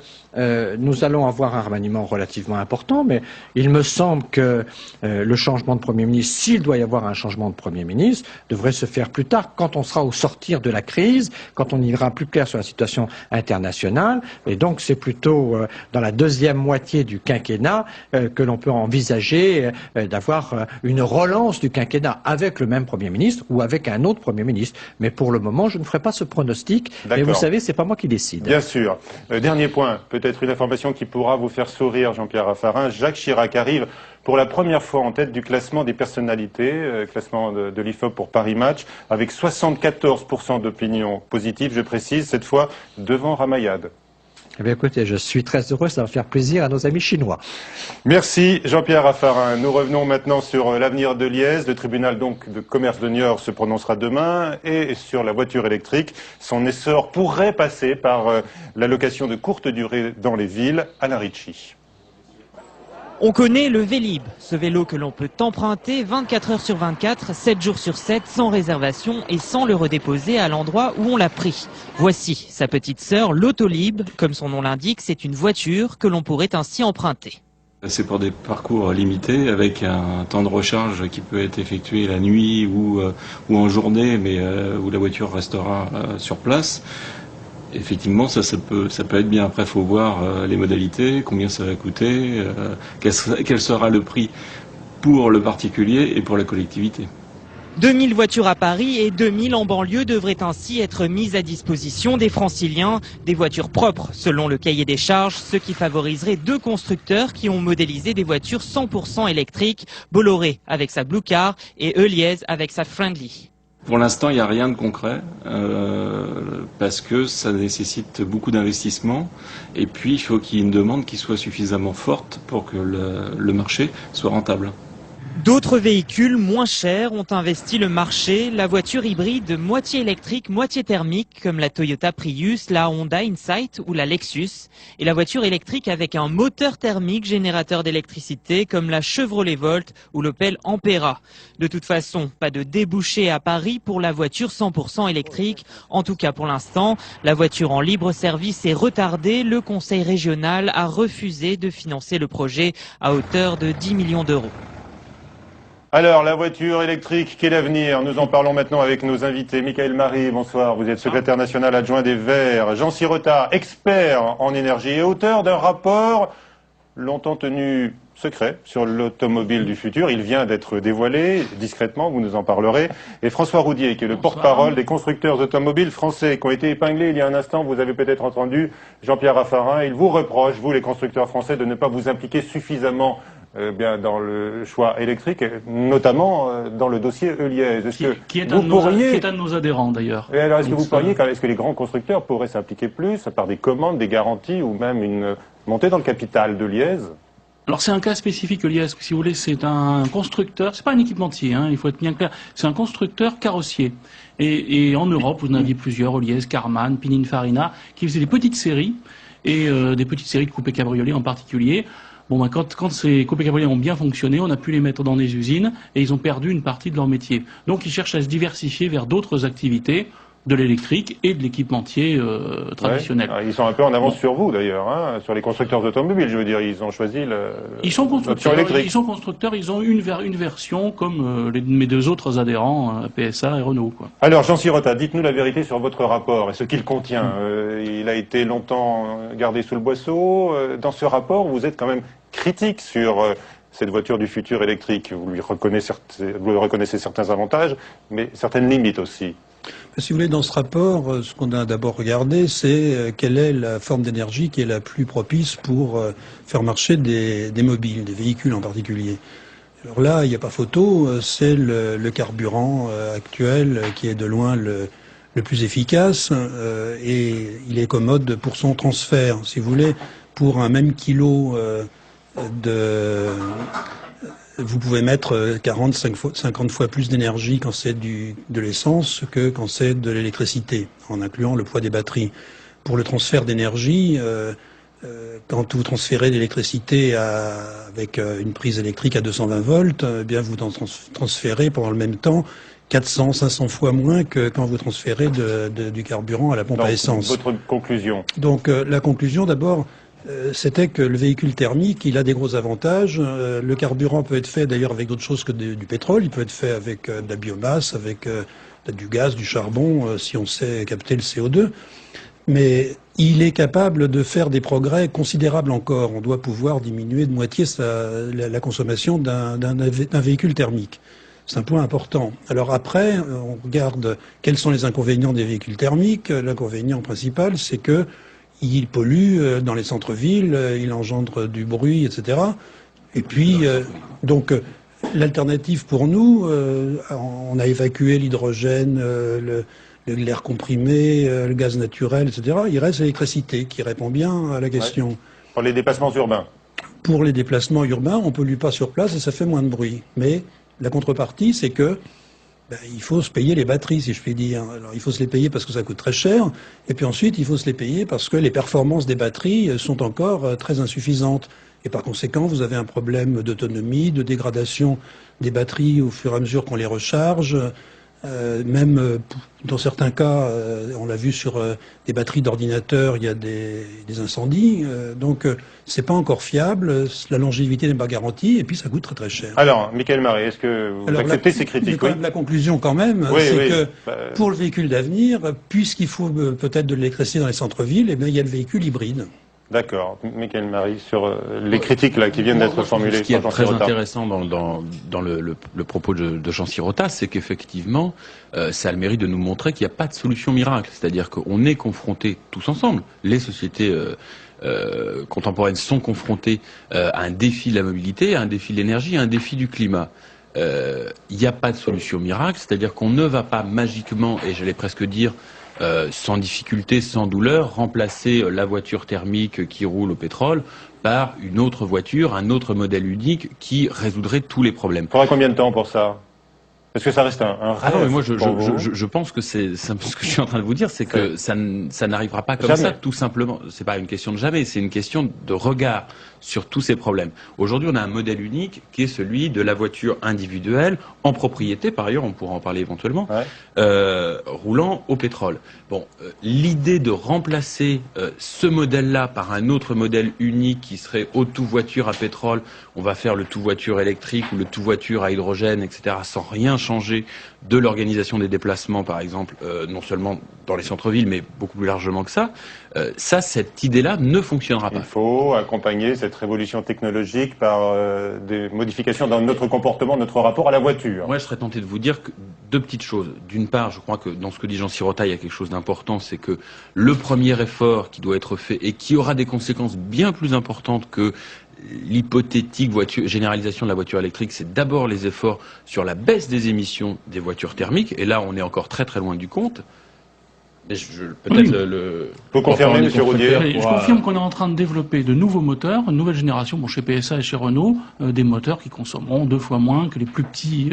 nous allons avoir un remaniement relativement important, mais il me semble que le changement de Premier ministre, s'il doit y avoir un changement de Premier ministre, devrait se faire plus tard, quand on sera au sortir de la crise, quand on y verra plus clair sur la situation internationale. Et donc c'est plutôt dans la deuxième moitié du quinquennat que l'on peut envisager d'avoir une relance du quinquennat avec le même Premier ministre ou avec un autre Premier ministre. Mais pour le moment, je ne ferai pas ce pronostic. Mais vous savez, c'est pas moi qui décide. Bien sûr. Dernier point, peut-être une information qui pourra vous faire sourire, Jean-Pierre Raffarin. Jacques Chirac arrive pour la première fois en tête du classement des personnalités, classement de l'IFOP pour Paris Match, avec 74% d'opinion positive, je précise, cette fois devant Ramayad. Eh bien, écoutez, je suis très heureux, ça va faire plaisir à nos amis chinois. Merci Jean-Pierre Raffarin. Nous revenons maintenant sur l'avenir de Liège. Le tribunal donc de commerce de Niort se prononcera demain et sur la voiture électrique. Son essor pourrait passer par la location de courte durée dans les villes. Alain Ritchie. On connaît le Vélib, ce vélo que l'on peut emprunter 24 heures sur 24, 7 jours sur 7, sans réservation et sans le redéposer à l'endroit où on l'a pris. Voici sa petite sœur, l'Autolib. Comme son nom l'indique, c'est une voiture que l'on pourrait ainsi emprunter. C'est pour des parcours limités avec un temps de recharge qui peut être effectué la nuit ou en journée, mais où la voiture restera sur place. Effectivement, ça peut être bien. Après, il faut voir les modalités, combien ça va coûter, quel sera le prix pour le particulier et pour la collectivité. 2000 voitures à Paris et 2000 en banlieue devraient ainsi être mises à disposition des franciliens. Des voitures propres, selon le cahier des charges, ce qui favoriserait deux constructeurs qui ont modélisé des voitures 100% électriques, Bolloré avec sa Blue Car et Heuliez avec sa Friendly. Pour l'instant, il n'y a rien de concret parce que ça nécessite beaucoup d'investissement et puis il faut qu'il y ait une demande qui soit suffisamment forte pour que le marché soit rentable. D'autres véhicules moins chers ont investi le marché, la voiture hybride moitié électrique, moitié thermique comme la Toyota Prius, la Honda Insight ou la Lexus et la voiture électrique avec un moteur thermique générateur d'électricité comme la Chevrolet Volt ou l'Opel Ampera. De toute façon, pas de débouché à Paris pour la voiture 100% électrique. En tout cas pour l'instant, la voiture en libre service est retardée. Le Conseil régional a refusé de financer le projet à hauteur de 10 millions d'euros. Alors, la voiture électrique, quel avenir? Nous en parlons maintenant avec nos invités. Michael Marie, bonsoir. Vous êtes secrétaire national adjoint des Verts. Jean Sirota, expert en énergie et auteur d'un rapport longtemps tenu secret sur l'automobile du futur. Il vient d'être dévoilé discrètement, vous nous en parlerez. Et François Roudier, qui est le porte-parole des constructeurs automobiles français, qui ont été épinglés il y a un instant. Vous avez peut-être entendu Jean-Pierre Raffarin. Il vous reproche, vous les constructeurs français, de ne pas vous impliquer suffisamment bien dans le choix électrique, notamment dans le dossier Heuliez. Qui est un de nos adhérents d'ailleurs. Alors est-ce que les grands constructeurs pourraient s'impliquer plus par des commandes, des garanties ou même une montée dans le capital d'Heuliez? Alors c'est un cas spécifique Heuliez, si vous voulez, c'est un constructeur, c'est pas un équipementier, hein, il faut être bien clair, c'est un constructeur carrossier. Et en Europe, vous en aviez plusieurs, Heuliez, Karmann, Pininfarina, qui faisaient des petites séries, et des petites séries de coupés cabriolets en particulier. Bon, ben, quand ces coupés cabriolets ont bien fonctionné, on a pu les mettre dans des usines, et ils ont perdu une partie de leur métier. Donc ils cherchent à se diversifier vers d'autres activités, de l'électrique et de l'équipementier traditionnel. Ouais. Ils sont un peu en avance sur vous d'ailleurs, hein, sur les constructeurs automobiles, je veux dire, ils ont choisi l'option électrique. Ils sont constructeurs, ils ont une version comme mes deux autres adhérents, PSA et Renault. Quoi. Alors Jean Sirota, dites-nous la vérité sur votre rapport et ce qu'il contient. Il a été longtemps gardé sous le boisseau. Dans ce rapport, vous êtes quand même critique sur cette voiture du futur électrique. Vous lui reconnaissez certains avantages, mais certaines limites aussi. Si vous voulez, dans ce rapport, ce qu'on a d'abord regardé, c'est quelle est la forme d'énergie qui est la plus propice pour faire marcher des mobiles, des véhicules en particulier. Alors là, il n'y a pas photo, c'est le carburant actuel qui est de loin le plus efficace et il est commode pour son transfert. Si vous voulez, pour un même kilo vous pouvez mettre 50 fois plus d'énergie quand c'est de l'essence que quand c'est de l'électricité, en incluant le poids des batteries. Pour le transfert d'énergie, quand vous transférez l'électricité avec une prise électrique à 220 volts, eh bien vous transférez pendant le même temps 400, 500 fois moins que quand vous transférez du carburant à la pompe à essence. Votre conclusion? Donc la conclusion d'abord, c'était que le véhicule thermique, il a des gros avantages. Le carburant peut être fait d'ailleurs avec d'autres choses que du pétrole. Il peut être fait avec de la biomasse, avec du gaz, du charbon, si on sait capter le CO2. Mais il est capable de faire des progrès considérables encore. On doit pouvoir diminuer de moitié la consommation d'un véhicule thermique. C'est un point important. Alors après, on regarde quels sont les inconvénients des véhicules thermiques. L'inconvénient principal, c'est que il pollue dans les centres-villes, il engendre du bruit, etc. Et puis, donc, l'alternative pour nous, on a évacué l'hydrogène, l'air comprimé, le gaz naturel, etc. Il reste l'électricité qui répond bien à la question. Ouais. Pour les déplacements urbains. Pour les déplacements urbains, on ne pollue pas sur place et ça fait moins de bruit. Mais la contrepartie, c'est que il faut se payer les batteries, si je puis dire. Alors, il faut se les payer parce que ça coûte très cher, et puis ensuite, il faut se les payer parce que les performances des batteries sont encore très insuffisantes. Et par conséquent, vous avez un problème d'autonomie, de dégradation des batteries au fur et à mesure qu'on les recharge. Même dans certains cas, on l'a vu sur des batteries d'ordinateur, il y a des incendies. Donc, c'est pas encore fiable. La longévité n'est pas garantie, et puis ça coûte très très cher. Alors, Michael Marais, est-ce que vous acceptez ces critiques? Quand même, la conclusion, quand même, c'est que pour le véhicule d'avenir, puisqu'il faut peut-être de l'électricité dans les centres-villes, eh bien, il y a le véhicule hybride. D'accord. Michael Marie, sur les critiques là, qui viennent d'être formulées. Ce qui est très intéressant dans le propos de Jean Sirota, c'est qu'effectivement, ça a le mérite de nous montrer qu'il n'y a pas de solution miracle. C'est-à-dire qu'on est confrontés tous ensemble. Les sociétés contemporaines sont confrontées à un défi de la mobilité, à un défi de l'énergie, à un défi du climat. Il n'y a pas de solution miracle, c'est-à-dire qu'on ne va pas magiquement, et j'allais presque dire, sans difficulté, sans douleur, remplacer la voiture thermique qui roule au pétrole par une autre voiture, un autre modèle unique qui résoudrait tous les problèmes. Il faudra combien de temps pour ça? Est-ce que ça reste un rêve? Ah non, mais moi je pense que c'est ce que je suis en train de vous dire, c'est que ça n'arrivera pas comme ça, tout simplement. C'est pas une question de jamais, c'est une question de regard sur tous ces problèmes. Aujourd'hui, on a un modèle unique qui est celui de la voiture individuelle, en propriété, par ailleurs, on pourra en parler éventuellement, roulant au pétrole. Bon, l'idée de remplacer ce modèle-là par un autre modèle unique qui serait au tout voiture à pétrole, on va faire le tout voiture électrique ou le tout voiture à hydrogène, etc., sans rien changer de l'organisation des déplacements, par exemple, non seulement dans les centres-villes, mais beaucoup plus largement que ça, cette idée-là ne fonctionnera pas. Il faut accompagner cette révolution technologique par des modifications dans notre comportement, notre rapport à la voiture. Moi, je serais tenté de vous dire que deux petites choses. D'une part, je crois que dans ce que dit Jean Sirota, il y a quelque chose d'important, c'est que le premier effort qui doit être fait et qui aura des conséquences bien plus importantes que l'hypothétique généralisation de la voiture électrique, c'est d'abord les efforts sur la baisse des émissions des voitures thermiques. Et là, on est encore très très loin du compte. Peut-être Vous confirmez, monsieur Roudier? Je confirme qu'on est en train de développer de nouveaux moteurs, une nouvelle génération, chez PSA et chez Renault, des moteurs qui consommeront 2 fois moins que les plus petits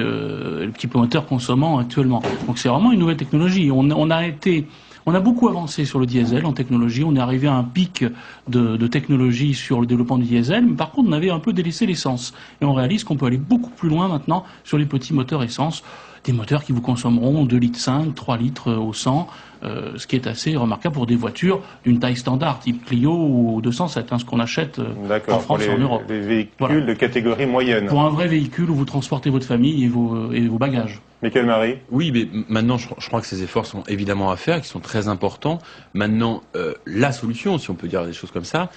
moteurs consommant actuellement. Donc c'est vraiment une nouvelle technologie. On a beaucoup avancé sur le diesel en technologie, on est arrivé à un pic de technologie sur le développement du diesel, mais par contre on avait un peu délaissé l'essence. Et on réalise qu'on peut aller beaucoup plus loin maintenant sur les petits moteurs essence, des moteurs qui vous consommeront 2,5 litres, 3 litres au 100, ce qui est assez remarquable pour des voitures d'une taille standard, type Clio ou 207, ce qu'on achète en France et en Europe. Des véhicules de catégorie moyenne. Pour un vrai véhicule où vous transportez votre famille et vos bagages. Michael Marie? Oui, mais maintenant, je crois que ces efforts sont évidemment à faire, qui sont très importants. Maintenant, la solution, si on peut dire des choses comme ça,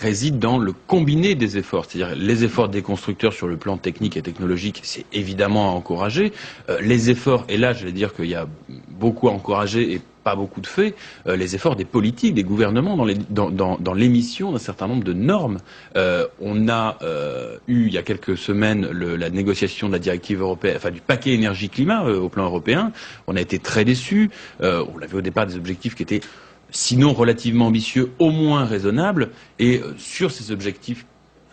réside dans le combiné des efforts. C'est-à-dire les efforts des constructeurs sur le plan technique et technologique, c'est évidemment à encourager. Les efforts, et là, j'allais dire qu'il y a beaucoup à encourager et pas beaucoup de faits, les efforts des politiques, des gouvernements dans l'émission d'un certain nombre de normes. On a eu il y a quelques semaines la négociation de la directive européenne, enfin du paquet énergie-climat au plan européen. On a été très déçus. On avait au départ des objectifs qui étaient sinon relativement ambitieux, au moins raisonnables. Et sur ces objectifs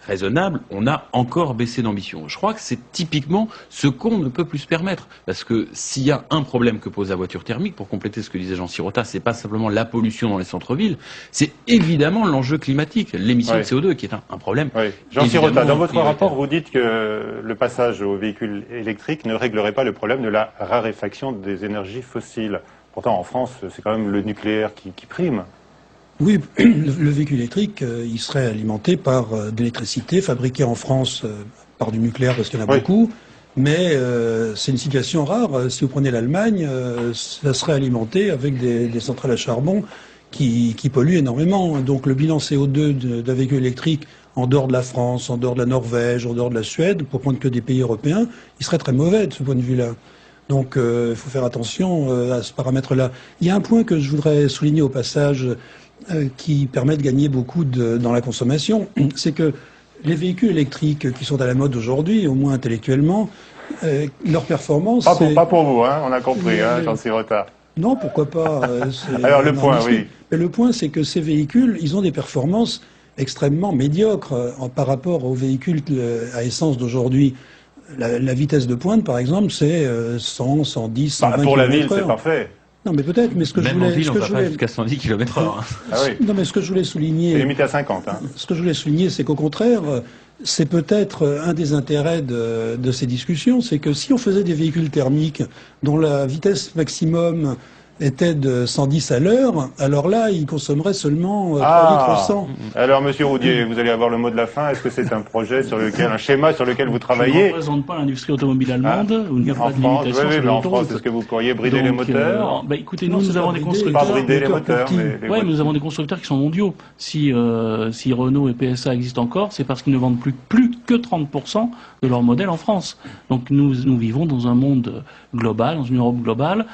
raisonnable, on a encore baissé d'ambition. Je crois que c'est typiquement ce qu'on ne peut plus se permettre. Parce que s'il y a un problème que pose la voiture thermique, pour compléter ce que disait Jean Sirota, c'est pas simplement la pollution dans les centres-villes, c'est évidemment l'enjeu climatique, l'émission de CO2 qui est un problème. Oui. Jean Sirota, dans votre rapport, vous dites que le passage aux véhicules électriques ne réglerait pas le problème de la raréfaction des énergies fossiles. Pourtant, en France, c'est quand même le nucléaire qui prime. Oui, le véhicule électrique, il serait alimenté par de l'électricité fabriquée en France par du nucléaire parce qu'il y en a beaucoup, mais c'est une situation rare. Si vous prenez l'Allemagne, ça serait alimenté avec des centrales à charbon qui polluent énormément. Donc le bilan CO2 d'un véhicule électrique en dehors de la France, en dehors de la Norvège, en dehors de la Suède, pour prendre que des pays européens, il serait très mauvais de ce point de vue-là. Donc il faut faire attention à ce paramètre-là. Il y a un point que je voudrais souligner au passage qui permet de gagner beaucoup dans la consommation, c'est que les véhicules électriques qui sont à la mode aujourd'hui, au moins intellectuellement, leur performance... Pas pour vous, hein, on a compris, Jean Sirota. Non, pourquoi pas. Alors le point, oui. Mais le point, c'est que ces véhicules, ils ont des performances extrêmement médiocres par rapport aux véhicules à essence d'aujourd'hui. La vitesse de pointe, par exemple, c'est 100, 110, 120 km/h. Pour la ville, c'est parfait. Non, mais peut-être, mais ce que Même je voulais... en ville, on va pas jusqu'à 110 km/h. Ah oui. Non, mais ce que je voulais souligner... C'est limité à 50. Hein. Ce que je voulais souligner, c'est qu'au contraire, c'est peut-être un des intérêts de ces discussions, c'est que si on faisait des véhicules thermiques dont la vitesse maximum était de 110 à l'heure, alors là, il consommerait seulement 3 litres 100. Alors, monsieur Roudier, vous allez avoir le mot de la fin. Est-ce que c'est un projet un schéma sur lequel vous travaillez? Je ne représente pas l'industrie automobile allemande, où il n'y a pas de limitation sur mais en France, est-ce que vous pourriez brider les moteurs? Écoutez, nous avons des constructeurs... Pas brider les moteurs, mais nous avons des constructeurs qui sont mondiaux. Si Renault et PSA existent encore, c'est parce qu'ils ne vendent plus que 30% de leurs modèles en France. Donc nous vivons dans un monde global, dans une Europe globale.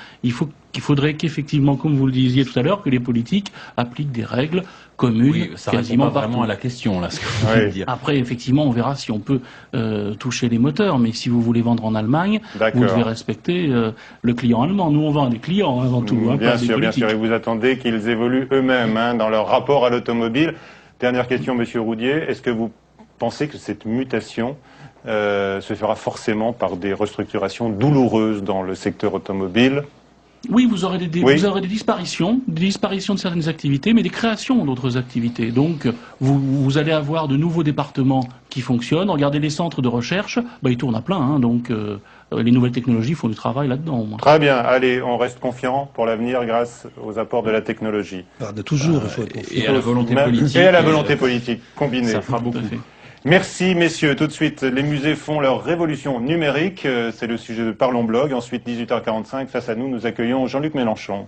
Il faudrait qu'effectivement, comme vous le disiez tout à l'heure, que les politiques appliquent des règles communes, oui, ça quasiment répond pas partout. vraiment à la question, là, ce que vous voulez dire. Après, effectivement, on verra si on peut toucher les moteurs, mais si vous voulez vendre en Allemagne, vous devez respecter le client allemand. Nous, on vend à des clients avant tout, bien pas sûr, des politiques. Et vous attendez qu'ils évoluent eux-mêmes dans leur rapport à l'automobile. Dernière question, monsieur Roudier, est-ce que vous pensez que cette mutation se fera forcément par des restructurations douloureuses dans le secteur automobile? Oui, vous aurez des disparitions de certaines activités, mais des créations d'autres activités. Donc, vous allez avoir de nouveaux départements qui fonctionnent. Regardez les centres de recherche, ils tournent à plein. Donc, les nouvelles technologies font du travail là-dedans. Très bien. Allez, on reste confiant pour l'avenir grâce aux apports de la technologie. De toujours, il faut être confiant. Et à la volonté politique. Et à la volonté politique combinée. Ça fera beaucoup. Merci messieurs. Tout de suite, les musées font leur révolution numérique. C'est le sujet de Parlons Blog. Ensuite, 18h45, face à nous, nous accueillons Jean-Luc Mélenchon.